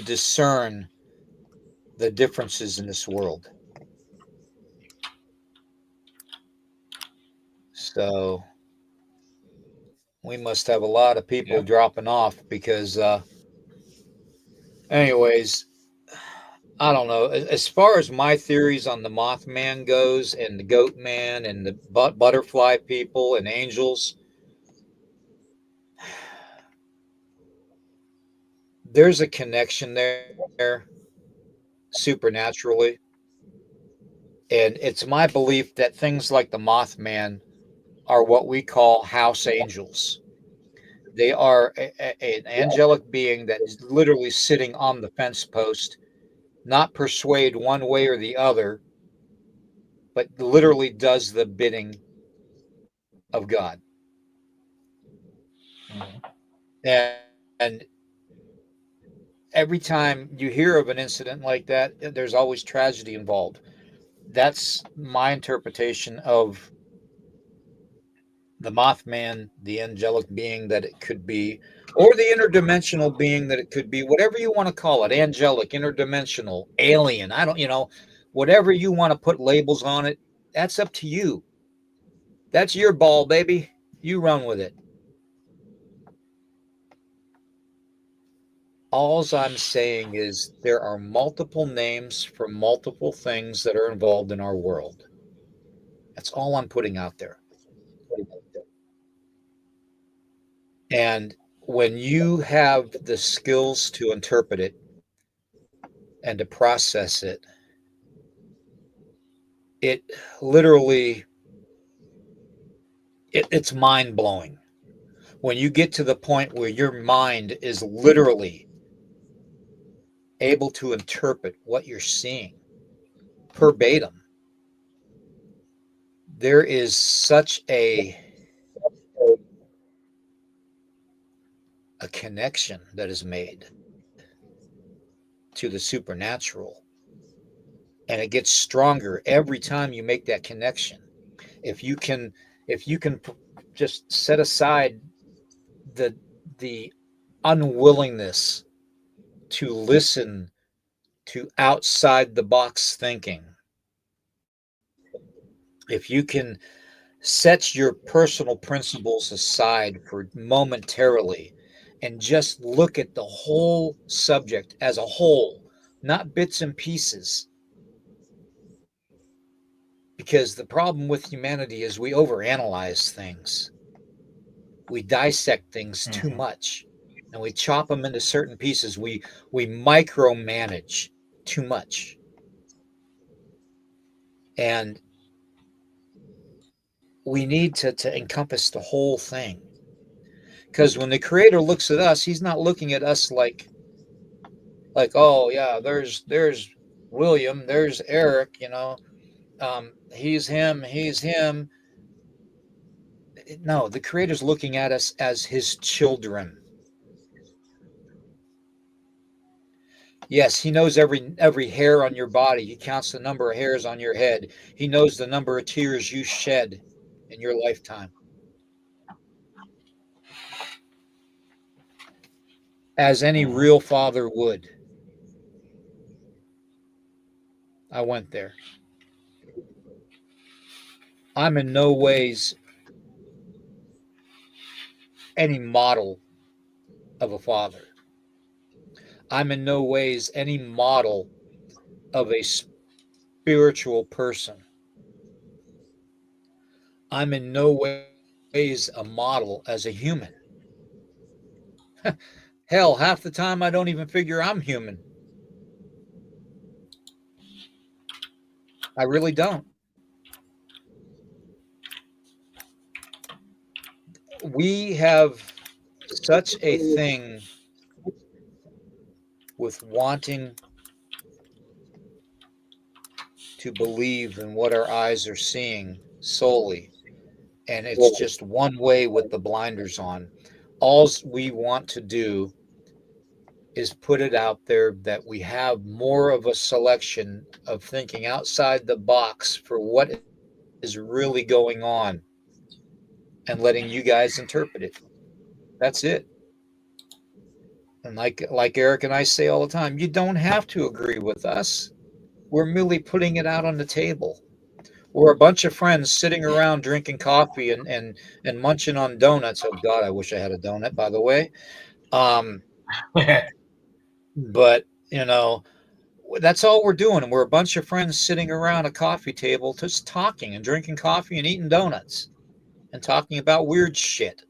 discern the differences in this world. So we must have a lot of Yeah. people dropping off because anyways, I don't know. As far as my theories on the Mothman goes, and the Goat Man, and the butterfly people, and angels, there's a connection there supernaturally. And it's my belief that things like the Mothman are what we call house angels. They are an angelic being that is literally sitting on the fence post, not persuade one way or the other, but literally does the bidding of God. Mhm. And every time you hear of an incident like that, there's always tragedy involved. That's my interpretation of the Mothman, the angelic being that it could be, or the interdimensional being that it could be, whatever you want to call it, angelic, interdimensional, alien. I don't, whatever you want to put labels on it, that's up to you. That's your ball, baby. You run with it. Alls I'm saying is there are multiple names for multiple things that are involved in our world. That's all I'm putting out there. And when you have the skills to interpret it and to process it, it literally it's mind blowing. When you get to the point where your mind is literally able to interpret what you're seeing verbatim, there is such a connection that is made to the supernatural, and it gets stronger every time you make that connection. If you can if you can just set aside the the unwillingness to listen to outside the box thinking, If you can set your personal principles aside for momentarily and just look at the whole subject as a whole, not bits and pieces, because the problem with humanity is we overanalyze things. We dissect things too Mm-hmm. much and we chop them into certain pieces. We micromanage too much. And we need to encompass the whole thing. Because when the creator looks at us, he's not looking at us like, oh yeah, there's William, there's Eric, he's him. No, the creator's looking at us as his children. Yes, he knows every hair on your body. He counts the number of hairs on your head. He knows the number of tears you shed in your lifetime. As any Mm-hmm. real father would. I went there. I'm in no ways any model of a father. I'm in no ways any model of a spiritual person. I'm in no ways a model as a human. Hell, half the time I don't even figure I'm human. I really don't. We have such a thing with wanting to believe in what our eyes are seeing solely. And it's just one way with the blinders on. All we want to do is put it out there that we have more of a selection of thinking outside the box for what is really going on and letting you guys interpret it. That's it. And like Eric and I say all the time, you don't have to agree with us. We're merely putting it out on the table. We're a bunch of friends sitting around drinking coffee and munching on donuts. Oh God, I wish I had a donut, by the way. Um, but that's all we're doing. And we're a bunch of friends sitting around a coffee table just talking and drinking coffee and eating donuts and talking about weird shit.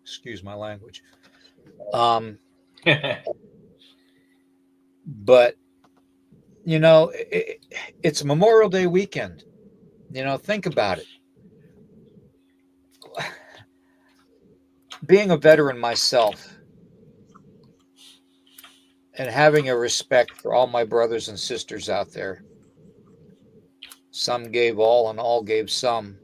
Excuse my language. Um, but it's Memorial Day weekend. Think about it. Being a veteran myself and having a respect for all my brothers and sisters out there. Some gave all and all gave some.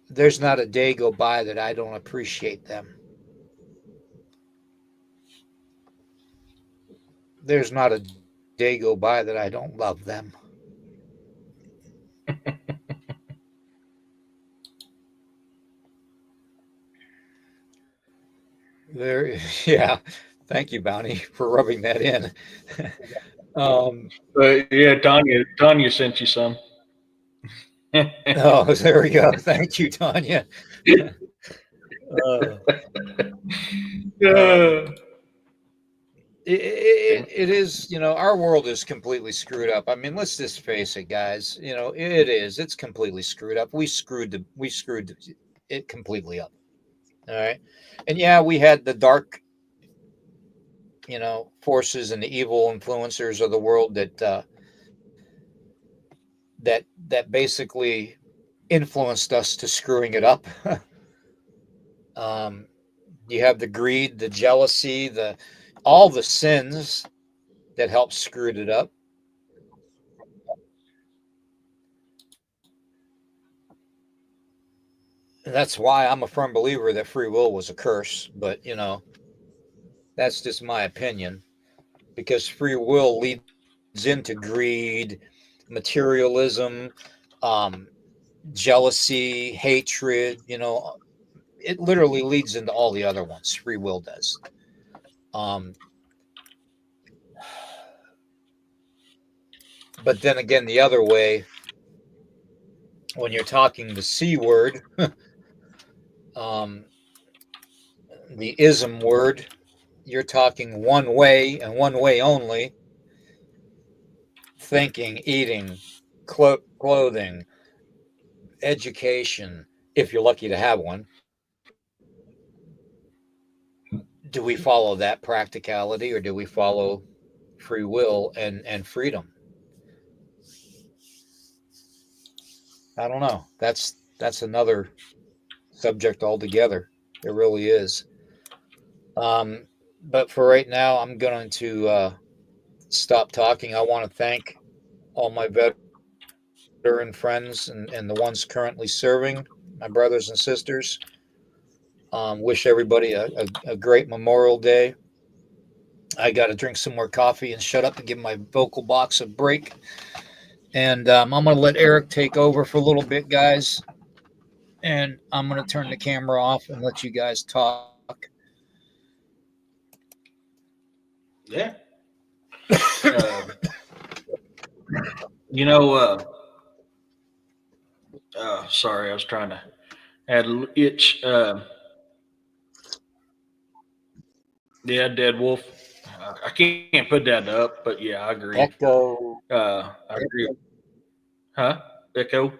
There's not a day go by that I don't appreciate them. There's not a day go by that I don't love them. There, yeah. Thank you, Bounty, for rubbing that in. Yeah, Tanya sent you some. Oh, there we go. Thank you, Tanya. uh, um, uh, it is, our world is completely screwed up. I mean, let's just face it, guys. It is. It's completely screwed up. We screwed it completely up. All right. And yeah, we had the dark, forces and the evil influencers of the world that basically influenced us to screwing it up. um, you have the greed, the jealousy, all the sins that helped screwed it up. And that's why I'm a firm believer that free will was a curse. But that's just my opinion, because free will leads into greed, materialism, um, jealousy, hatred. It literally leads into all the other ones. Free will does. Um, But then again, the other way, when you're talking the C word, um, the ism word, you're talking one way and one way only: thinking, eating, clothing, education, if you're lucky to have one. Do we follow that practicality, or do we follow free will and freedom? I don't know. That's another subject altogether. It really is. Um, but for right now, I'm going to stop talking. I want to thank all my veteran friends and the ones currently serving, my brothers and sisters. Wish everybody a great Memorial Day. I got to drink some more coffee and shut up and give my vocal box a break. And I'm going to let Eric take over for a little bit, guys. And I'm going to turn the camera off and let you guys talk. Yeah. Uh, you know, sorry, I was trying to add a little itch. Yeah, Dead Wolf. I can't put that up, but yeah, I agree. Echo. I agree. Huh? Echo?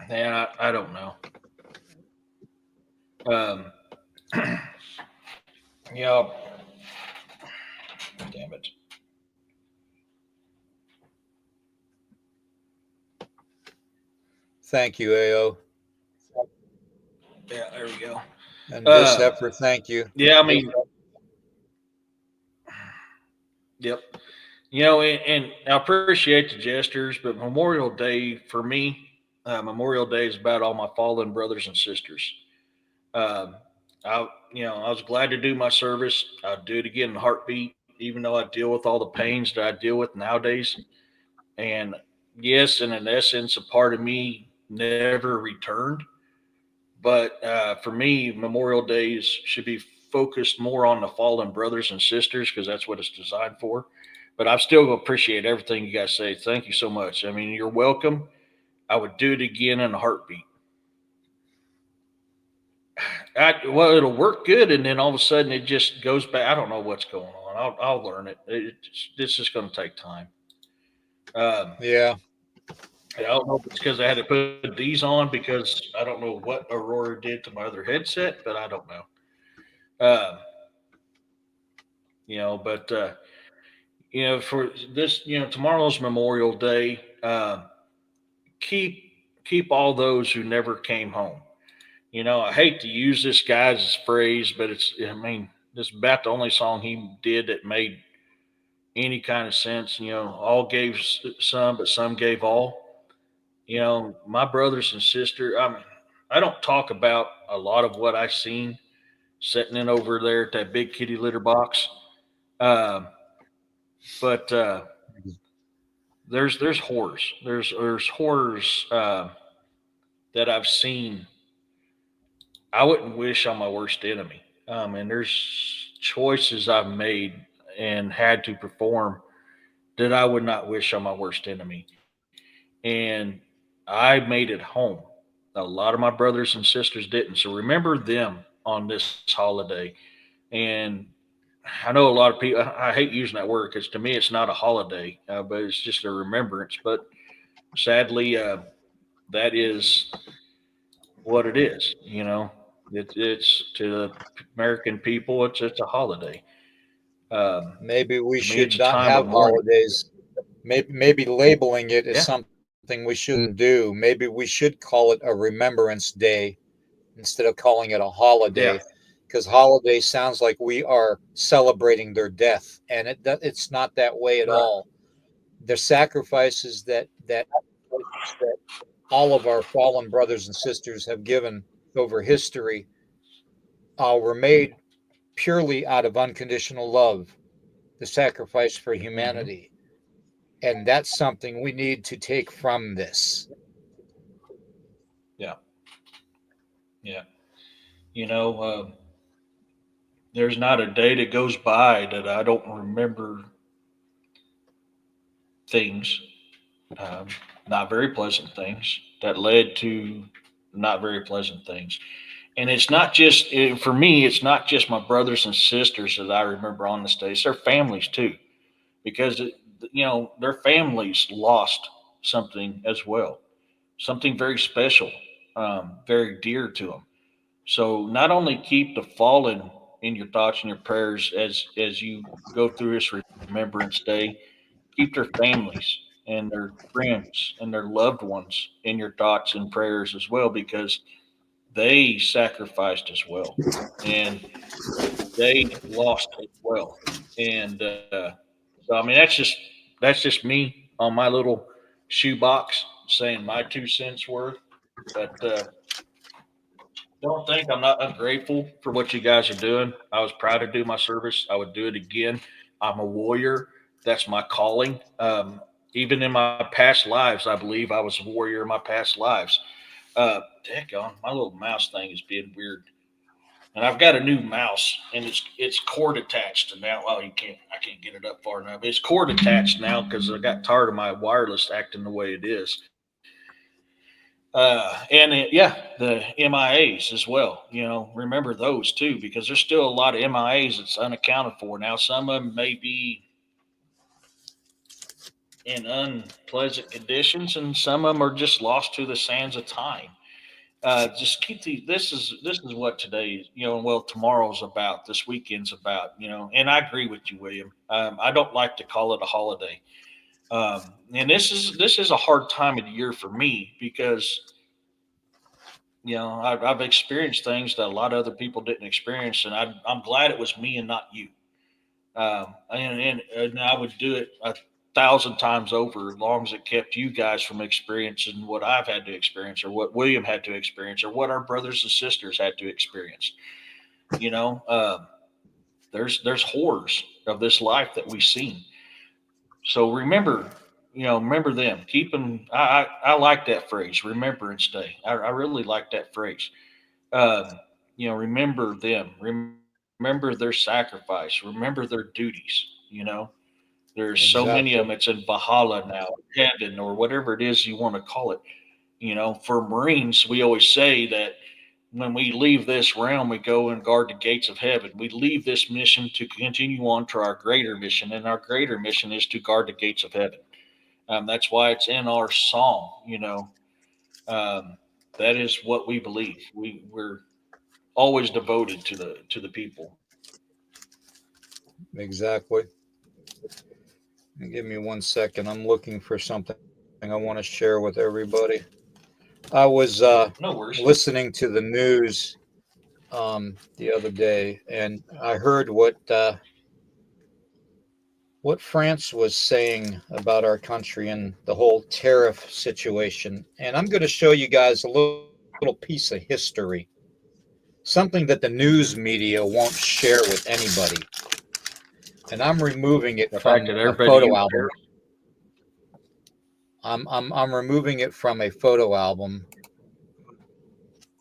Yeah, I don't know. Um, yeah, damn it. Thank you, AO. Yeah, there we go. And this Uh, effort, thank you. yeah, I mean, yep. And I appreciate the gestures, but Memorial Day for me, Memorial Day is about all my fallen brothers and sisters. Um, I was glad to do my service. I'd do it again in a heartbeat, even though I deal with all the pains that I deal with nowadays. And yes, and in essence, a part of me never returned. But for me, Memorial Days should be focused more on the fallen brothers and sisters because that's what it's designed for. But I still appreciate everything you guys say. Thank you so much. I mean, you're welcome. I would do it again in a heartbeat. Well, it'll work good, and then all of a sudden it just goes back. I don't know what's going on. I'll learn it. It's just going to take time. Um, Yeah, I don't know if it's because I had to put these on because I don't know what Aurora did to my other headset, but I don't know. Um, but for this, tomorrow's Memorial Day. Keep keep all those who never came home. I hate to use this guy's phrase, but I mean, this is about the only song he did that made any kind of sense. All gave some, but some gave all. My brothers and sisters. I mean, I don't talk about a lot of what I seen sitting in over there at that big kitty litter box. Um, but there's horrors. There's horrors that I've seen. I wouldn't wish on my worst enemy. And there's choices I've made and had to perform that I would not wish on my worst enemy. And I made it home. A lot of my brothers and sisters didn't. So remember them on this holiday. And I know a lot of people, I hate using that word because to me it's not a holiday, but it's just a remembrance. But sadly, that is what it is. It's to the American people, it's a holiday. Um, maybe we to me, should it's a not time of have mourning. holidays. Maybe labeling it is Yeah, something we shouldn't do. Maybe we should call it a remembrance day instead of calling it a holiday, yeah, because holiday sounds like we are celebrating their death, and it's not that way at right. all. The sacrifices that all of our fallen brothers and sisters have given over history were made purely out of unconditional love, the sacrifice for Hmm. humanity. And that's something we need to take from this. Yeah, yeah. You know, there's not a day that goes by that I don't remember things, um, not very pleasant things, that led to not very pleasant things. And it's not just for me. It's not just my brothers and sisters that I remember on this day. It's their families too, because their families lost something as well, something very special, very dear to them. So not only keep the fallen in your thoughts and your prayers as you go through this Remembrance Day, keep their families and their friends and their loved ones in your thoughts and prayers as well, because they sacrificed as well, and they lost as well. And so, I mean, that's just me on my little shoebox saying my 2 cents worth. But don't think I'm not ungrateful for what you guys are doing. I was proud to do my service. I would do it again. I'm a warrior. That's my calling. Even in my past lives, I believe I was a warrior in my past lives. Heck on, my little mouse thing is being weird. And I've got a new mouse, and it's cord attached. And now, well, I can't get it up far enough. It's cord attached now because I got tired of my wireless acting the way it is. Yeah, the MIAs as well. Remember those too, because there's still a lot of MIAs that's unaccounted for. Now, some of them may be in unpleasant conditions, and some of them are just lost to the sands of time. Just keep this is what today, well, tomorrow's about, this weekend's about, and I agree with you, William. I don't like to call it a holiday. And this is a hard time of the year for me because I've experienced things that a lot of other people didn't experience, and I'm glad it was me and not you. And I would do it 1,000 times over, as long as it kept you guys from experiencing what I've had to experience, or what William had to experience, or what our brothers and sisters had to experience. You know, there's horrors of this life that we've seen. So remember them. Keep them. I like that phrase, Remembrance Day. I really like that phrase. Um, remember them. Remember their sacrifice. Remember their duties. There's so many of them. Exactly. It's in Valhalla now, heaven, or whatever it is you want to call it. For Marines, we always say that when we leave this realm, we go and guard the gates of heaven. We leave this mission to continue on to our greater mission, and our greater mission is to guard the gates of heaven. That's why it's in our song. Um, that is what we believe. We're always devoted to the people. Exactly. Give me 1 second. I'm looking for something I want to share with everybody. I was No worries. listening to the news the other day, and I heard what France was saying about our country and the whole tariff situation. And I'm going to show you guys a little piece of history, something that the news media won't share with anybody. And I'm removing it The fact from that a everybody photo you album. I'm removing it from a photo album,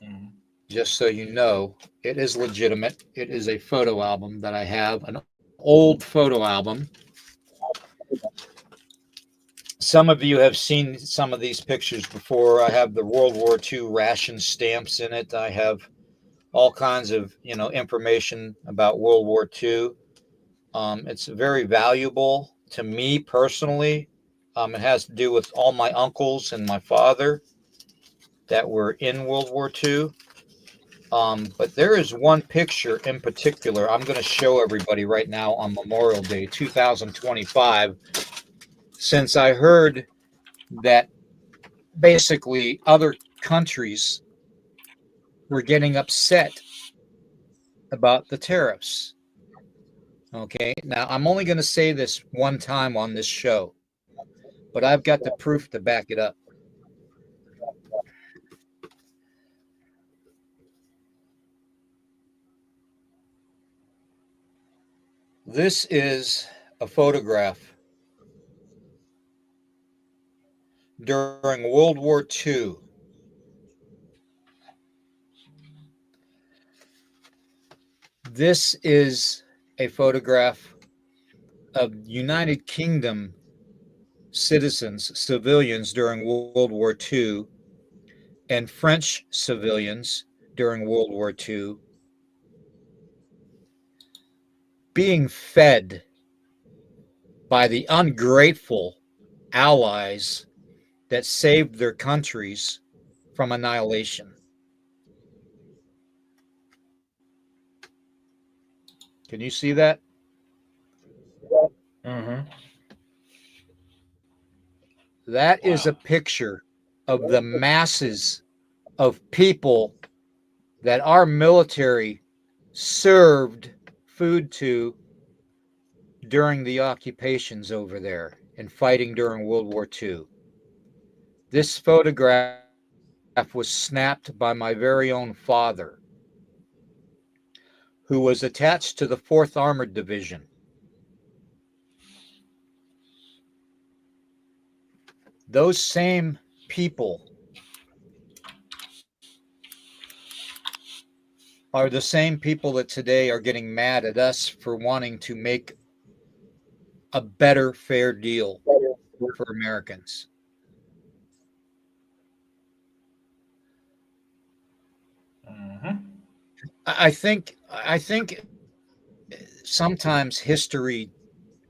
Mhm. just so you know. It is legitimate. It is a photo album that I have, an old photo album. Some of you have seen some of these pictures before. I have the World War II ration stamps in it. I have all kinds of information about World War II. It's very valuable to me personally. It has to do with all my uncles and my father that were in World War II. But there is one picture in particular I'm going to show everybody right now on Memorial Day 2025, since I heard that basically other countries were getting upset about the tariffs. Okay, now I'm only going to say this one time on this show, but I've got the proof to back it up. This is a photograph during World War II. This is a photograph of United Kingdom citizens, civilians during World War II, and French civilians during World War II being fed by the ungrateful allies that saved their countries from annihilation. Can you see that? Mm-hmm. That is Wow. a picture of the masses of people that our military served food to during the occupations over there and fighting during World War II. This photograph was snapped by my very own father, who was attached to the 4th Armored Division. Those same people are the same people that today are getting mad at us for wanting to make a better, fair deal for Americans. Mm-hmm. I think sometimes history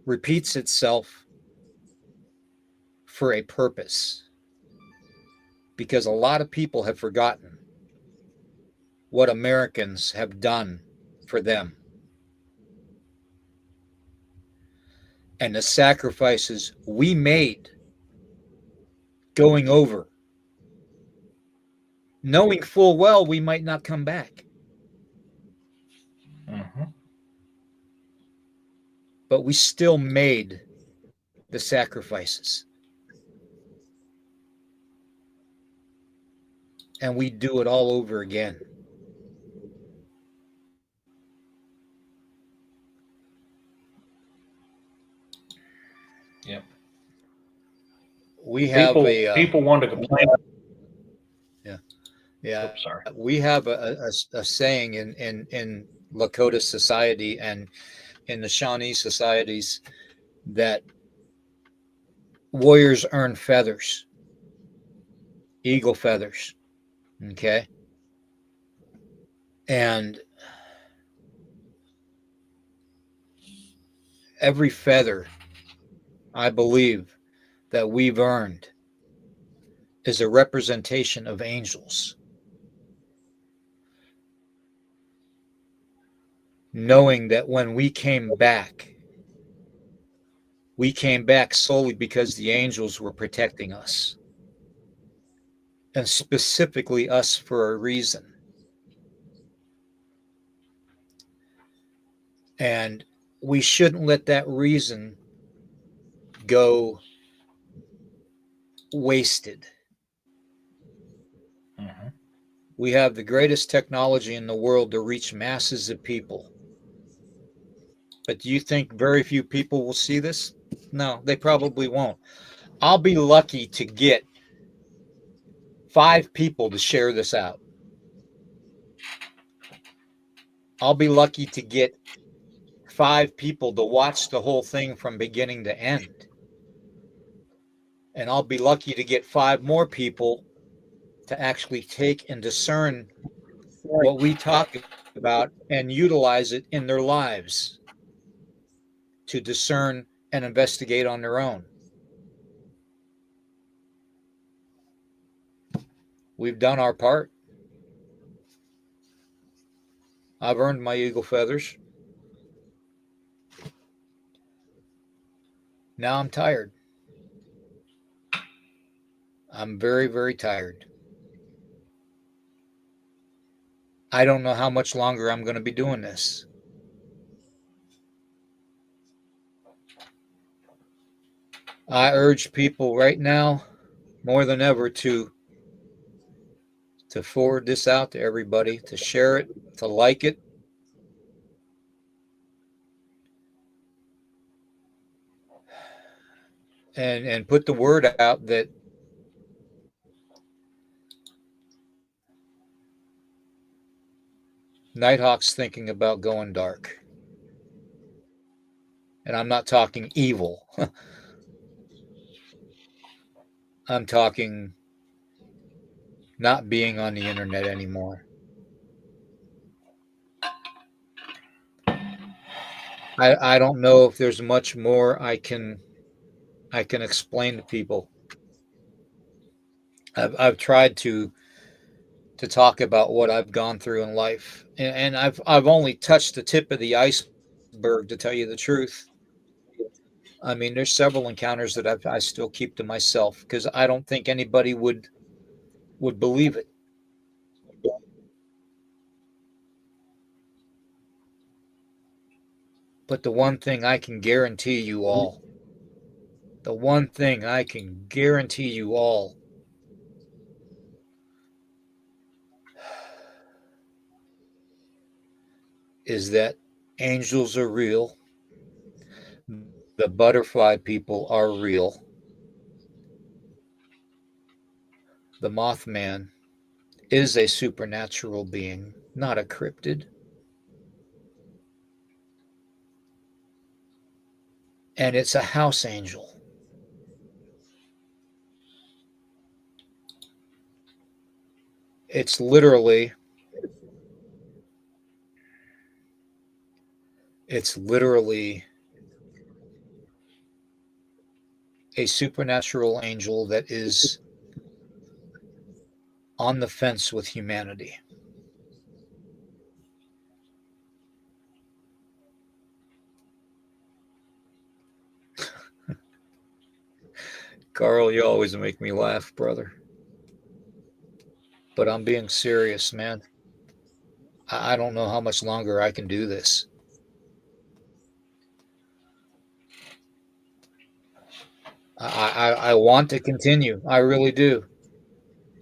repeats itself for a purpose because a lot of people have forgotten what Americans have done for them and the sacrifices we made going over, knowing full well we might not come back. Mm-hmm. But we still made the sacrifices. And we do it all over again. Yep. We have People want to complain. yeah, yeah, Oops, sorry. we have a saying in Lakota society and in the Shawnee societies that warriors earn feathers, eagle feathers. Okay. And every feather, I believe, that we've earned is a representation of angels. Knowing that when we came back solely because the angels were protecting us, and specifically us for a reason. And we shouldn't let that reason go wasted. Mm-hmm. We have the greatest technology in the world to reach masses of people. But do you think very few people will see this? No, they probably won't. I'll be lucky to get 5 people to share this out. I'll be lucky to get 5 people to watch the whole thing from beginning to end. And I'll be lucky to get 5 more people to actually take and discern what we talk about and utilize it in their lives to discern and investigate on their own. We've done our part. I've earned my eagle feathers. Now I'm tired. I'm very, very tired. I don't know how much longer I'm going to be doing this. I urge people right now more than ever to forward this out to everybody, to share it, to like it. And put the word out that Nighthawk's thinking about going dark. And I'm not talking evil. I'm talking not being on the internet anymore. I don't know if there's much more I can explain to people. I've tried to talk about what I've gone through in life, and I've only touched the tip of the iceberg, to tell you the truth. I mean, there's several encounters that I still keep to myself because I don't think anybody would believe it. But the one thing I can guarantee you all, the one thing I can guarantee you all is that angels are real, the butterfly people are real, the Mothman is a supernatural being, not a cryptid, and it's a house angel. It's literally a supernatural angel that is on the fence with humanity. Carl, you always make me laugh, brother. But I'm being serious, man. I don't know how much longer I can do this. I want to continue. I really do.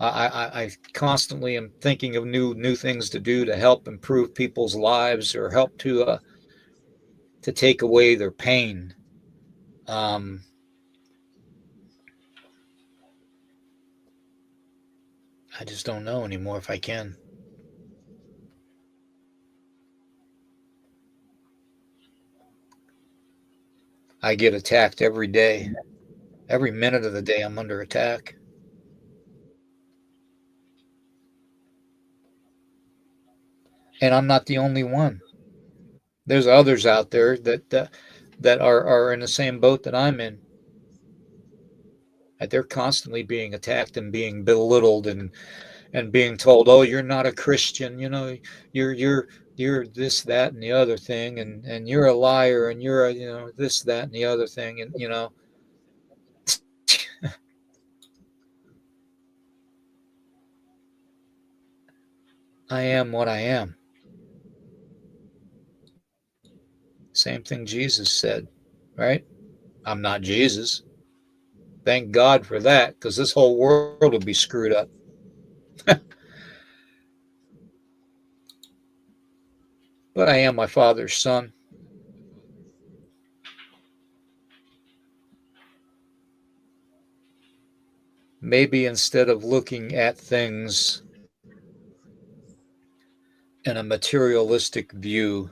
I constantly am thinking of new things to do to help improve people's lives or help to take away their pain. Um, I just don't know anymore if I can. I get attacked every day. Every minute of the day, I'm under attack. And I'm not the only one. There's others out there that are in the same boat that I'm in. They're constantly being attacked and being belittled and being told, "Oh, you're not a Christian. You're you're you're this, that, and the other thing, and you're a liar, and you're a this, that, and the other thing, and I am what I am." Same thing Jesus said, right? I'm not Jesus. Thank God for that, because this whole world would be screwed up. But I am my Father's son. Maybe instead of looking at things in a materialistic view,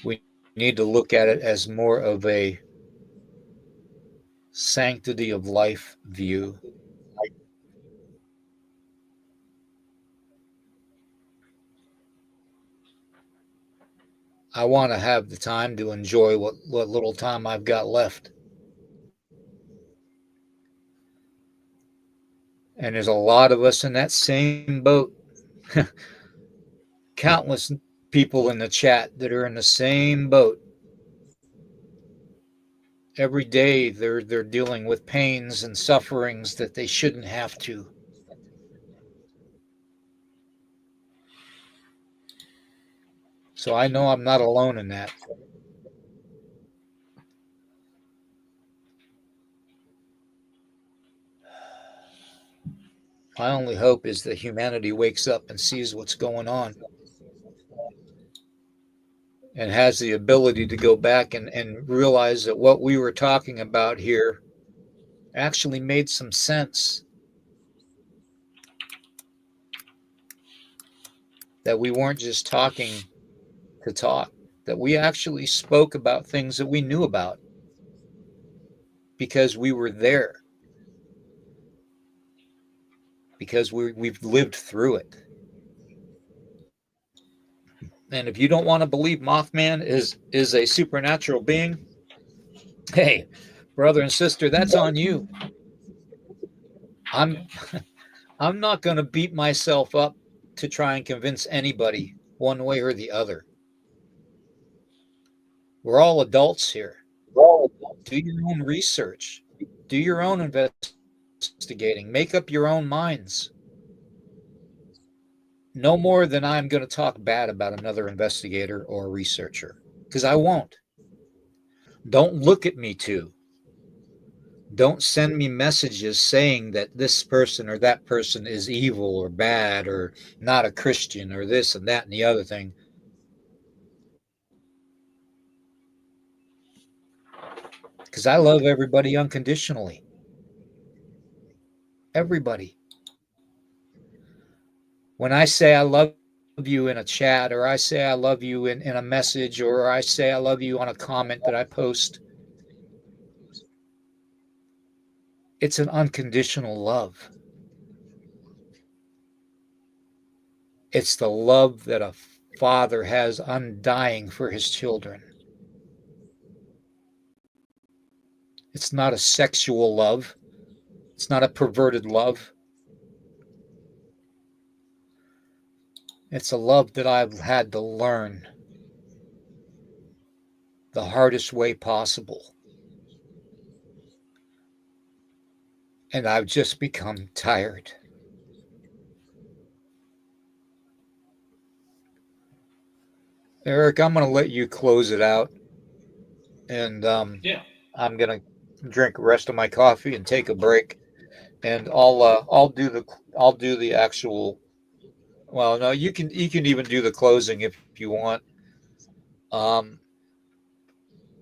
we need to look at it as more of a sanctity of life view. I want to have the time to enjoy what little time I've got left. And there's a lot of us in that same boat. Countless people in the chat that are in the same boat. Every day they're dealing with pains and sufferings that they shouldn't have to. So I know I'm not alone in that. My only hope is that humanity wakes up and sees what's going on and has the ability to go back and realize that what we were talking about here actually made some sense. That we weren't just talking to talk, that we actually spoke about things that we knew about because we were there. because we've lived through it. And if you don't want to believe Mothman is a supernatural being, hey, brother and sister, that's on you. I'm I'm not going to beat myself up to try and convince anybody one way or the other. We're all adults here. Do your own research. Do your own investigating. Make up your own minds. No more than I'm going to talk bad about another investigator or researcher, because I won't. Don't look at me too. Don't send me messages saying that this person or that person is evil or bad or not a Christian or this and that and the other thing. Because I love everybody unconditionally. Everybody. When I say I love you in a chat, or I say I love you in a message, or I say I love you on a comment that I post, it's an unconditional love. It's the love that a father has undying for his children. It's not a sexual love. It's not a perverted love. It's a love that I've had to learn the hardest way possible. And I've just become tired. Eric, I'm going to let you close it out. And Yeah. I'm going to drink the rest of my coffee and take a break. And I'll do the actual. Well, no, you can even do the closing if you want. Um,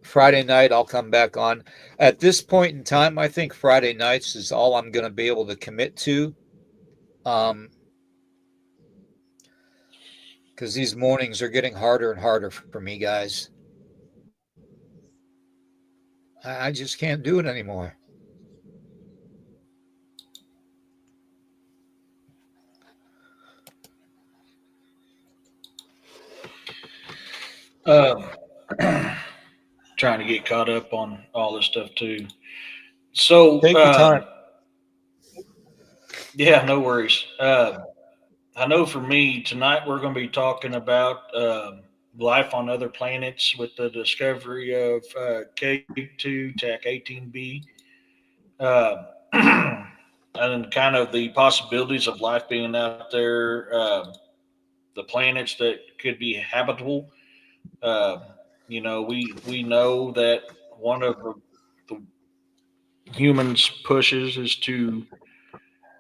Friday night, I'll come back on. At this point in time, I think Friday nights is all I'm going to be able to commit to. Because these mornings are getting harder and harder for me, guys. I just can't do it anymore. Um, trying to get caught up on all this stuff too. So, Take your time. yeah, no worries. I know for me tonight we're going to be talking about life on other planets with the discovery of K2 TAC 18b, and kind of the possibilities of life being out there, the planets that could be habitable. Uh, we know that one of the humans' pushes is to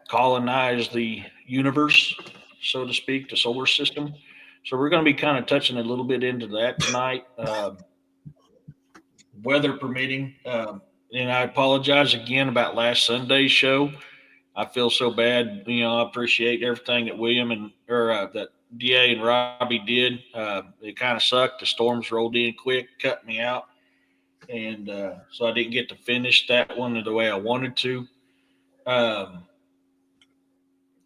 colonize the universe, so to speak, the solar system. So we're going to be kind of touching a little bit into that tonight, weather permitting. And I apologize again about last Sunday's show. I feel so bad. I appreciate everything that William and or that Da and Robbie did. It kind of sucked. The storms rolled in quick, cut me out, and so I didn't get to finish that one the way I wanted to. Um,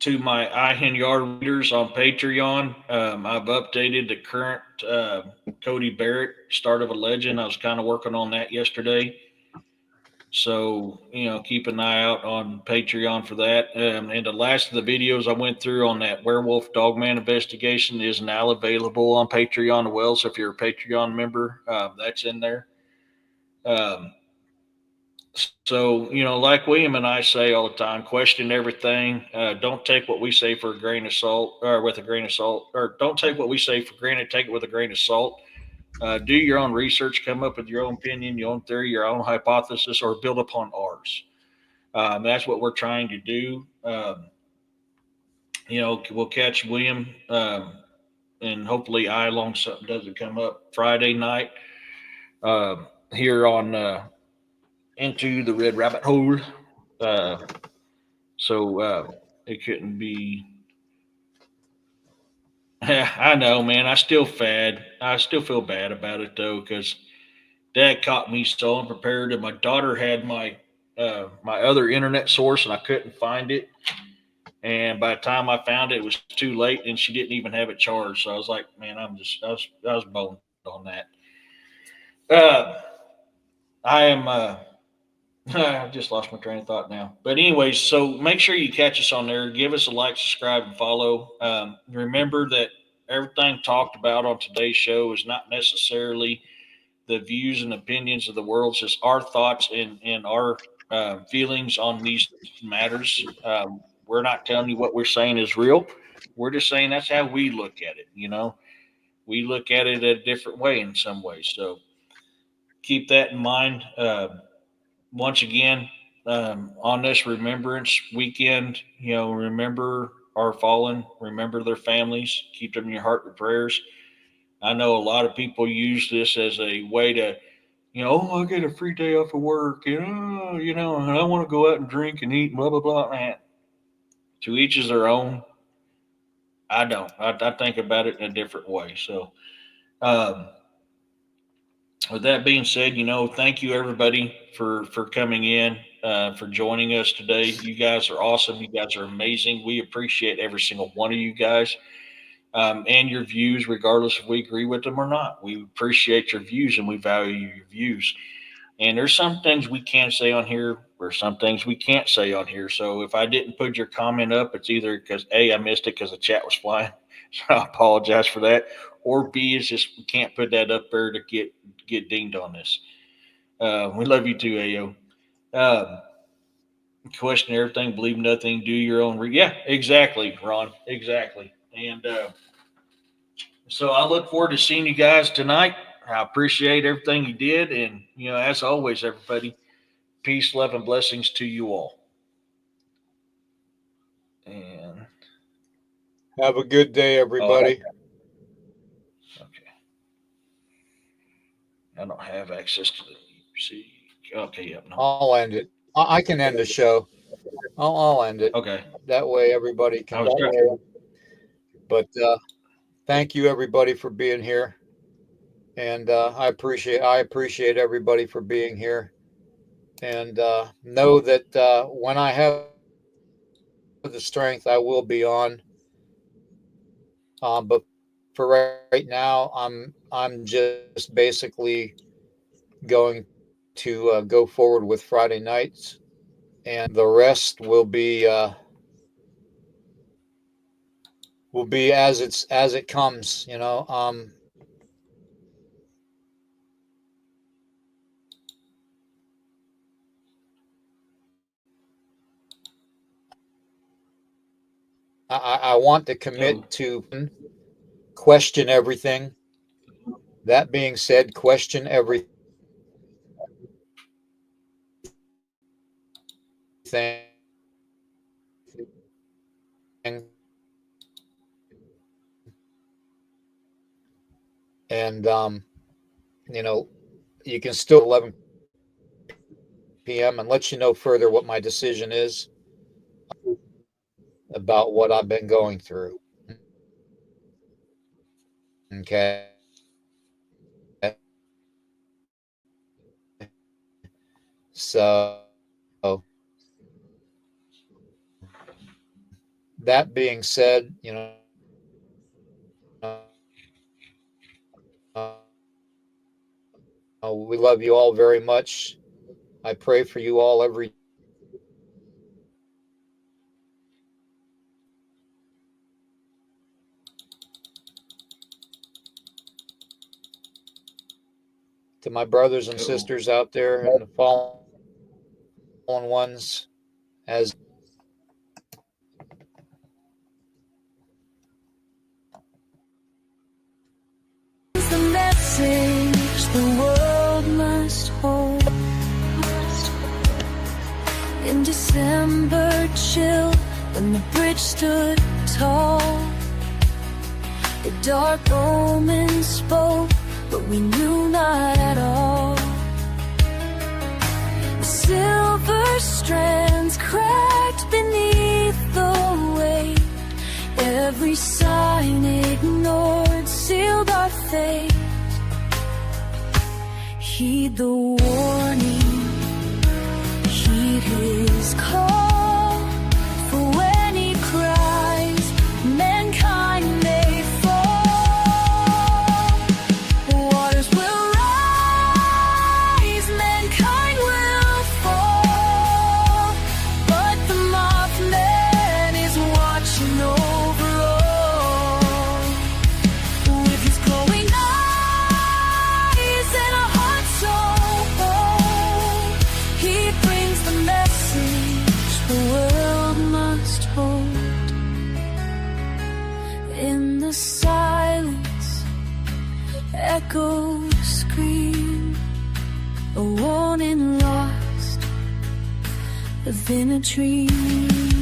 to my iHen Yard readers on Patreon, I've updated the current Cody Barrett Start of a Legend. I was kind of working on that yesterday. So, keep an eye out on Patreon for that. And the last of the videos I went through on that werewolf dogman investigation is now available on Patreon as well. So if you're a Patreon member, that's in there. So, like William and I say all the time, question everything. Don't take what we say for a grain of salt, or with a grain of salt, or don't take what we say for granted. Take it with a grain of salt. Do your own research, come up with your own opinion, your own theory, your own hypothesis, or build upon ours. That's what we're trying to do. We'll catch William, and hopefully I, long something doesn't come up Friday night here on Into the Red Rabbit Hole. Uh, so it couldn't be. I know, man. I still feel bad about it though, because Dad caught me so unprepared, and my daughter had my my other internet source, and I couldn't find it. And by the time I found it, it was too late, and she didn't even have it charged. So I was like, man, I was boned on that. Uh, I am. I just lost my train of thought now. But anyways, so make sure you catch us on there. Give us a like, subscribe, and follow. Remember that everything talked about on today's show is not necessarily the views and opinions of the world. It's just our thoughts and our feelings on these matters. We're not telling you what we're saying is real. We're just saying that's how we look at it. We look at it a different way in some ways. So keep that in mind. Once again, on this Remembrance Weekend, remember our fallen, remember their families, keep them in your heart with prayers. I know a lot of people use this as a way to, I get a free day off of work, and I want to go out and drink and eat, blah blah blah. Man, to each is their own. I don't. I think about it in a different way. So, um, with that being said, thank you everybody for coming in, for joining us today. You guys are awesome. You guys are amazing. We appreciate every single one of you guys, and your views, regardless if we agree with them or not. We appreciate your views and we value your views. And there's some things we can say on here, or some things we can't say on here. So if I didn't put your comment up, it's either because A, I missed it because the chat was flying. So I apologize for that. Or B, is just we can't put that up there to get dinged on this. We love you too, Ayo. Question everything, believe nothing, do your own. Yeah, exactly, Ron. Exactly. And so I look forward to seeing you guys tonight. I appreciate everything you did. And, as always, everybody, peace, love, and blessings to you all. And Have a good day, everybody. Okay. I don't have access to the see. Okay, yep. No. I'll end it. I can end the show. I'll end it. Okay. That way everybody can. But thank you everybody for being here, and I appreciate everybody for being here, and know that when I have the strength, I will be on. But for right now, I'm just basically going to go forward with Friday nights, and the rest will be as it comes. I want to commit to question everything. That being said, question everything. And you can still 11 p.m. and let you know further what my decision is about what I've been going through. Okay. So that being said, we love you all very much. I pray for you all every to my brothers and sisters out there and the fallen ones, as The message the world must hold. In December chill, when the bridge stood tall, the dark omen spoke, but we knew not at all. The silver strands cracked beneath the weight, every sign ignored sealed our fate. Heed the warning, heed his call, for when he closes echoes scream, a warning lost within a tree.